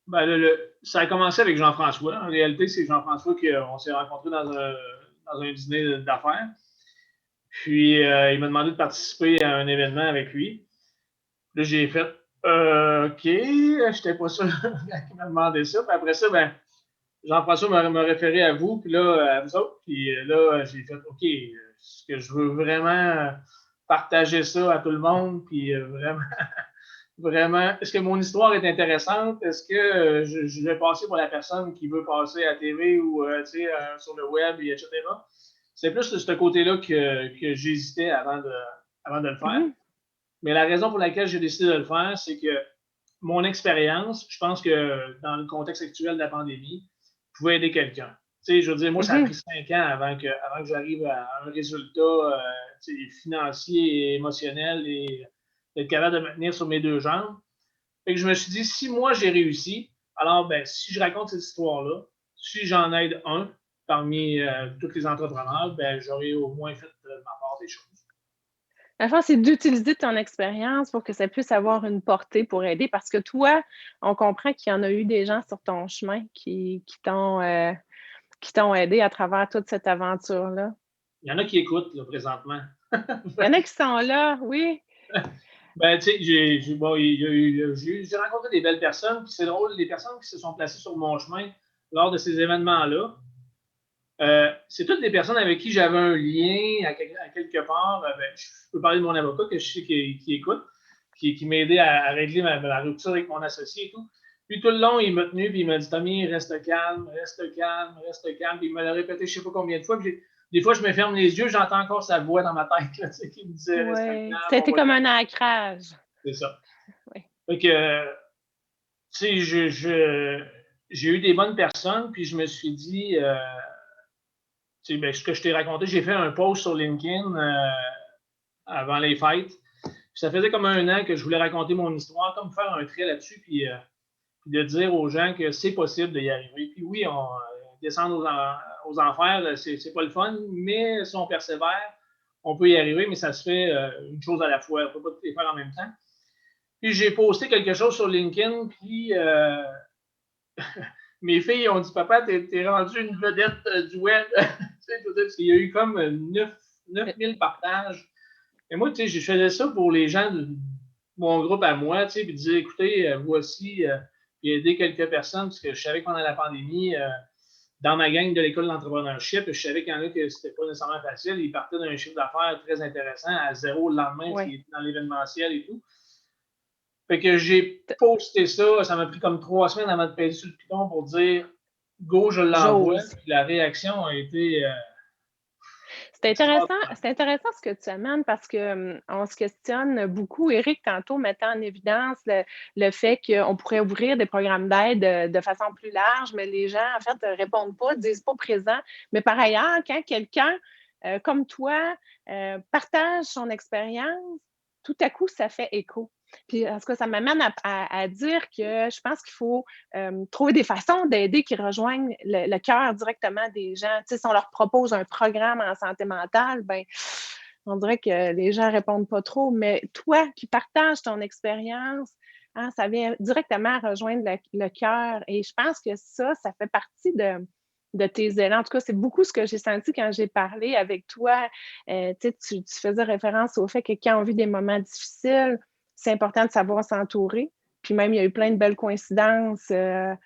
Ben, ça a commencé avec Jean-François. En réalité, c'est Jean-François qu'on s'est rencontrés dans un dîner d'affaires. Puis, il m'a demandé de participer à un événement avec lui. Là, j'ai fait OK, je n'étais pas sûr qu'il m'a demandé ça. Puis après ça, ben, Jean-François m'a référé à vous, puis là, à vous autres. Puis là, j'ai fait OK, est-ce que je veux vraiment partager ça à tout le monde? Puis vraiment, est-ce que mon histoire est intéressante? Est-ce que je vais passer pour la personne qui veut passer à la TV ou sur le web, etc.? C'est plus de ce côté-là que j'hésitais avant de le faire. Mais la raison pour laquelle j'ai décidé de le faire, c'est que mon expérience, je pense que dans le contexte actuel de la pandémie, pouvait aider quelqu'un. Tu sais, je veux dire, moi, ça a pris 5 ans avant que j'arrive à un résultat financier et émotionnel et d'être capable de me tenir sur mes 2 jambes. Fait que je me suis dit, si moi, j'ai réussi, alors, ben, si je raconte cette histoire-là, si j'en aide un parmi tous les entrepreneurs, ben, j'aurais au moins fait ma part des choses. La fin, c'est d'utiliser ton expérience pour que ça puisse avoir une portée pour aider. Parce que toi, on comprend qu'il y en a eu des gens sur ton chemin qui t'ont aidé à travers toute cette aventure-là. Il y en a qui écoutent, là, présentement. Il y en a qui sont là, oui. Ben, tu sais, j'ai rencontré des belles personnes, puis c'est drôle, les personnes qui se sont placées sur mon chemin lors de ces événements-là, c'est toutes des personnes avec qui j'avais un lien à quelque part. Ben, je peux parler de mon avocat que je sais qui écoute, qui m'a aidé à régler ma rupture avec mon associé et tout. Puis tout le long, il m'a tenu et il m'a dit, Tommy, reste calme, reste calme, reste calme. Puis il me l'a répété je ne sais pas combien de fois. Puis des fois, je me ferme les yeux, j'entends encore sa voix dans ma tête là, qui me disait reste calme. C'était comme un ancrage. C'est ça. Oui. Fait que, tu sais, j'ai eu des bonnes personnes, puis je me suis dit, tu sais, ben, ce que je t'ai raconté, j'ai fait un post sur LinkedIn avant les fêtes. Puis ça faisait comme 1 an que je voulais raconter mon histoire, comme faire un trait là-dessus, puis de dire aux gens que c'est possible d'y arriver. Puis oui, descendre aux enfers, c'est pas le fun, mais si on persévère, on peut y arriver, mais ça se fait une chose à la fois. On ne peut pas tout les faire en même temps. Puis j'ai posté quelque chose sur LinkedIn, puis mes filles ont dit « Papa, t'es rendu une vedette du web. » Parce qu'il y a eu comme 9000 partages. Et moi, tu sais, je faisais ça pour les gens de mon groupe à moi, tu sais, puis dire « Écoutez, voici, puis aider quelques personnes, parce que je savais que pendant la pandémie, dans ma gang de l'école d'entrepreneurship, je savais qu'il y en a que c'était pas nécessairement facile. Ils partaient d'un chiffre d'affaires très intéressant à 0 le lendemain, parce qu'ils étaient dans l'événementiel et tout. Fait que j'ai posté ça, ça m'a pris comme 3 semaines avant de peser sur le piton pour dire « Go, je l'envoie ». La réaction a été... C'est intéressant ce que tu amènes parce qu'on se questionne beaucoup. Éric, tantôt, mettait en évidence le fait qu'on pourrait ouvrir des programmes d'aide de façon plus large, mais les gens, en fait, ne répondent pas, ne disent pas présent. Mais par ailleurs, quand quelqu'un comme toi partage son expérience, tout à coup, ça fait écho. Puis, en tout cas, ça m'amène à dire que je pense qu'il faut trouver des façons d'aider qui rejoignent le cœur directement des gens. Tu sais, si on leur propose un programme en santé mentale, ben, on dirait que les gens ne répondent pas trop. Mais toi qui partages ton expérience, hein, ça vient directement rejoindre le cœur. Et je pense que ça fait partie de tes élans. En tout cas, c'est beaucoup ce que j'ai senti quand j'ai parlé avec toi. Tu faisais référence au fait que quand on vit des moments difficiles, c'est important de savoir s'entourer. Puis même, il y a eu plein de belles coïncidences dans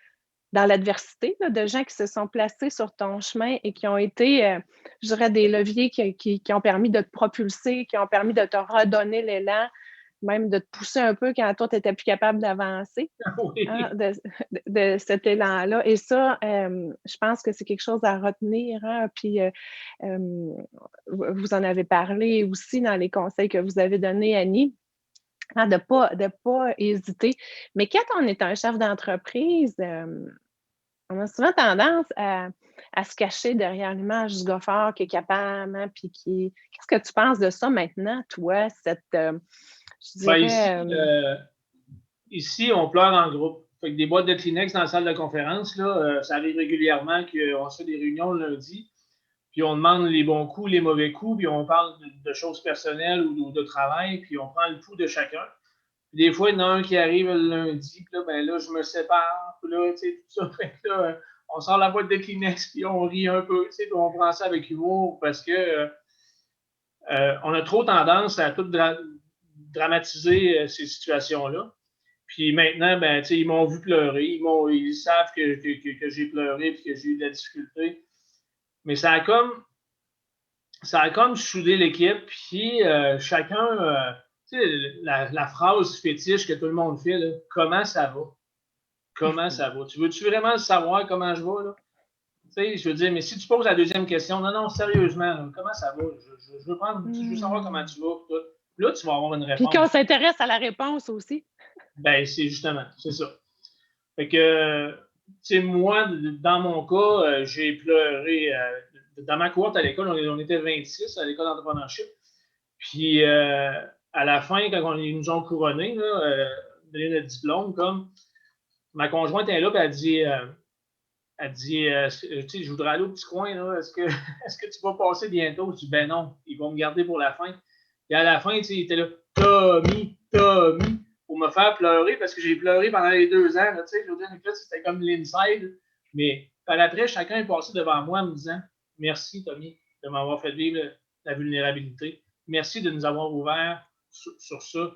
l'adversité, de gens qui se sont placés sur ton chemin et qui ont été, je dirais, des leviers qui ont permis de te propulser, qui ont permis de te redonner l'élan, même de te pousser un peu quand toi, tu n'étais plus capable d'avancer, Oui. hein, de cet élan-là. Et ça, je pense que c'est quelque chose à retenir. Hein? Puis, vous en avez parlé aussi dans les conseils que vous avez donnés, Annie. Hein, de pas hésiter. Mais quand on est un chef d'entreprise, on a souvent tendance à se cacher derrière l'image du gars fort qui est capable. Hein, puis qu'est-ce que tu penses de ça maintenant, toi, je dirais... ici, on pleure en groupe. Fait que des boîtes de Kleenex dans la salle de conférence, là, ça arrive régulièrement qu'on se fait des réunions le lundi, puis on demande les bons coups, les mauvais coups, puis on parle de choses personnelles ou de travail, puis on prend le pouls de chacun. Puis des fois, il y en a un qui arrive le lundi, puis là, ben là, je me sépare, puis là, tu sais, tout ça. Fait que là, on sort la boîte de Kleenex, puis on rit un peu, tu sais, puis on prend ça avec humour, parce que on a trop tendance à tout dramatiser ces situations-là. Puis maintenant, ben, tu sais, ils m'ont vu pleurer, ils savent que j'ai pleuré, puis que j'ai eu de la difficulté. Mais ça a comme soudé l'équipe, puis chacun, tu sais, la phrase fétiche que tout le monde fait, là, comment ça va? Comment ça va? Tu veux-tu vraiment savoir comment je vais, là? Tu sais, je veux dire, mais si tu poses la deuxième question, non, sérieusement, là, comment ça va? Je veux savoir comment tu vas. Là, tu vas avoir une réponse. Puis qu'on s'intéresse à la réponse aussi. Ben, c'est justement, c'est ça. Fait que, tu sais, moi, dans mon cas, j'ai pleuré. Dans ma cohorte à l'école, on était 26 à l'école d'entrepreneurship. Puis, à la fin, quand ils nous ont couronnés, donné le diplôme, comme, ma conjointe est là, puis elle dit, tu sais, je voudrais aller au petit coin, là. Est-ce que tu vas passer bientôt? Je dis, ben non, ils vont me garder pour la fin. Et à la fin, tu sais, il était là, Tommy, pour me faire pleurer, parce que j'ai pleuré pendant les 2 ans, tu sais, je veux dire, c'était comme l'inside. Mais par après, chacun est passé devant moi en me disant, merci, Tommy, de m'avoir fait vivre la vulnérabilité. Merci de nous avoir ouvert sur ça.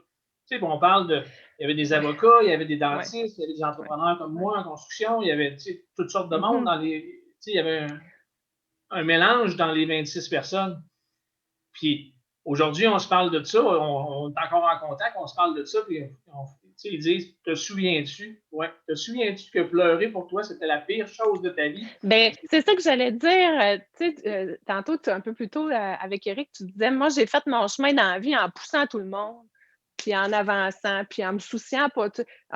Tu sais, on parle de. Il y avait des avocats, il y avait des dentistes, il y avait des entrepreneurs comme moi en construction, il y avait toutes sortes de monde dans les. Tu sais, il y avait un mélange dans les 26 personnes. Puis aujourd'hui, on se parle de ça, on est encore en contact, on se parle de ça, puis ils disent, te souviens-tu? Ouais, te souviens-tu que pleurer pour toi, c'était la pire chose de ta vie? Bien, c'est ça que j'allais dire. Tantôt, un peu plus tôt, avec Eric, tu disais, moi, j'ai fait mon chemin dans la vie en poussant tout le monde, puis en avançant, puis en me souciant pas. En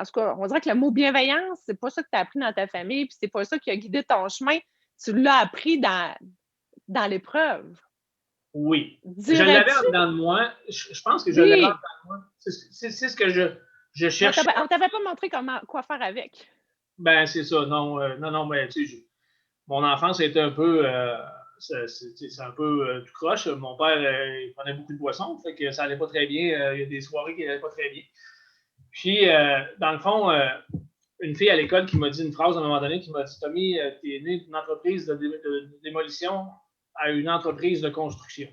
tout cas, on dirait que le mot bienveillance, c'est pas ça que tu as appris dans ta famille, puis c'est pas ça qui a guidé ton chemin. Tu l'as appris dans l'épreuve. Oui. Je l'avais en dedans de moi. Je pense que je l'avais en dedans de moi. C'est ce que je cherche. On ne t'avait pas montré quoi faire avec. Ben, c'est ça. Non, ben, tu sais, mon enfance était un peu. C'est un peu tout croche. Mon père, il prenait beaucoup de boissons, fait que ça allait pas très bien. Il y a des soirées qui n'allaient pas très bien. Puis, dans le fond, une fille à l'école qui m'a dit une phrase à un moment donné qui m'a dit, Tommy, tu es né d'une entreprise de démolition à une entreprise de construction.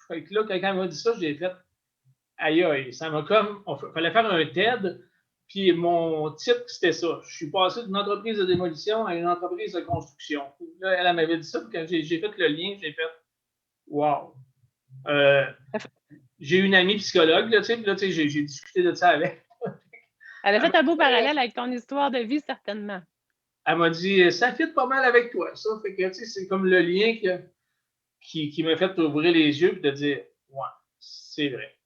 Fait que là, quelqu'un m'a dit ça, j'ai fait aïe aïe. Ça m'a comme. Il fallait faire un TED, puis mon titre, c'était ça. Je suis passé d'une entreprise de démolition à une entreprise de construction. Là, elle m'avait dit ça, puis quand j'ai fait le lien, j'ai fait wow. J'ai une amie psychologue, là, j'ai discuté de ça avec. Elle a fait un beau parallèle avec ton histoire de vie, certainement. Elle m'a dit, ça fit pas mal avec toi, ça. Fait que, c'est comme le lien qui m'a fait ouvrir les yeux et de dire, ouais, c'est vrai.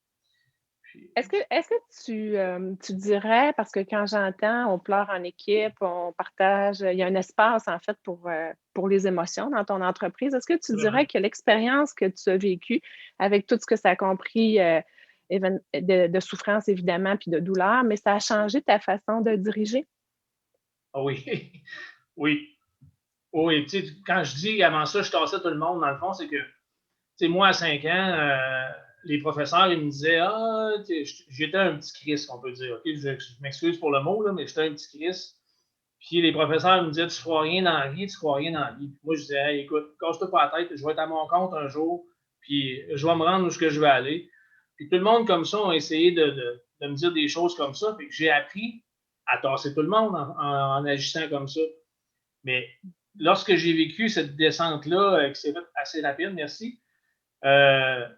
Puis... Est-ce que tu dirais, parce que quand j'entends, on pleure en équipe, on partage, il y a un espace, en fait, pour les émotions dans ton entreprise. Est-ce que tu dirais que l'expérience que tu as vécue, avec tout ce que ça a compris, de souffrance, évidemment, puis de douleur, mais ça a changé ta façon de diriger? Ah oui, oui. Oui, tu sais, quand je dis avant ça, je tassais tout le monde, dans le fond, c'est que, tu sais, moi, à 5 ans, les professeurs, ils me disaient, j'étais un petit Christ, on peut dire. Okay? Je m'excuse pour le mot, là, mais j'étais un petit Christ. Puis les professeurs me disaient, tu ne feras rien dans la vie, tu ne feras rien dans la vie. Puis moi, je disais, hey, écoute, casse-toi pas la tête, je vais être à mon compte un jour, puis je vais me rendre où je veux aller. Puis tout le monde, comme ça, a essayé de me dire des choses comme ça. Puis j'ai appris à tasser tout le monde en agissant comme ça. Mais lorsque j'ai vécu cette descente-là, qui s'est faite assez rapide, merci, là,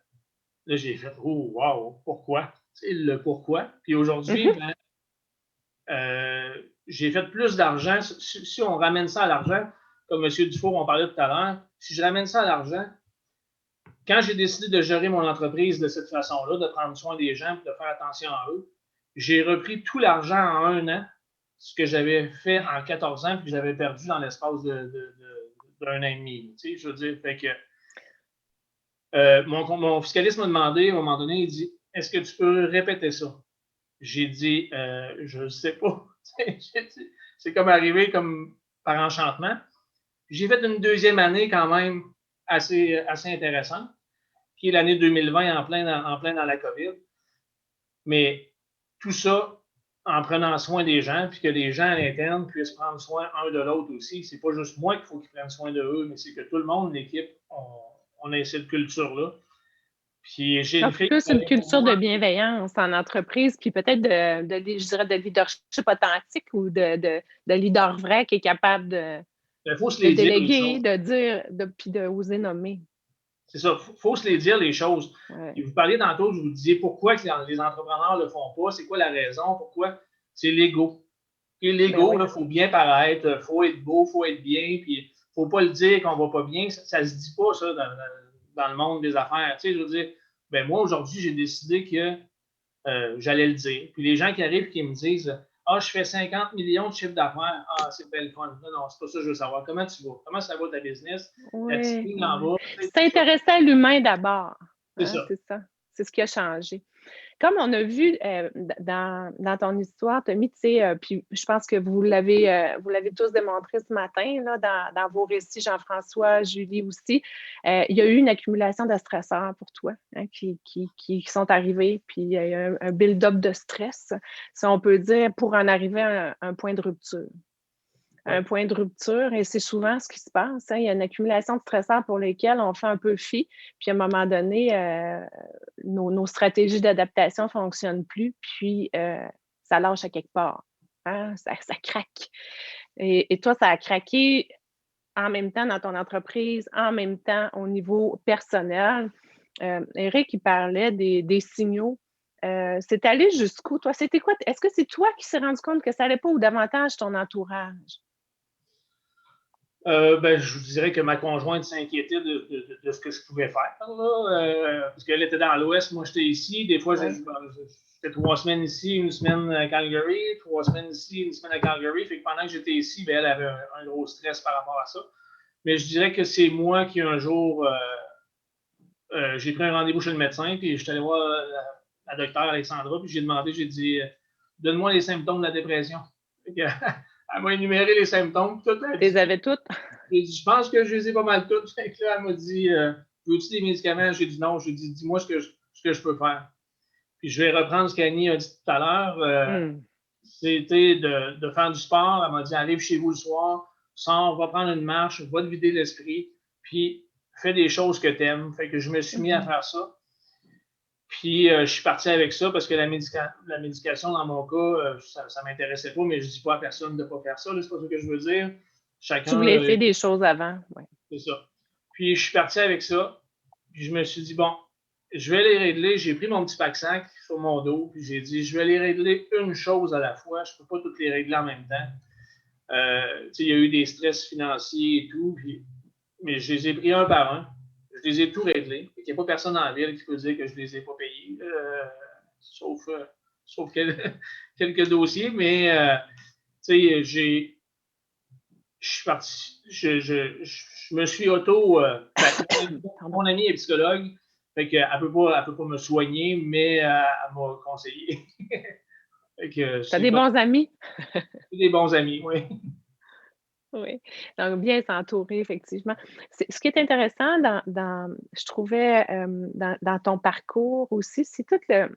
j'ai fait, oh, wow, pourquoi? Tu sais, le pourquoi. Puis aujourd'hui, j'ai fait plus d'argent. Si on ramène ça à l'argent, comme M. Dufour, on parlait tout à l'heure, si je ramène ça à l'argent, quand j'ai décidé de gérer mon entreprise de cette façon-là, de prendre soin des gens et de faire attention à eux, j'ai repris tout l'argent en 1 an, ce que j'avais fait en 14 ans, puis que j'avais perdu dans l'espace d'1 an et demi. Tu sais, je veux dire, fait que mon fiscaliste m'a demandé, à un moment donné, il dit, est-ce que tu peux répéter ça? J'ai dit, je ne sais pas. C'est comme arrivé comme par enchantement. J'ai fait une 2e année quand même assez intéressante, qui est l'année 2020 en plein dans la COVID. Mais tout ça en prenant soin des gens, puis que les gens à l'interne puissent prendre soin un de l'autre aussi. C'est pas juste moi qu'il faut qu'ils prennent soin de eux, mais c'est que tout le monde, l'équipe, on a cette culture-là. Puis j'ai une fille. Plus une culture de bienveillance en entreprise, puis peut-être je dirais de leadership authentique ou de leader vrai qui est capable de déléguer, de dire, puis de oser nommer. C'est ça, il faut se les dire les choses. Ouais. Vous parliez tantôt, je vous disais pourquoi les entrepreneurs ne le font pas, c'est quoi la raison, pourquoi? C'est l'ego. Et l'ego, il faut bien paraître, il faut être beau, il faut être bien, puis il ne faut pas le dire qu'on ne va pas bien. Ça ne se dit pas, ça, dans le monde des affaires. Tu sais, je veux dire, ben moi, aujourd'hui, j'ai décidé que j'allais le dire. Puis les gens qui arrivent qui me disent « Ah, je fais 50 millions de chiffre d'affaires. Ah, c'est belle fun. » Non, c'est pas ça que je veux savoir. Comment tu vas? Comment ça va ta business? La petite Oui. ligne en bas. C'est intéressant à l'humain d'abord. C'est ça. C'est ça. C'est ce qui a changé. Comme on a vu dans ton histoire, Tommy, tu sais, puis je pense que vous l'avez tous démontré ce matin, là, dans vos récits, Jean-François, Julie aussi, il y a eu une accumulation de stresseurs pour toi, hein, qui sont arrivés, puis il y a eu un build-up de stress, si on peut dire, pour en arriver à un point de rupture. Un point de rupture, et c'est souvent ce qui se passe. Hein. Il y a une accumulation de stresseurs pour lesquels on fait un peu fi, puis à un moment donné, nos stratégies d'adaptation ne fonctionnent plus, puis ça lâche à quelque part. Hein. Ça craque. Et toi, ça a craqué en même temps dans ton entreprise, en même temps au niveau personnel. Éric, il parlait des signaux. C'est allé jusqu'où, toi? C'était quoi? Est-ce que c'est toi qui s'est rendu compte que ça n'allait pas ou davantage ton entourage? Je vous dirais que ma conjointe s'inquiétait de ce que je pouvais faire, là, parce qu'elle était dans l'Ouest, moi j'étais ici. Des fois, j'étais 3 semaines ici, 1 semaine à Calgary, 3 semaines ici, 1 semaine à Calgary. Fait que pendant que j'étais ici, elle avait un gros stress par rapport à ça. Mais je dirais que c'est moi qui, un jour, j'ai pris un rendez-vous chez le médecin, puis je suis allé voir la docteure Alexandra, puis j'ai demandé, j'ai dit, donne-moi les symptômes de la dépression. Elle m'a énuméré les symptômes. Tu les avais toutes? J'ai dit, je pense que je les ai pas mal toutes. Fait que là, elle m'a dit, veux-tu des médicaments? J'ai dit non. J'ai dit, dis-moi ce que je peux faire. Puis je vais reprendre ce qu'Annie a dit tout à l'heure. C'était de faire du sport. Elle m'a dit, allez chez vous le soir, sors, va prendre une marche, va te vider l'esprit, puis fais des choses que tu aimes. Fait que je me suis mis à faire ça. Puis, je suis parti avec ça parce que la médication, dans mon cas, ça ne m'intéressait pas, mais je ne dis pas à personne de ne pas faire ça. C'est pas ça que je veux dire. Chacun, tu voulais essayer des choses avant. Ouais. C'est ça. Puis, je suis parti avec ça. Puis, je me suis dit, bon, je vais les régler. J'ai pris mon petit pack-sac sur mon dos. Puis, j'ai dit, je vais les régler une chose à la fois. Je ne peux pas toutes les régler en même temps. Il y a eu des stress financiers et tout. Mais je les ai pris un par un. Je les ai tout réglés. Il n'y a pas personne dans la ville qui peut dire que je ne les ai pas payés, sauf quelques dossiers. Mais je suis parti. Je me suis mon amie est psychologue, fait qu'elle ne peut pas me soigner, mais elle m'a conseillé. Tu as des bons amis? Des bons amis, oui. Oui, donc bien s'entourer, effectivement. Ce qui est intéressant je trouvais, dans ton parcours aussi, c'est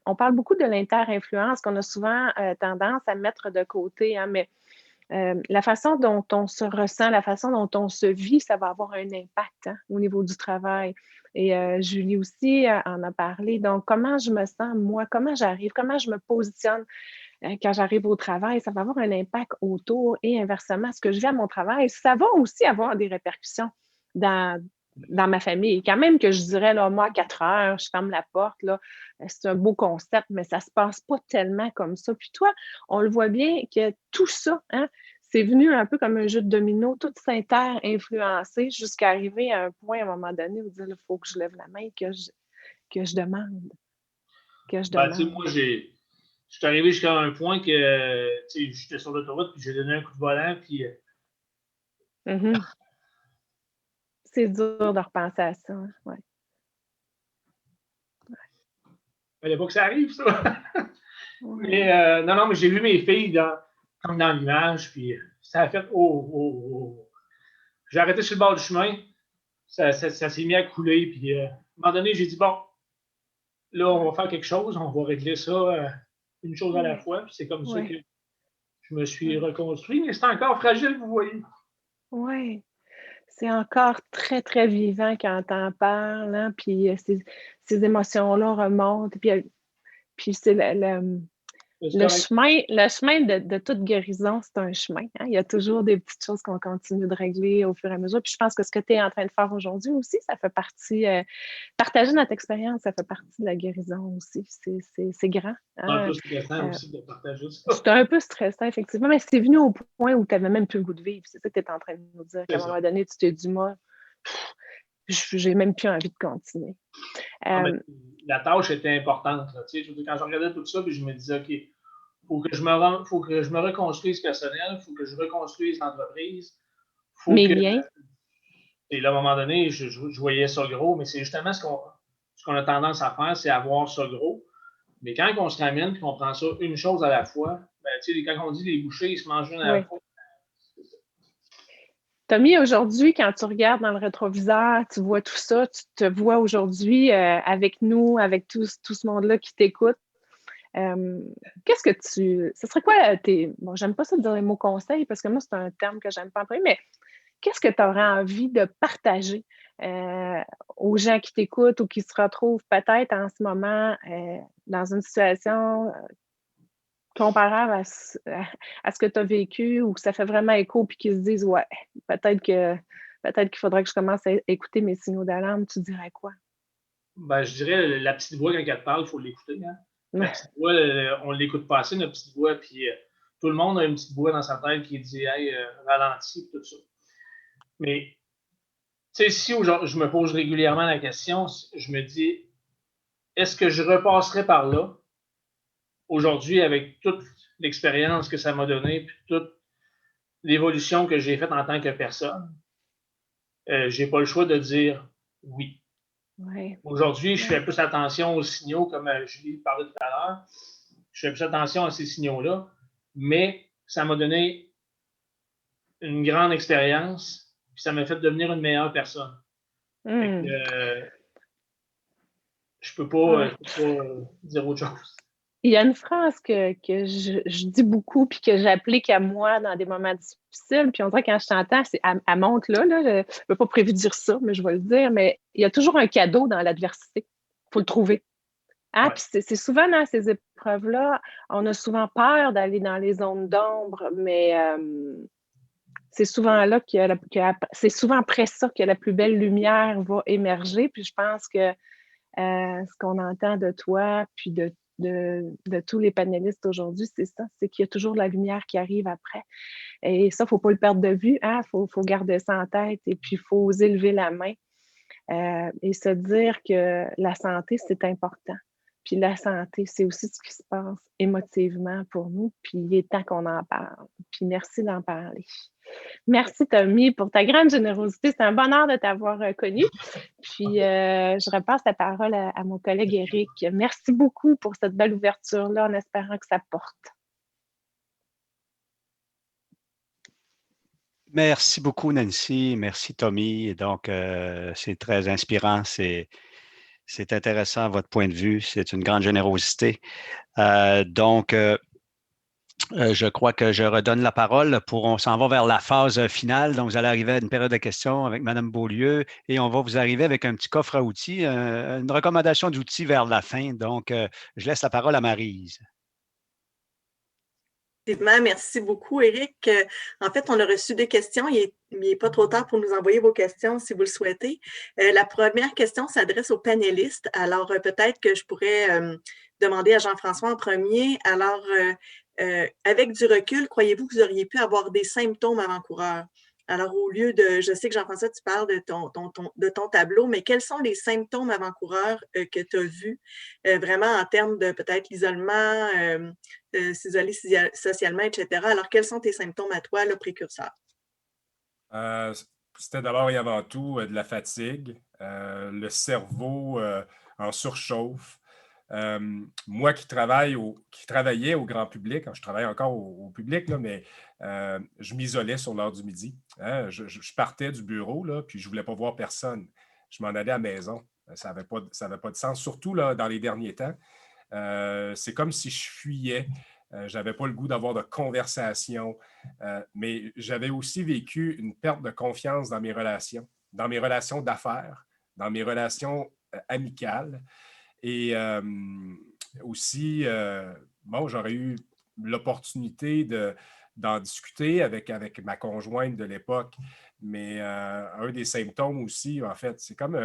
on parle beaucoup de l'inter-influence qu'on a souvent tendance à mettre de côté, hein, mais la façon dont on se ressent, la façon dont on se vit, ça va avoir un impact, hein, au niveau du travail. Et Julie aussi en a parlé. Donc, comment je me sens, moi, comment j'arrive, comment je me positionne quand j'arrive au travail, ça va avoir un impact autour et inversement, ce que je vis à mon travail, ça va aussi avoir des répercussions dans ma famille. Quand même que je dirais, là, moi, à 4 heures, je ferme la porte, là, c'est un beau concept, mais ça ne se passe pas tellement comme ça. Puis toi, on le voit bien que tout ça, hein, c'est venu un peu comme un jeu de domino, tout s'inter-influencer jusqu'à arriver à un point, à un moment donné, où dire, il faut que je lève la main, que je demande. Moi, je suis arrivé jusqu'à un point que j'étais sur l'autoroute, puis j'ai donné un coup de volant, puis... C'est dur de repenser à ça. Hein? Ouais. Il ne fallait pas que ça arrive, ça. Mais non, mais j'ai vu mes filles comme dans l'image, puis ça a fait oh. J'ai arrêté sur le bord du chemin, ça s'est mis à couler, puis à un moment donné, j'ai dit, bon, là, on va faire quelque chose, on va régler ça une chose à la fois, puis c'est comme ça que je me suis reconstruit, mais c'est encore fragile, vous voyez. Oui, c'est encore très, très vivant quand t'en parles, hein, puis ces émotions-là remontent, puis c'est le chemin de toute guérison, c'est un chemin. Hein? Il y a toujours des petites choses qu'on continue de régler au fur et à mesure. Puis je pense que ce que tu es en train de faire aujourd'hui aussi, ça fait partie... partager notre expérience, ça fait partie de la guérison aussi. C'est grand. C'est un peu stressant aussi de partager ça. C'est un peu stressant, effectivement, mais c'est venu au point où tu n'avais même plus le goût de vivre. C'est ça que tu es en train de nous dire. Qu'à un moment donné, tu t'es dit, moi, j'ai même plus envie de continuer. la tâche était importante. Là, tu sais, quand je regardais tout ça, puis je me disais, OK, faut que je me reconstruise personnel, il faut que je reconstruise l'entreprise, faut Mes que. liens. Et là, à un moment donné, je voyais ça gros, mais c'est justement ce qu'on a tendance à faire, c'est avoir ça gros. Mais quand on se ramène et qu'on prend ça une chose à la fois, ben, tu sais, quand on dit les bouchées, ils se mangent une à la fois. Tommy, aujourd'hui, quand tu regardes dans le rétroviseur, tu vois tout ça, tu te vois aujourd'hui avec nous, avec tout ce monde-là qui t'écoute. Qu'est-ce que ce serait quoi bon, j'aime pas ça de dire les mots conseils parce que moi, c'est un terme que j'aime pas employer, mais qu'est-ce que tu aurais envie de partager aux gens qui t'écoutent ou qui se retrouvent peut-être en ce moment dans une situation comparable à ce que tu as vécu ou que ça fait vraiment écho puis qu'ils se disent ouais, peut-être qu'il faudrait que je commence à écouter mes signaux d'alarme, tu dirais quoi? Ben, je dirais la petite voix, quand elle te parle, il faut l'écouter. Hein? La petite voix, on ne l'écoute pas assez, notre petite voix, puis tout le monde a une petite voix dans sa tête qui dit hey, ralentis, tout ça. Mais, tu sais, si je me pose régulièrement la question, je me dis est-ce que je repasserai par là aujourd'hui avec toute l'expérience que ça m'a donné, puis toute l'évolution que j'ai faite en tant que personne? Je n'ai pas le choix de dire oui. Ouais. Aujourd'hui, je fais plus attention aux signaux, comme Julie parlait tout à l'heure. Je fais plus attention à ces signaux-là, mais ça m'a donné une grande expérience, puis ça m'a fait devenir une meilleure personne. Fait que, je peux pas dire autre chose. Il y a une phrase que je dis beaucoup puis que j'applique à moi dans des moments difficiles, puis on dirait quand je t'entends, elle monte là, je ne peux pas prévu de dire ça, mais je vais le dire, mais il y a toujours un cadeau dans l'adversité. Il faut le trouver. Hein? Ouais. Puis c'est souvent dans ces épreuves-là, on a souvent peur d'aller dans les zones d'ombre, mais c'est souvent là c'est souvent après ça que la plus belle lumière va émerger. Puis je pense que ce qu'on entend de toi, puis de tous les panélistes aujourd'hui, c'est ça, c'est qu'il y a toujours la lumière qui arrive après. Et ça, il ne faut pas le perdre de vue, hein? Faut garder ça en tête et puis il faut oser lever la main et se dire que la santé, c'est important. Puis la santé, c'est aussi ce qui se passe émotivement pour nous, puis il est temps qu'on en parle. Puis merci d'en parler. Merci, Tommy, pour ta grande générosité. C'est un bonheur de t'avoir connu. Puis, je repasse la parole à mon collègue Éric. Merci beaucoup pour cette belle ouverture-là, en espérant que ça porte. Merci beaucoup, Nancy. Merci, Tommy. Et donc, c'est très inspirant. C'est intéressant, votre point de vue. C'est une grande générosité. Je crois que je redonne la parole on s'en va vers la phase finale. Donc, vous allez arriver à une période de questions avec Mme Beaulieu et on va vous arriver avec un petit coffre à outils, une recommandation d'outils vers la fin. Donc, je laisse la parole à Maryse. Effectivement, merci beaucoup, Éric. En fait, on a reçu des questions. Il n'est pas trop tard pour nous envoyer vos questions si vous le souhaitez. La première question s'adresse aux panélistes. Alors, peut-être que je pourrais demander à Jean-François en premier. Alors, avec du recul, croyez-vous que vous auriez pu avoir des symptômes avant-coureurs? Alors, au lieu de, je sais que Jean-François, tu parles de ton tableau, mais quels sont les symptômes avant-coureurs que tu as vus vraiment en termes de peut-être l'isolement, s'isoler socialement, etc. Alors, quels sont tes symptômes à toi, le précurseur? C'était d'abord et avant tout de la fatigue, le cerveau en surchauffe. Moi qui travaillais au grand public, je travaille encore au public, là, mais je m'isolais sur l'heure du midi. Hein, je partais du bureau, là, puis je ne voulais pas voir personne. Je m'en allais à la maison. Ça n'avait pas de sens, surtout là, dans les derniers temps. C'est comme si je fuyais. Je n'avais pas le goût d'avoir de conversation, mais j'avais aussi vécu une perte de confiance dans mes relations d'affaires, dans mes relations amicales. Et aussi, j'aurais eu l'opportunité d'en discuter avec ma conjointe de l'époque, mais un des symptômes aussi, en fait, c'est comme,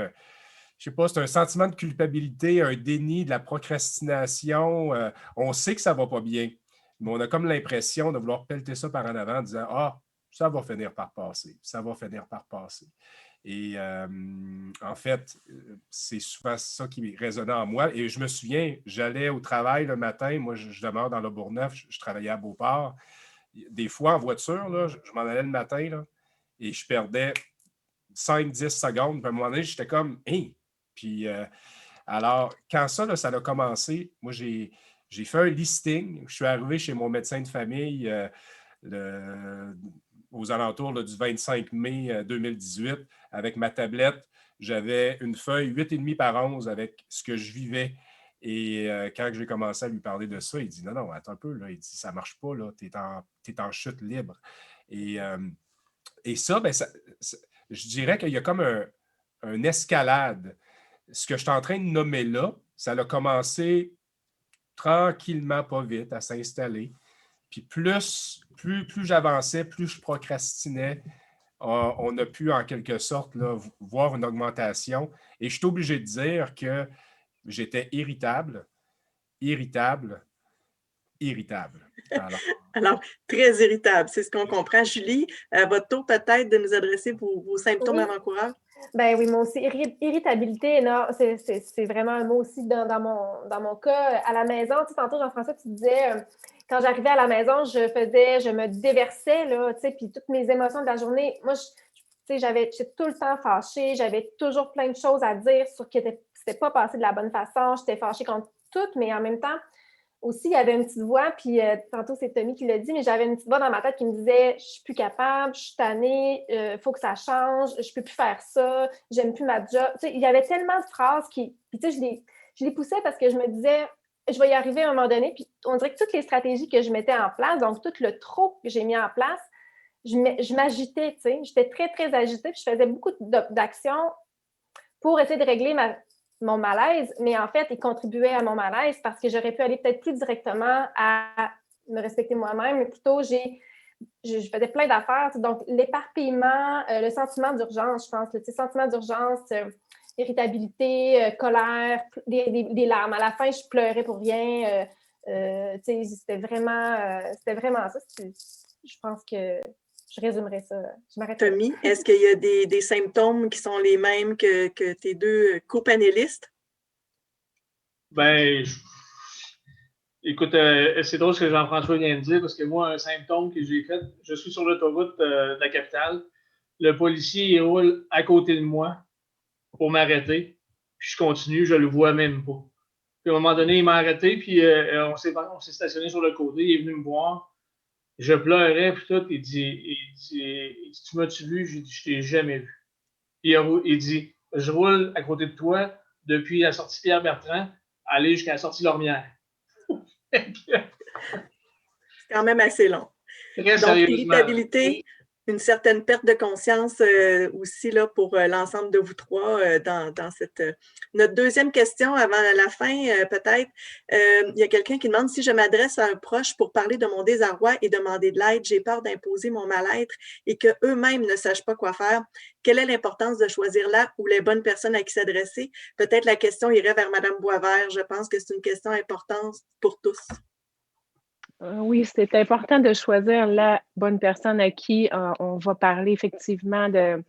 je sais pas, c'est un sentiment de culpabilité, un déni, de la procrastination. On sait que ça va pas bien, mais on a comme l'impression de vouloir pelleter ça par en avant en disant « Ah, ça va finir par passer, ça va finir par passer ». Et en fait, c'est souvent ça qui résonnait en moi. Et je me souviens, j'allais au travail le matin. Moi, je demeure dans le Bourgneuf. Je travaillais à Beauport. Des fois, en voiture, là, je m'en allais le matin là, et je perdais 5-10 secondes. Puis à un moment donné, j'étais comme « Hey! » Puis alors, quand ça a commencé, moi, j'ai fait un listing. Je suis arrivé chez mon médecin de famille aux alentours là, du 25 mai 2018 avec ma tablette. J'avais une feuille 8,5 par 11 avec ce que je vivais. Et quand j'ai commencé à lui parler de ça, il dit « Non, non, attends un peu. » Là. Il dit « Ça ne marche pas. Tu es en chute libre. » Et ça, ben, je dirais qu'il y a comme un escalade. Ce que je suis en train de nommer là, ça a commencé tranquillement, pas vite, à s'installer. Puis plus j'avançais, plus je procrastinais. On a pu, en quelque sorte, là, voir une augmentation. Et je suis obligé de dire que j'étais irritable. Alors, très irritable, c'est ce qu'on comprend. Julie, à votre tour peut-être de nous adresser vos symptômes avant-coureurs. Ben oui, moi aussi, irritabilité, c'est vraiment un mot aussi dans mon cas. À la maison, tu sais, tantôt, Jean-François, tu disais, quand j'arrivais à la maison, je me déversais, là, tu sais, puis toutes mes émotions de la journée, moi, tu sais, j'étais tout le temps fâchée, j'avais toujours plein de choses à dire sur ce qui n'était pas passé de la bonne façon, j'étais fâchée contre tout, mais en même temps, aussi, il y avait une petite voix, puis tantôt, c'est Tommy qui l'a dit, mais j'avais une petite voix dans ma tête qui me disait « Je suis plus capable, je suis tannée, faut que ça change, je peux plus faire ça, j'aime plus ma job. » Tu sais, il y avait tellement de phrases qui... Puis tu sais, je les poussais parce que je me disais « Je vais y arriver à un moment donné. » Puis on dirait que toutes les stratégies que je mettais en place, donc tout le trop que j'ai mis en place, je m'agitais, tu sais. J'étais très, très agitée, puis je faisais beaucoup d'actions pour essayer de régler mon malaise, mais en fait, il contribuait à mon malaise parce que j'aurais pu aller peut-être plus directement à me respecter moi-même, mais plutôt, je faisais plein d'affaires. Donc, l'éparpillement, le sentiment d'urgence, je pense, le sentiment d'urgence, irritabilité, colère, des larmes. À la fin, je pleurais pour rien. C'était vraiment ça. Je pense que je résumerais ça. Tommy, est-ce qu'il y a des symptômes qui sont les mêmes que tes deux co-panélistes? Ben, écoute, c'est drôle ce que Jean-François vient de dire, parce que moi, un symptôme que j'ai fait, je suis sur l'autoroute de la capitale, le policier il roule à côté de moi pour m'arrêter, puis je continue, je le vois même pas. Puis à un moment donné, il m'a arrêté, puis on s'est stationné sur le côté, il est venu me voir. Je pleurais, puis tout. Il dit Tu m'as-tu vu? J'ai dit Je t'ai jamais vu. Puis il dit Je roule à côté de toi depuis la sortie Pierre-Bertrand, aller jusqu'à la sortie Lormière. C'est quand même assez long. Donc, irritabilité, une certaine perte de conscience aussi là, pour l'ensemble de vous trois dans notre deuxième question avant la fin, peut-être. Il y a quelqu'un qui demande si je m'adresse à un proche pour parler de mon désarroi et demander de l'aide, j'ai peur d'imposer mon mal-être et qu'eux-mêmes ne sachent pas quoi faire. Quelle est l'importance de choisir là ou les bonnes personnes à qui s'adresser? Peut-être la question irait vers Mme Boisvert. Je pense que c'est une question importante pour tous. Oui, c'est important de choisir la bonne personne à qui on va parler effectivement, de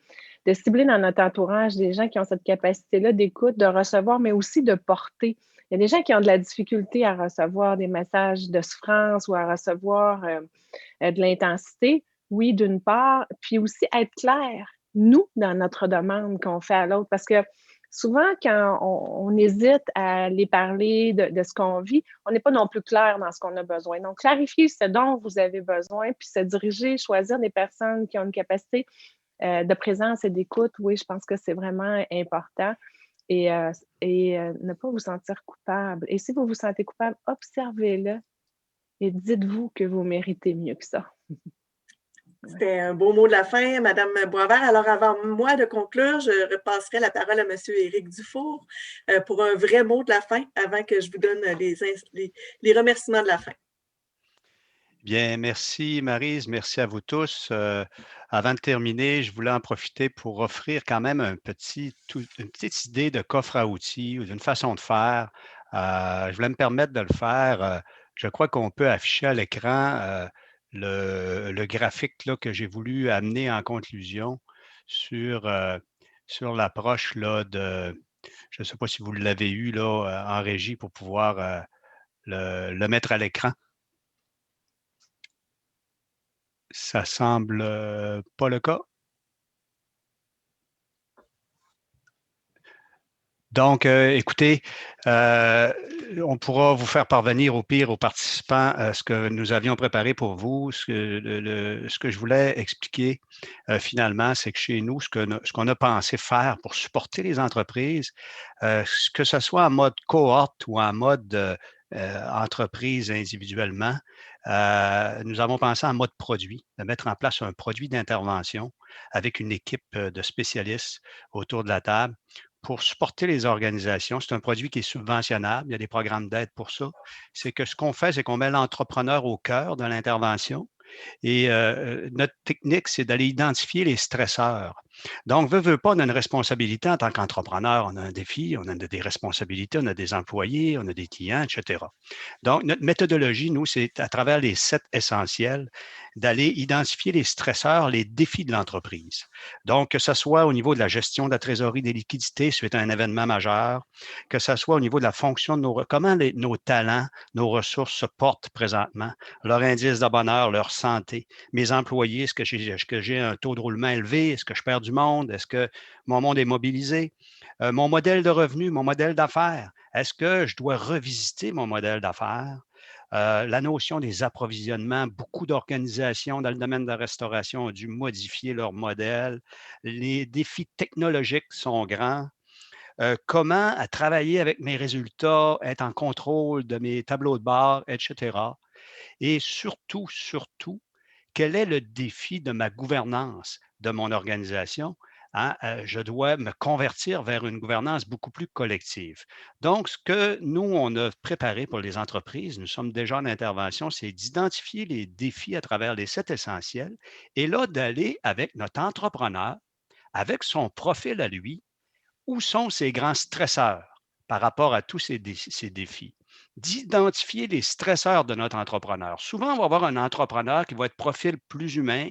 cibler dans notre entourage des gens qui ont cette capacité-là d'écoute, de recevoir, mais aussi de porter. Il y a des gens qui ont de la difficulté à recevoir des messages de souffrance ou à recevoir de l'intensité. Oui, d'une part, puis aussi être clair, nous, dans notre demande qu'on fait à l'autre, parce que souvent, quand on hésite à les parler de ce qu'on vit, on n'est pas non plus clair dans ce qu'on a besoin. Donc, clarifier ce dont vous avez besoin, puis se diriger, choisir des personnes qui ont une capacité de présence et d'écoute, oui, je pense que c'est vraiment important. Et ne pas vous sentir coupable. Et si vous vous sentez coupable, observez-le et dites-vous que vous méritez mieux que ça. C'était un beau mot de la fin, Mme Boisvert. Alors, avant moi de conclure, je repasserai la parole à M. Éric Dufour pour un vrai mot de la fin avant que je vous donne les remerciements de la fin. Bien, merci Maryse, merci à vous tous. Avant de terminer, je voulais en profiter pour offrir quand même une petite idée de coffre à outils ou d'une façon de faire. Je voulais me permettre de le faire. Je crois qu'on peut afficher à l'écran le graphique là, que j'ai voulu amener en conclusion sur sur l'approche là, je ne sais pas si vous l'avez eu là, en régie pour pouvoir le mettre à l'écran. Ça semble pas le cas. Donc, écoutez, on pourra vous faire parvenir au pire aux participants ce que nous avions préparé pour vous. Ce que je voulais expliquer finalement, c'est que chez nous, ce qu'on a pensé faire pour supporter les entreprises, que ce soit en mode cohorte ou en mode entreprise individuellement, nous avons pensé en mode produit, de mettre en place un produit d'intervention avec une équipe de spécialistes autour de la table pour supporter les organisations. C'est un produit qui est subventionnable. Il y a des programmes d'aide pour ça. C'est que ce qu'on fait, c'est qu'on met l'entrepreneur au cœur de l'intervention. Et notre technique, c'est d'aller identifier les stresseurs. Donc, veut pas, on a une responsabilité en tant qu'entrepreneur. On a un défi, on a des responsabilités, on a des employés, on a des clients, etc. Donc, notre méthodologie, nous, c'est à travers les 7 essentiels d'aller identifier les stresseurs, les défis de l'entreprise. Donc, que ce soit au niveau de la gestion de la trésorerie des liquidités suite à un événement majeur, que ce soit au niveau de la fonction de comment nos talents, nos ressources se portent présentement, leur indice de bonheur, leur santé, mes employés, est-ce que j'ai un taux de roulement élevé, est-ce que je perds du monde, est-ce que mon monde est mobilisé, mon modèle de revenu, mon modèle d'affaires, est-ce que je dois revisiter mon modèle d'affaires? La notion des approvisionnements, beaucoup d'organisations dans le domaine de la restauration ont dû modifier leur modèle. Les défis technologiques sont grands. Comment travailler avec mes résultats, être en contrôle de mes tableaux de bord, etc. Et surtout, quel est le défi de ma gouvernance de mon organisation? Hein? Je dois me convertir vers une gouvernance beaucoup plus collective. Donc, ce que nous, on a préparé pour les entreprises, nous sommes déjà en intervention, c'est d'identifier les défis à travers les 7 essentiels et là, d'aller avec notre entrepreneur, avec son profil à lui, où sont ces grands stresseurs par rapport à tous ces défis? D'identifier les stresseurs de notre entrepreneur. Souvent, on va avoir un entrepreneur qui va être profil plus humain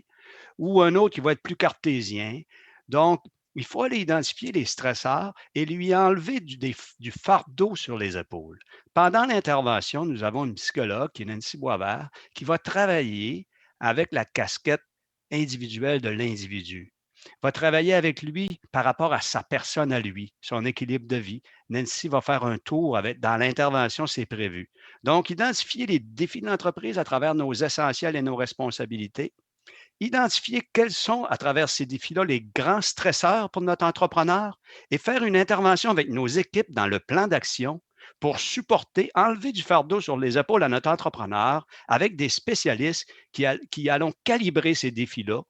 ou un autre qui va être plus cartésien. Donc, il faut aller identifier les stresseurs et lui enlever du fardeau sur les épaules. Pendant l'intervention, nous avons une psychologue qui est Nancy Boisvert qui va travailler avec la casquette individuelle de l'individu, va travailler avec lui par rapport à sa personne à lui, son équilibre de vie. Nancy va faire un tour dans l'intervention, c'est prévu. Donc, identifier les défis de l'entreprise à travers nos essentiels et nos responsabilités. Identifier quels sont, à travers ces défis-là, les grands stresseurs pour notre entrepreneur et faire une intervention avec nos équipes dans le plan d'action pour supporter, enlever du fardeau sur les épaules à notre entrepreneur avec des spécialistes qui allons calibrer ces défis-là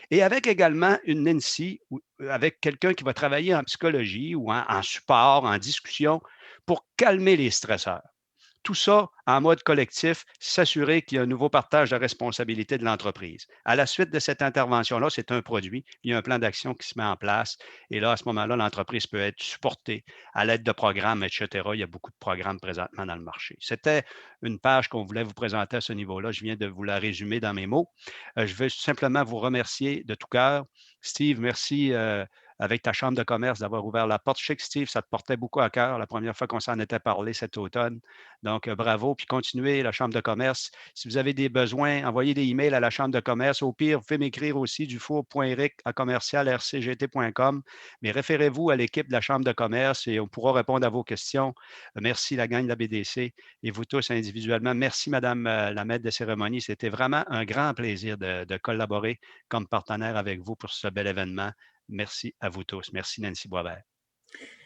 et avec également une Nancy, avec quelqu'un qui va travailler en psychologie ou en support, en discussion, pour calmer les stresseurs. Tout ça en mode collectif, s'assurer qu'il y a un nouveau partage de responsabilité de l'entreprise. À la suite de cette intervention-là, c'est un produit, il y a un plan d'action qui se met en place et là, à ce moment-là, l'entreprise peut être supportée à l'aide de programmes, etc. Il y a beaucoup de programmes présentement dans le marché. C'était une page qu'on voulait vous présenter à ce niveau-là. Je viens de vous la résumer dans mes mots. Je veux simplement vous remercier de tout cœur. Steve, merci avec ta chambre de commerce d'avoir ouvert la porte. Je sais que Steve, ça te portait beaucoup à cœur la première fois qu'on s'en était parlé cet automne. Donc, bravo. Puis continuez, la Chambre de commerce. Si vous avez des besoins, envoyez des emails à la Chambre de commerce. Au pire, vous pouvez m'écrire aussi dufour.eric@rcgT.com. Mais référez-vous à l'équipe de la Chambre de commerce et on pourra répondre à vos questions. Merci, la gang de la BDC et vous tous individuellement. Merci, Madame la maître de cérémonie. C'était vraiment un grand plaisir de collaborer comme partenaire avec vous pour ce bel événement. Merci à vous tous. Merci, Nancy Boisvert.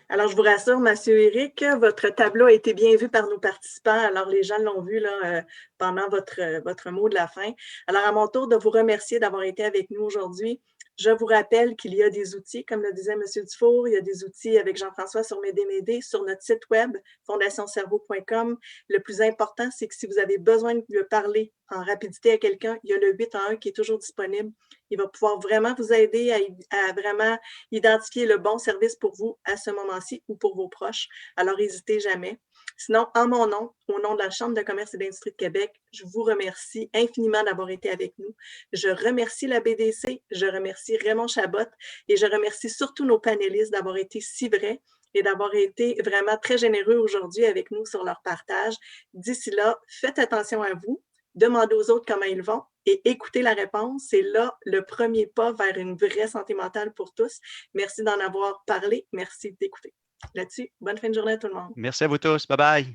Alors, je vous rassure, Monsieur Éric, votre tableau a été bien vu par nos participants. Alors, les gens l'ont vu là, pendant votre mot de la fin. Alors, à mon tour de vous remercier d'avoir été avec nous aujourd'hui. Je vous rappelle qu'il y a des outils, comme le disait M. Dufour, il y a des outils avec Jean-François sur M'aider sur notre site web, fondationcerveau.com. Le plus important, c'est que si vous avez besoin de parler en rapidité à quelqu'un, il y a le 811 qui est toujours disponible. Il va pouvoir vraiment vous aider à vraiment identifier le bon service pour vous à ce moment-ci ou pour vos proches. Alors, n'hésitez jamais. Sinon, en mon nom, au nom de la Chambre de commerce et d'industrie de Québec, je vous remercie infiniment d'avoir été avec nous. Je remercie la BDC, je remercie Raymond Chabot et je remercie surtout nos panélistes d'avoir été si vrais et d'avoir été vraiment très généreux aujourd'hui avec nous sur leur partage. D'ici là, faites attention à vous, demandez aux autres comment ils vont et écoutez la réponse. C'est là le premier pas vers une vraie santé mentale pour tous. Merci d'en avoir parlé. Merci d'écouter. Là-dessus, bonne fin de journée à tout le monde. Merci à vous tous. Bye-bye.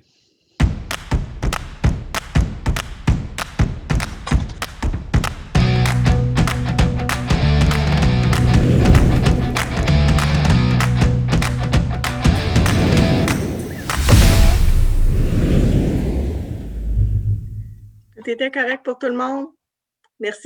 Tout était correct pour tout le monde? Merci.